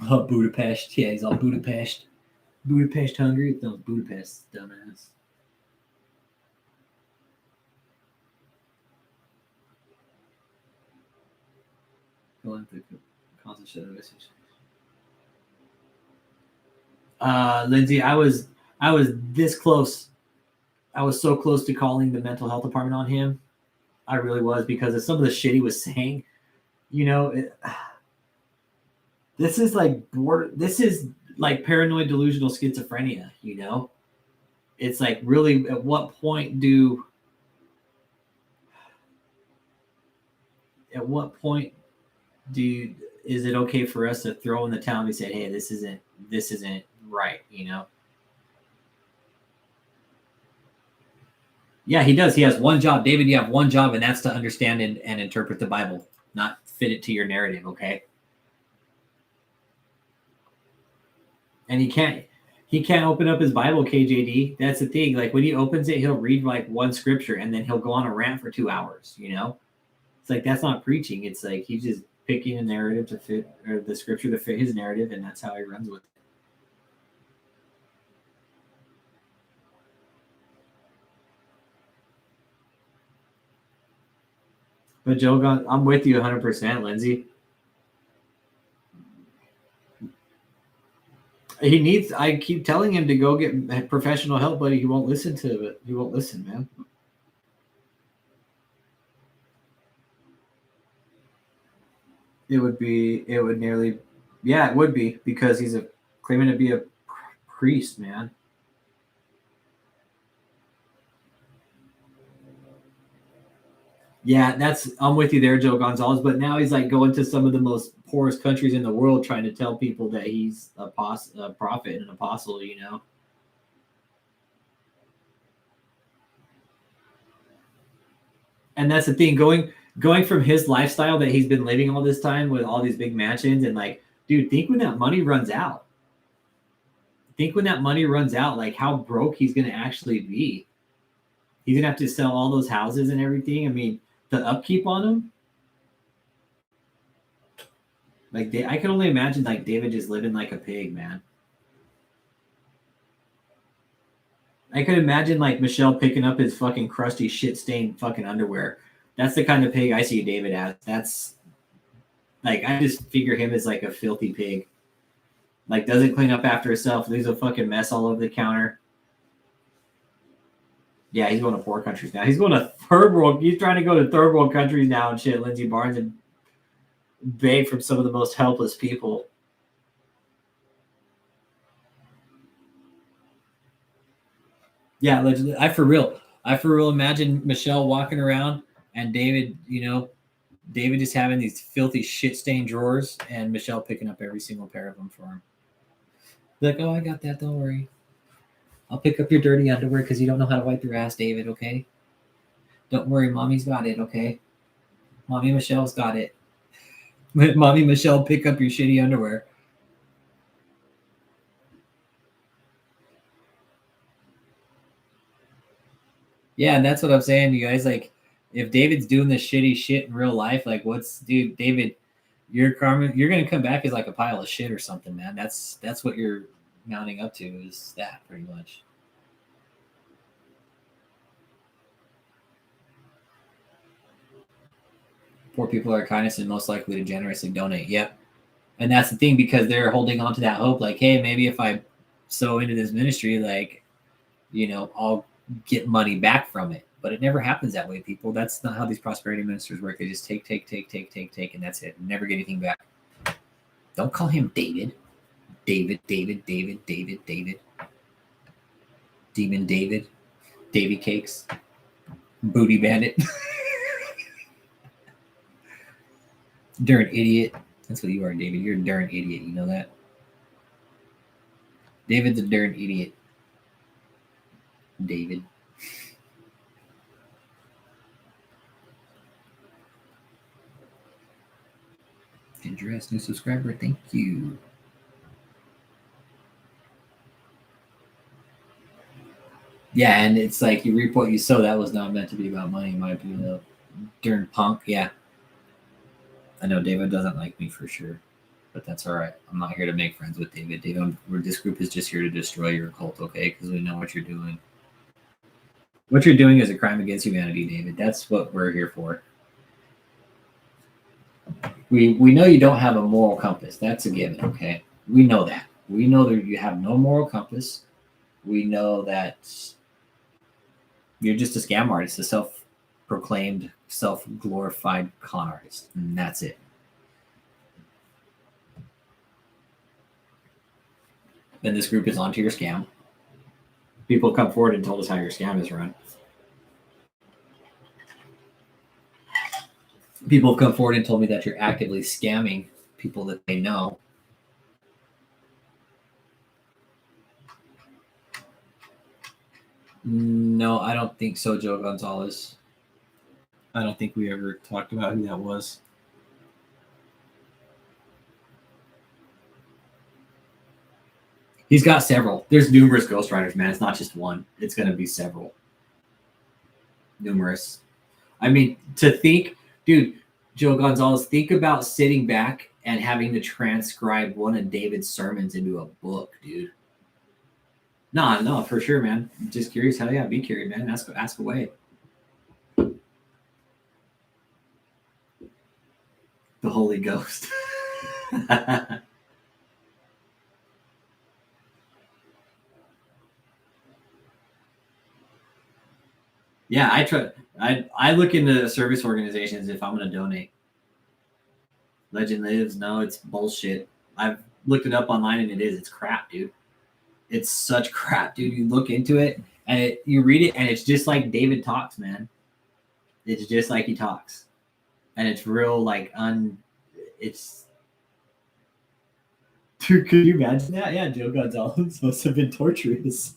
Oh, Budapest. Yeah, he's all Budapest. Budapest hungry. No, Budapest, dumbass. Going through constant of message. Lindsay, I was this close. I was so close to calling the mental health department on him. I really was, because of some of the shit he was saying. You know, this is like paranoid delusional schizophrenia, you know? It's like, really, at what point is it okay for us to throw in the towel and say, hey, this isn't right, you know? Yeah, he does. He has one job. David, you have one job, and that's to understand and interpret the Bible, not fit it to your narrative, okay? And he can't open up his Bible, KJD. That's the thing. Like, when he opens it, he'll read like one scripture, and then he'll go on a rant for 2 hours, you know? It's like, that's not preaching. It's like he's just picking a narrative to fit, or the scripture to fit his narrative, and that's how he runs with it. But Joe, I'm with you 100%, Lindsay. He needs. I keep telling him to go get professional help, buddy. He won't listen to it. He won't listen, man. It would nearly, yeah, it would be because he's claiming to be a priest, man. Yeah, I'm with you there, Joe Gonzalez. But now he's like going to some of the most poorest countries in the world, trying to tell people that he's a prophet and an apostle. You know. And that's the thing, going from his lifestyle that he's been living all this time with all these big mansions, and like, dude, think when that money runs out. Think when that money runs out, like how broke he's gonna actually be. He's gonna have to sell all those houses and everything. I mean, the upkeep on them. Like I can only imagine like David just living like a pig, man. I could imagine like Michelle picking up his fucking crusty shit stained fucking underwear. That's the kind of pig I see David as. That's like, I just figure him as like a filthy pig. Like doesn't clean up after himself, leaves a fucking mess all over the counter. Yeah, he's going to poor countries now. He's going to third world. He's trying to go to third world countries now and shit. Lindsey Barnes and beg from some of the most helpless people. Yeah, allegedly. I for real imagine Michelle walking around and David, David just having these filthy shit stained drawers and Michelle picking up every single pair of them for him. Like, oh, I got that. Don't worry. I'll pick up your dirty underwear because you don't know how to wipe your ass, David, okay? Don't worry, Mommy's got it, okay? Mommy Michelle's got it. Mommy Michelle, pick up your shitty underwear. Yeah, and that's what I'm saying, you guys. Like, if David's doing this shitty shit in real life, like, dude, David, you're gonna come back as like a pile of shit or something, man. That's what you're mounting up to, is that pretty much. Poor people are kindest and most likely to generously donate. Yep. And that's the thing, because they're holding on to that hope, like, hey, maybe if I sow into this ministry, like, I'll get money back from it. But it never happens that way, people. That's not how these prosperity ministers work. They just take, and that's it. Never get anything back. Don't call him David. David. Demon David. Davy Cakes. Booty Bandit. Darn idiot. That's what you are, David. You're a darn idiot. You know that? David's a darn idiot. David. Andreas, new subscriber. Thank you. Yeah, and it's like you reap what you sow. That was not meant to be about money, in my opinion. Darn punk. Yeah. I know David doesn't like me for sure, but that's all right. I'm not here to make friends with David. This group is just here to destroy your cult, okay? Because we know what you're doing. What you're doing is a crime against humanity, David. That's what we're here for. We know you don't have a moral compass. That's a given, okay? We know that. We know that you have no moral compass. We know that you're just a scam artist, a self-proclaimed, self-glorified con artist, and that's it. Then this group is onto your scam. People come forward and told us how your scam is run. People have come forward and told me that you're actively scamming people that they know. No, I don't think so, Joe Gonzalez. I don't think we ever talked about who that was. He's got several. There's numerous ghostwriters, man. It's not just one. It's going to be several. Numerous. I mean, to think, dude, Joe Gonzalez, think about sitting back and having to transcribe one of David's sermons into a book, dude. No, for sure, man. Just curious. Hell yeah, be curious, man. Ask away. The Holy Ghost. Yeah, I try. I look into service organizations if I'm going to donate. Legend Lives, no, it's bullshit. I've looked it up online and it is. It's crap, dude. It's such crap, dude. You look into it and you read it and it's just like David talks, man. It's just like he talks, and it's real like It's. Dude, could you imagine that? Yeah, Joe Gonzalez must have been torturous.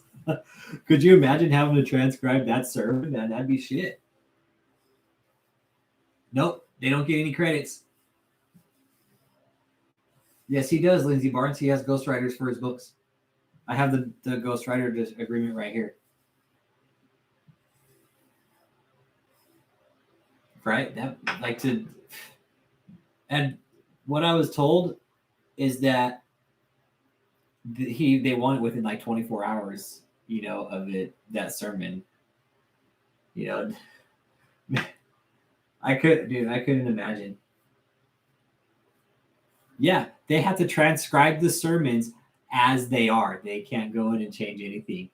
Could you imagine having to transcribe that sermon? Man, that'd be shit. Nope, they don't get any credits. Yes, he does, Lindsey Barnes. He has ghostwriters for his books. I have the ghostwriter agreement right here. Right? That like to, and what I was told is that they want it within like 24 hours, you know, of it, that sermon. You know, I couldn't imagine. Yeah, they have to transcribe the sermons as they are. They can't go in and change anything.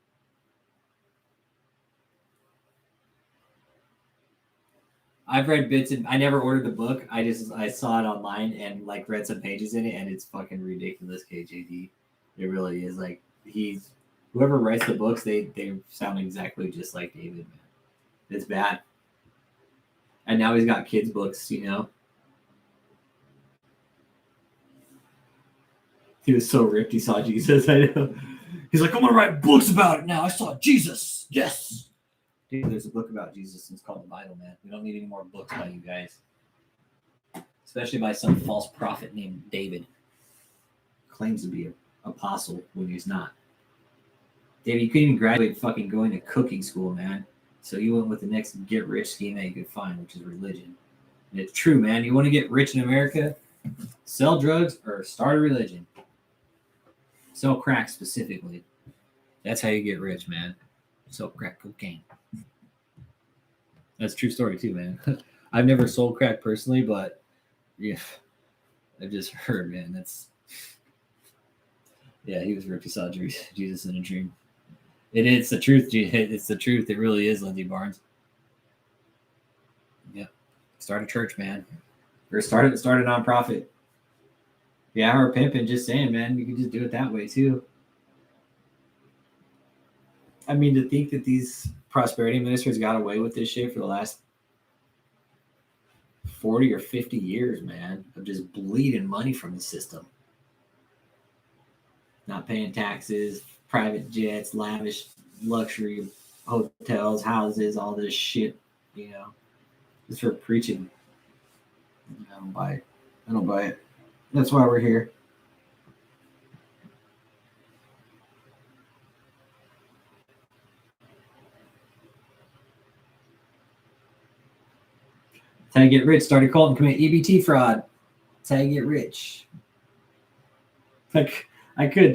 I've read bits and I never ordered the book. I saw it online and like read some pages in it, and it's fucking ridiculous, KJD. It really is. Like whoever writes the books, they sound exactly just like David, man. It's bad. And now he's got kids' books, you know. He was so ripped he saw Jesus. I know. He's like, I'm gonna write books about it now. I saw Jesus. Yes. Dude, there's a book about Jesus and it's called the Bible, man. We don't need any more books by you guys. Especially by some false prophet named David. Claims to be an apostle when he's not. David, you couldn't even graduate fucking going to cooking school, man. So you went with the next get rich scheme that you could find, which is religion. And it's true, man. You want to get rich in America? Sell drugs or start a religion. Sell crack specifically. That's how you get rich, man. Sell crack cocaine. That's a true story too, man. I've never sold crack personally, but yeah, I've just heard, man. He was ripped. He saw Jesus in a dream. It's the truth. It's the truth. It really is, Lindsey Barnes. Yeah. Start a church, man. Or start a nonprofit. Yeah, or pimping, just saying, man. You can just do it that way too. I mean, to think that these prosperity ministers got away with this shit for the last 40 or 50 years, man, of just bleeding money from the system. Not paying taxes, private jets, lavish luxury hotels, houses, all this shit, you know, just for preaching. I don't buy it. That's why we're here. That's how you get rich. Start a cult and commit EBT fraud. That's how you get rich. Like I could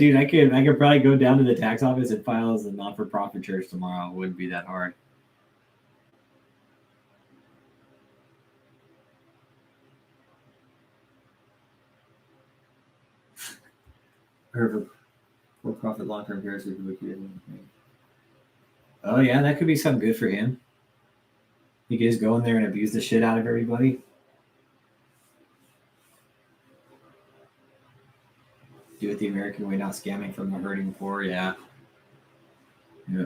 probably go down to the tax office and file as a not-for-profit church tomorrow. It wouldn't be that hard. For-profit long-term care. Oh yeah, that could be something good for him. He could just go in there and abuse the shit out of everybody. Do it the American way, not scamming from the hurting poor. Yeah. Yeah.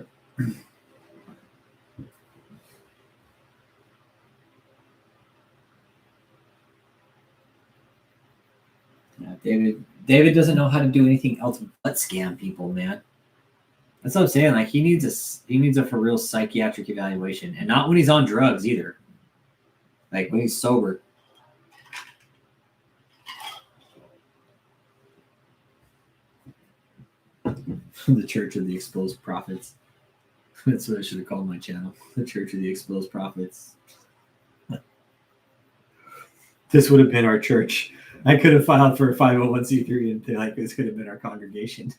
David doesn't know how to do anything else but scam people, man. That's what I'm saying. Like he needs a for real psychiatric evaluation, and not when he's on drugs either. Like when he's sober. The Church of the Exposed Prophets. That's what I should have called my channel. The Church of the Exposed Prophets. This would have been our church. I could have filed for a 501c3 and like this could have been our congregation.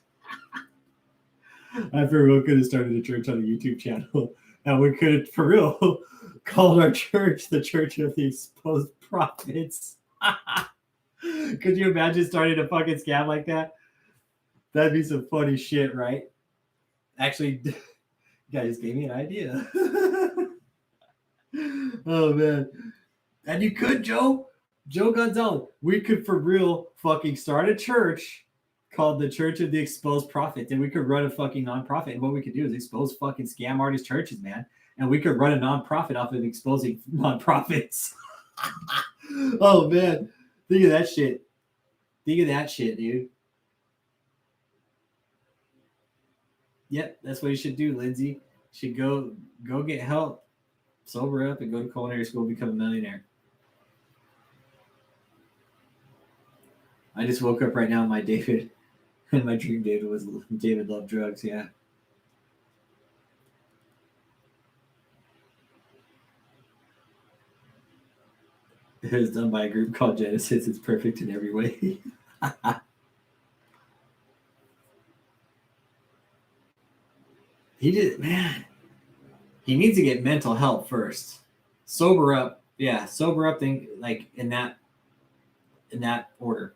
I for real could have started a church on a YouTube channel, and we could have for real called our church the Church of the Exposed Prophets. Could you imagine starting a fucking scam like that? That'd be some funny shit, right? Actually, you guys gave me an idea. Oh man. And you could, Joe Gonzalez. We could for real fucking start a church called the Church of the Exposed Prophets, and we could run a fucking nonprofit. And what we could do is expose fucking scam artist churches, man. And we could run a nonprofit off of exposing nonprofits. Oh man, think of that shit. Think of that shit, dude. Yep, that's what you should do, Lindsay. You should go get help, sober up, and go to culinary school, become a millionaire. I just woke up right now. My dream David was David loved drugs. Yeah. It was done by a group called Genesis. It's perfect in every way. He did, man. He needs to get mental help first. Sober up. Yeah, sober up. Think like in that order.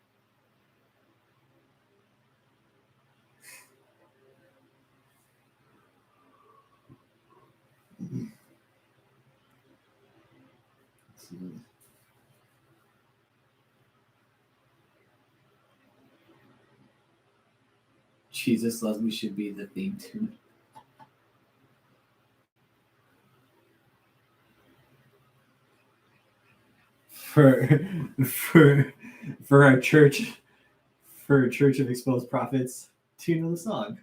Jesus Loves Me should be the theme tune. For our church, for a Church of Exposed Prophets, tune of the song.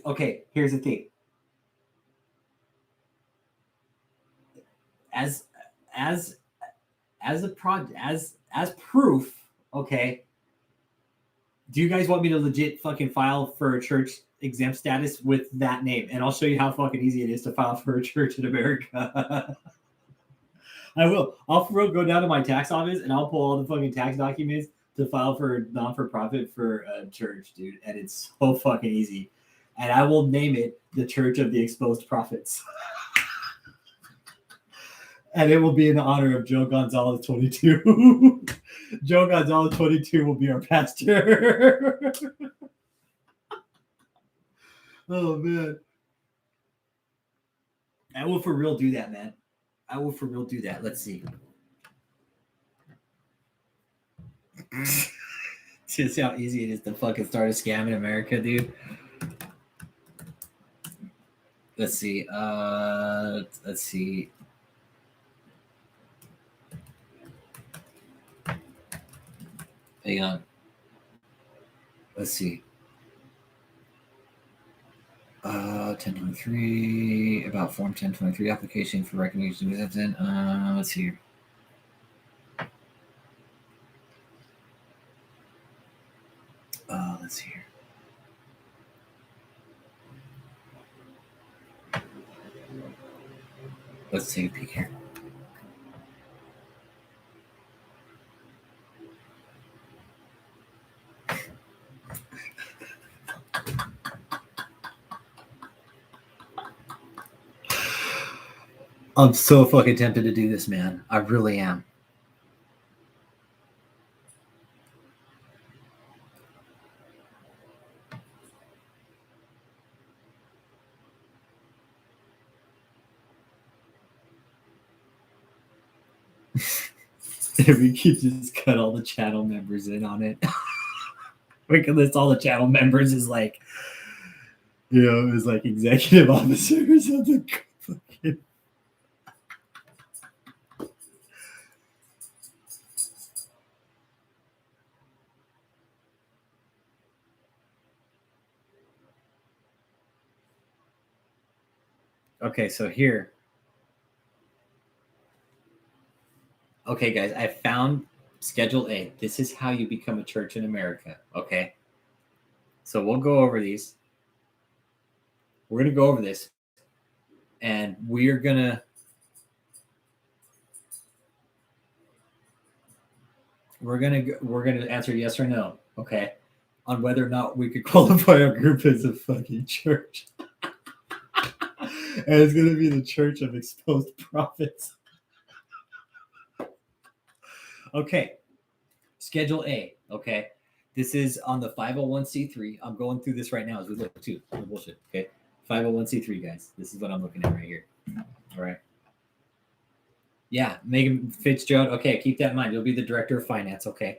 Okay, here's the thing. As proof, okay. Do you guys want me to legit fucking file for a church exempt status with that name? And I'll show you how fucking easy it is to file for a church in America. I will. I'll for real go down to my tax office and I'll pull all the fucking tax documents to file for a non-for-profit for a church, dude. And it's so fucking easy. And I will name it the Church of the Exposed Prophets. And it will be in honor of Joe Gonzalez 22. Joe Gonzalez 22 will be our pastor. Oh man. I will for real do that, man. I will for real do that. Let's see. See how easy it is to fucking start a scam in America, dude. Let's see. Let's see. Hang on. Let's see. 1023 about Form 1023 application for recognition of acceptance. Let's see here. Let's see here. Let's take a peek here. I'm so fucking tempted to do this, man. I really am. If we could just cut all the channel members in on it. We could list all the channel members as like, you know, as like executive officers of the fucking. Okay, so here. Okay, guys, I found Schedule A. This is how you become a church in America, okay? So we'll go over these. We're going to go over this. And we're going to answer yes or no, okay? on whether or not we could qualify our group as a fucking church. And it's going to be the Church of Exposed Prophets. Okay. Schedule A. Okay. This is on the 501c3. I'm going through this right now as we look too. No bullshit. Okay. 501c3, guys. This is what I'm looking at right here. All right. Yeah. Megan Fitzgerald. Okay. Keep that in mind. You'll be the director of finance. Okay.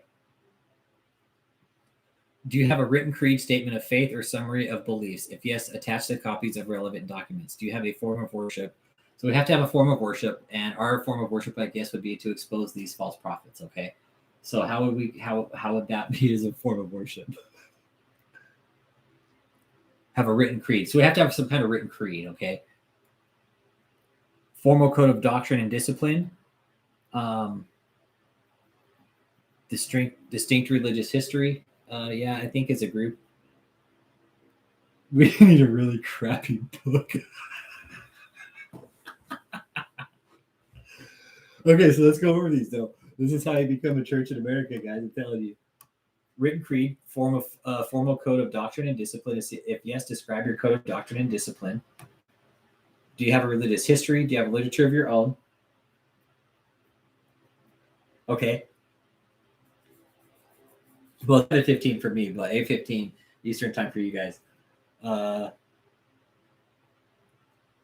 Do you have a written creed, statement of faith, or summary of beliefs? If yes, attach the copies of relevant documents. Do you have a form of worship? So we have to have a form of worship, and our form of worship, I guess, would be to expose these false prophets. Okay. So how would that be as a form of worship? Have a written creed. So we have to have some kind of written creed. Okay. Formal code of doctrine and discipline. Distinct religious history. Yeah, I think as a group, we need a really crappy book. Okay, so let's go over these though. This is how you become a church in America, guys. I'm telling you. Written creed, formal code of doctrine and discipline. If yes, describe your code of doctrine and discipline. Do you have a religious history? Do you have a literature of your own? Okay. Well, 10:15 for me, but 8:15 Eastern time for you guys.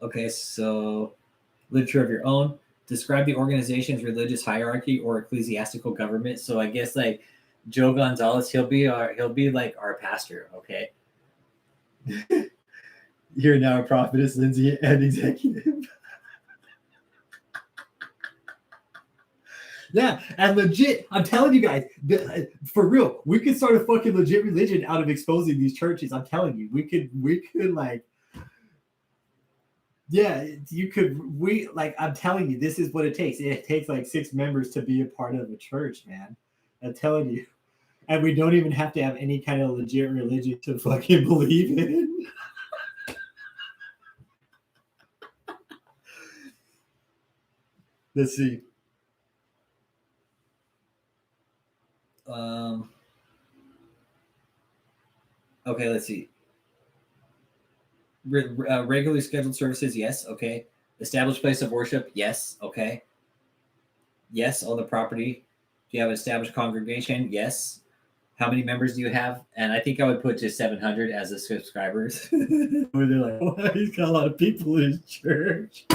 Okay, so literature of your own. Describe the organization's religious hierarchy or ecclesiastical government. So I guess like Joe Gonzalez, he'll be like our pastor. Okay. You're now a prophetess, Lindsay, and executive. Yeah, and legit, I'm telling you guys, for real, we could start a fucking legit religion out of exposing these churches. I'm telling you, we could like, yeah, you could. I'm telling you, this is what it takes. It takes like 6 members to be a part of a church, man. I'm telling you, and we don't even have to have any kind of legit religion to fucking believe in. Let's see. Okay, let's see. Regularly scheduled services, yes. Okay. Established place of worship, yes. Okay. Yes, on the property. Do you have an established congregation? Yes. How many members do you have? And I think I would put just 700 as the subscribers. Where they're like, well, he's got a lot of people in his church.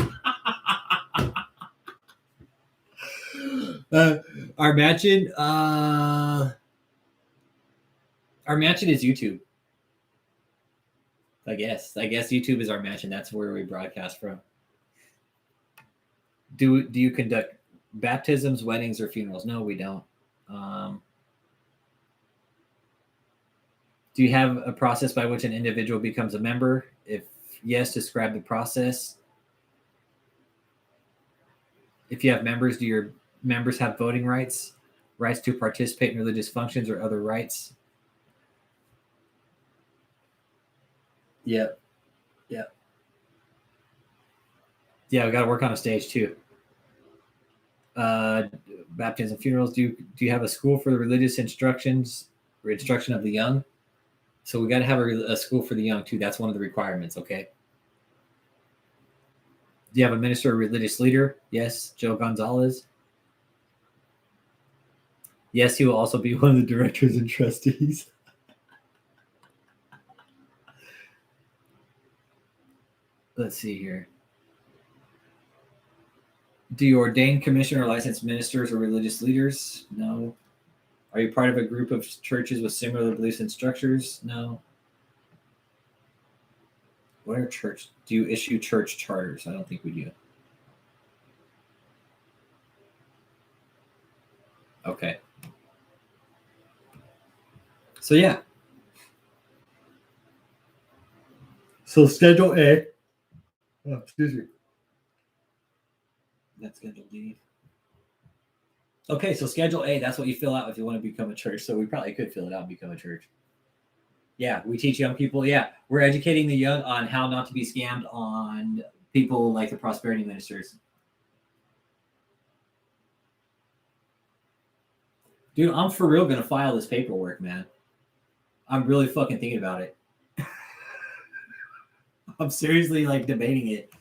Our mansion is YouTube. I guess YouTube is our mansion. That's where we broadcast from. Do you conduct baptisms, weddings, or funerals? No, we don't. Do you have a process by which an individual becomes a member? If yes, describe the process. If you have members, do your members have voting rights, rights to participate in religious functions, or other rights? Yep. Yeah, we got to work on a stage too. Baptism, funerals. Do you have a school for the religious instruction of the young? So we got to have a school for the young too. That's one of the requirements. Okay. Do you have a minister or religious leader? Yes, Joe Gonzalez. Yes, he will also be one of the directors and trustees. Let's see here. Do you ordain, commission, or license ministers or religious leaders? No. Are you part of a group of churches with similar beliefs and structures? No. What are church? Do you issue church charters? I don't think we do. Okay. So yeah. So Schedule A. Oh, excuse me. That's Schedule D. Okay, so Schedule A, that's what you fill out if you want to become a church. So we probably could fill it out and become a church. Yeah, we teach young people. Yeah, we're educating the young on how not to be scammed on people like the prosperity ministers. Dude, I'm for real going to file this paperwork, man. I'm really fucking thinking about it. I'm seriously like debating it.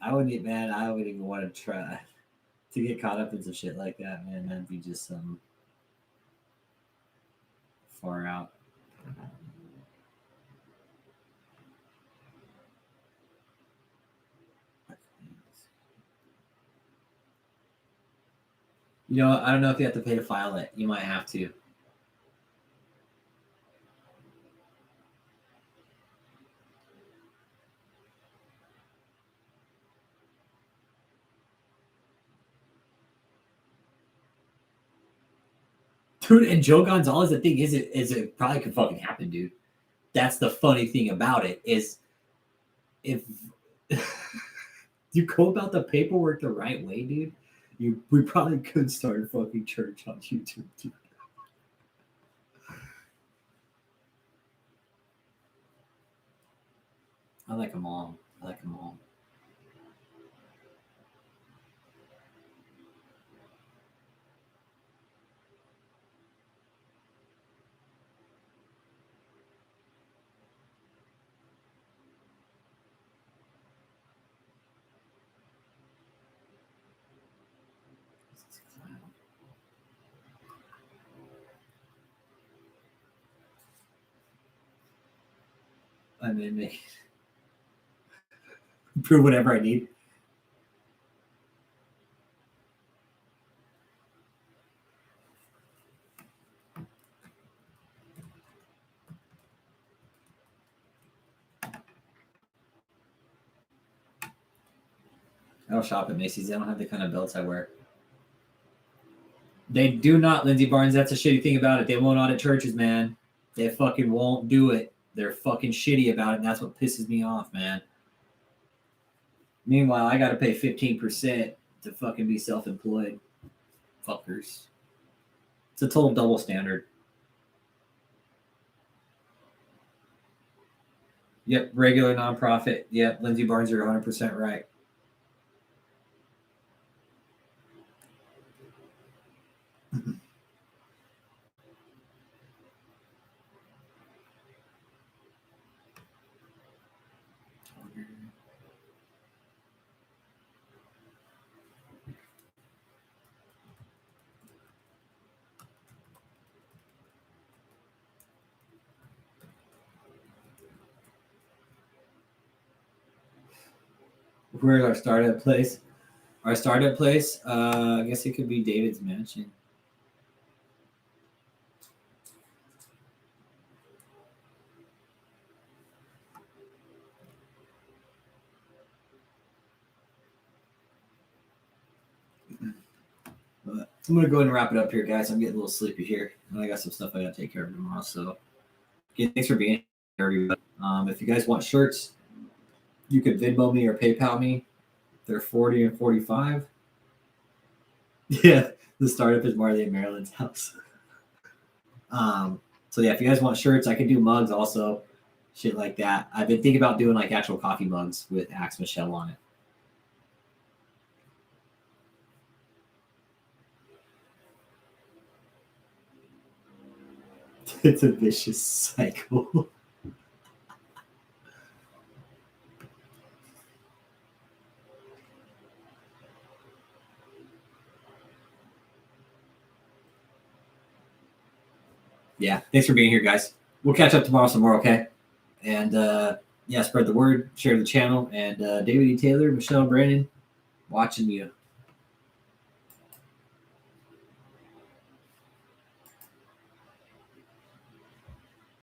I wouldn't even want to try to get caught up in some shit like that, man. That'd be just some far out. You know, I don't know if you have to pay to file it. You might have to. Dude, and Joe Gonzalez, the thing is it probably could fucking happen, dude. That's the funny thing about it is if you go about the paperwork the right way, dude, we probably could start a fucking church on YouTube, dude. I like them all. I mean, prove whatever I need. I don't shop at Macy's. They don't have the kind of belts I wear. They do not, Lindsey Barnes. That's a shitty thing about it. They won't audit churches, man. They fucking won't do it. They're fucking shitty about it, and that's what pisses me off, man. Meanwhile, I got to pay 15% to fucking be self-employed. Fuckers. It's a total double standard. Yep, regular nonprofit. Yep, Lindsey Barnes, you're 100% right. Where's our startup place? Our startup place, I guess it could be David's mansion. But I'm gonna go ahead and wrap it up here, guys. I'm getting a little sleepy here, and I got some stuff I gotta take care of tomorrow. So, again, thanks for being here, everybody. If you guys want shirts, you could Venmo me or PayPal me. They're 40 and 45. Yeah, the startup is Marley and Maryland's house. So yeah, if you guys want shirts, I can do mugs also, shit like that. I've been thinking about doing like actual coffee mugs with Axe Michelle on it. It's a vicious cycle. Yeah, thanks for being here, guys. We'll catch up tomorrow some more, okay? And yeah, spread the word, share the channel, and David E. Taylor, Michelle Brandon, watching you.